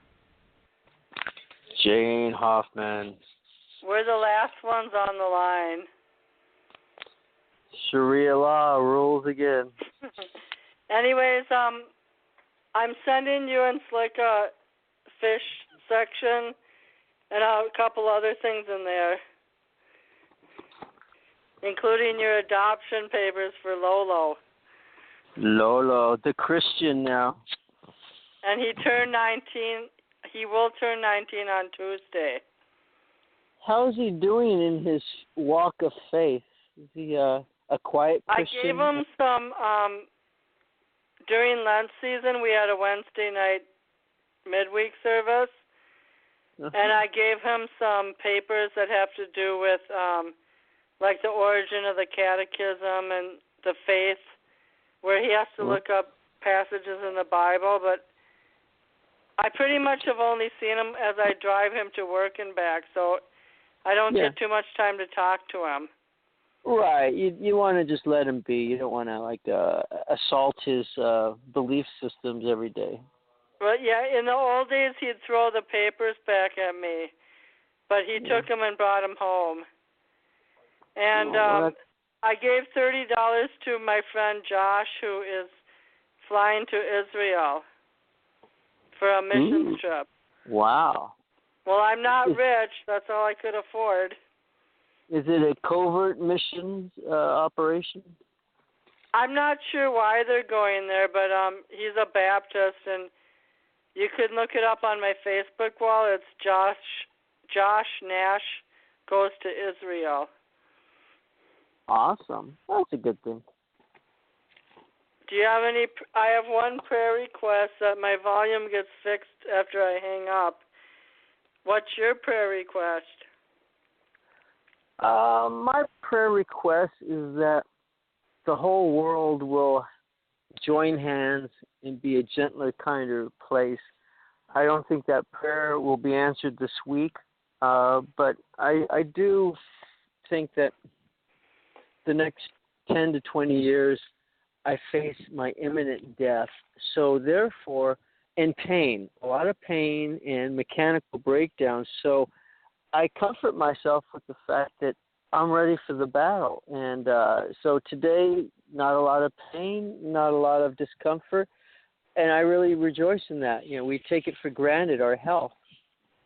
Jane Hoffman. We're the last ones on the line. Sharia law rules again. Anyways, I'm sending you and Slick a fish section and a couple other things in there, including your adoption papers for Lolo. Lolo, the Christian now. And he turned 19. He will turn 19 on Tuesday. How's he doing in his walk of faith? Is he a quiet Christian? I gave him some, during Lent season, we had a Wednesday night midweek service, and I gave him some papers that have to do with, like the origin of the catechism and the faith, where he has to look up passages in the Bible, but I pretty much have only seen him as I drive him to work and back, so I don't get too much time to talk to him. Right. You want to just let him be. You don't want to assault his belief systems every day. Well, yeah, in the old days he'd throw the papers back at me, but he took them and brought them home. And I gave $30 to my friend Josh, who is flying to Israel for a mission trip. Wow. Well, I'm not rich. That's all I could afford. Is it a covert missions operation? I'm not sure why they're going there, but he's a Baptist, and you could look it up on my Facebook wall. It's Josh Nash Goes to Israel. Awesome. That's a good thing. Do you have any? I have one prayer request that my volume gets fixed after I hang up. What's your prayer request? My prayer request is that the whole world will join hands and be a gentler, kinder place. I don't think that prayer will be answered this week, but I do think that the next 10 to 20 years, I face my imminent death. So therefore, and pain, a lot of pain and mechanical breakdowns. So I comfort myself with the fact that I'm ready for the battle. And so today, not a lot of pain, not a lot of discomfort. And I really rejoice in that. You know, we take it for granted, our health.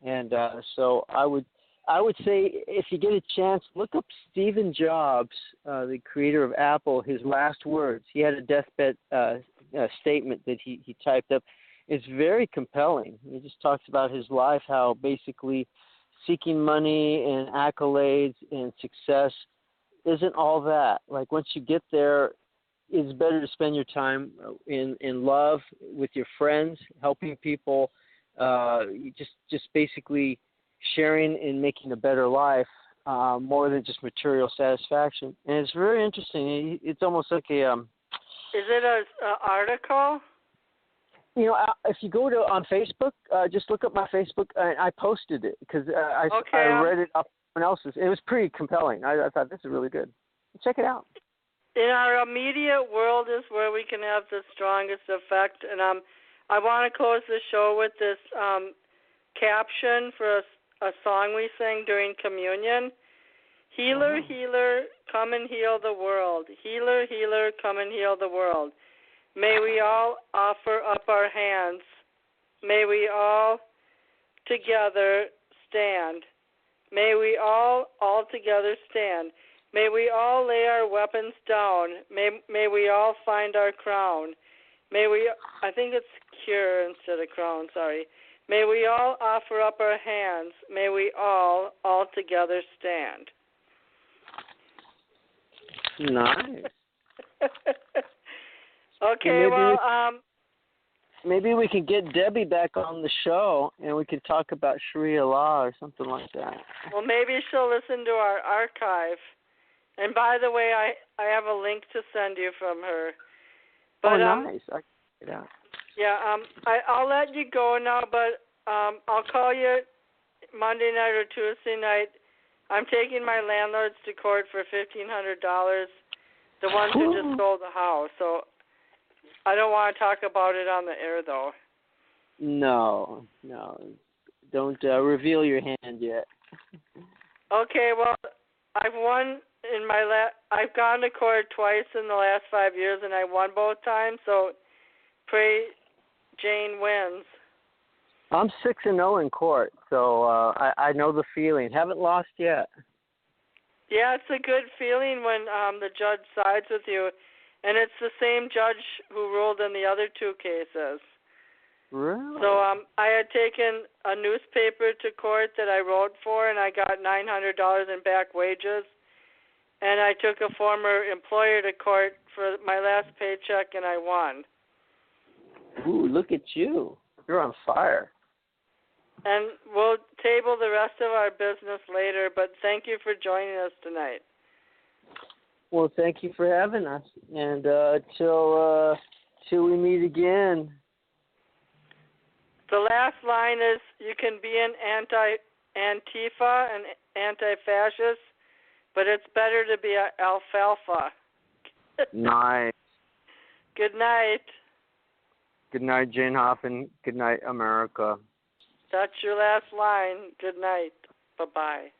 And so I would say, if you get a chance, look up Stephen Jobs, the creator of Apple, his last words. He had a deathbed statement that he typed up. It's very compelling. He just talks about his life, how basically seeking money and accolades and success isn't all that. Like, once you get there, it's better to spend your time in love with your friends, helping people, just basically sharing and making a better life, more than just material satisfaction. And it's very interesting. It's almost like a... Is it an article? You know, if you go to on Facebook, just look up my Facebook. I posted it because I read it off someone else's. It was pretty compelling. I thought, this is really good. Check it out. in our immediate world is where we can have the strongest effect. And I want to close the show with this caption for a song we sang during communion. Healer, healer, come and heal the world. Healer, healer, come and heal the world. May we all offer up our hands. May we all together stand. May we all together stand. May we all lay our weapons down. May we all find our crown. I think it's cure instead of crown, sorry. May we all offer up our hands. May we all together stand. Nice. Okay, maybe we could get Debbie back on the show and we could talk about Sharia law or something like that. Well, maybe she'll listen to our archive. And by the way, I have a link to send you from her. But, nice. I can check it out. Yeah, I'll let you go now, but I'll call you Monday night or Tuesday night. I'm taking my landlords to court for $1,500, the ones who just sold the house. So I don't want to talk about it on the air, though. No. Don't reveal your hand yet. Okay, well, I've won in I've gone to court twice in the last 5 years, and I won both times. So pray Jane wins. I'm 6-0 in court, so I know the feeling. Haven't lost yet. Yeah, it's a good feeling when the judge sides with you, and it's the same judge who ruled in the other two cases. Really? So I had taken a newspaper to court that I wrote for, and I got $900 in back wages. And I took a former employer to court for my last paycheck, and I won. Ooh, look at you. You're on fire. And we'll table the rest of our business later, but thank you for joining us tonight. Well, thank you for having us. And till we meet again. The last line is, you can be an Antifa and anti-fascist, but it's better to be an alfalfa. Nice. Good night. Good night, Jane Hoffman. Good night, America. That's your last line. Good night. Bye-bye.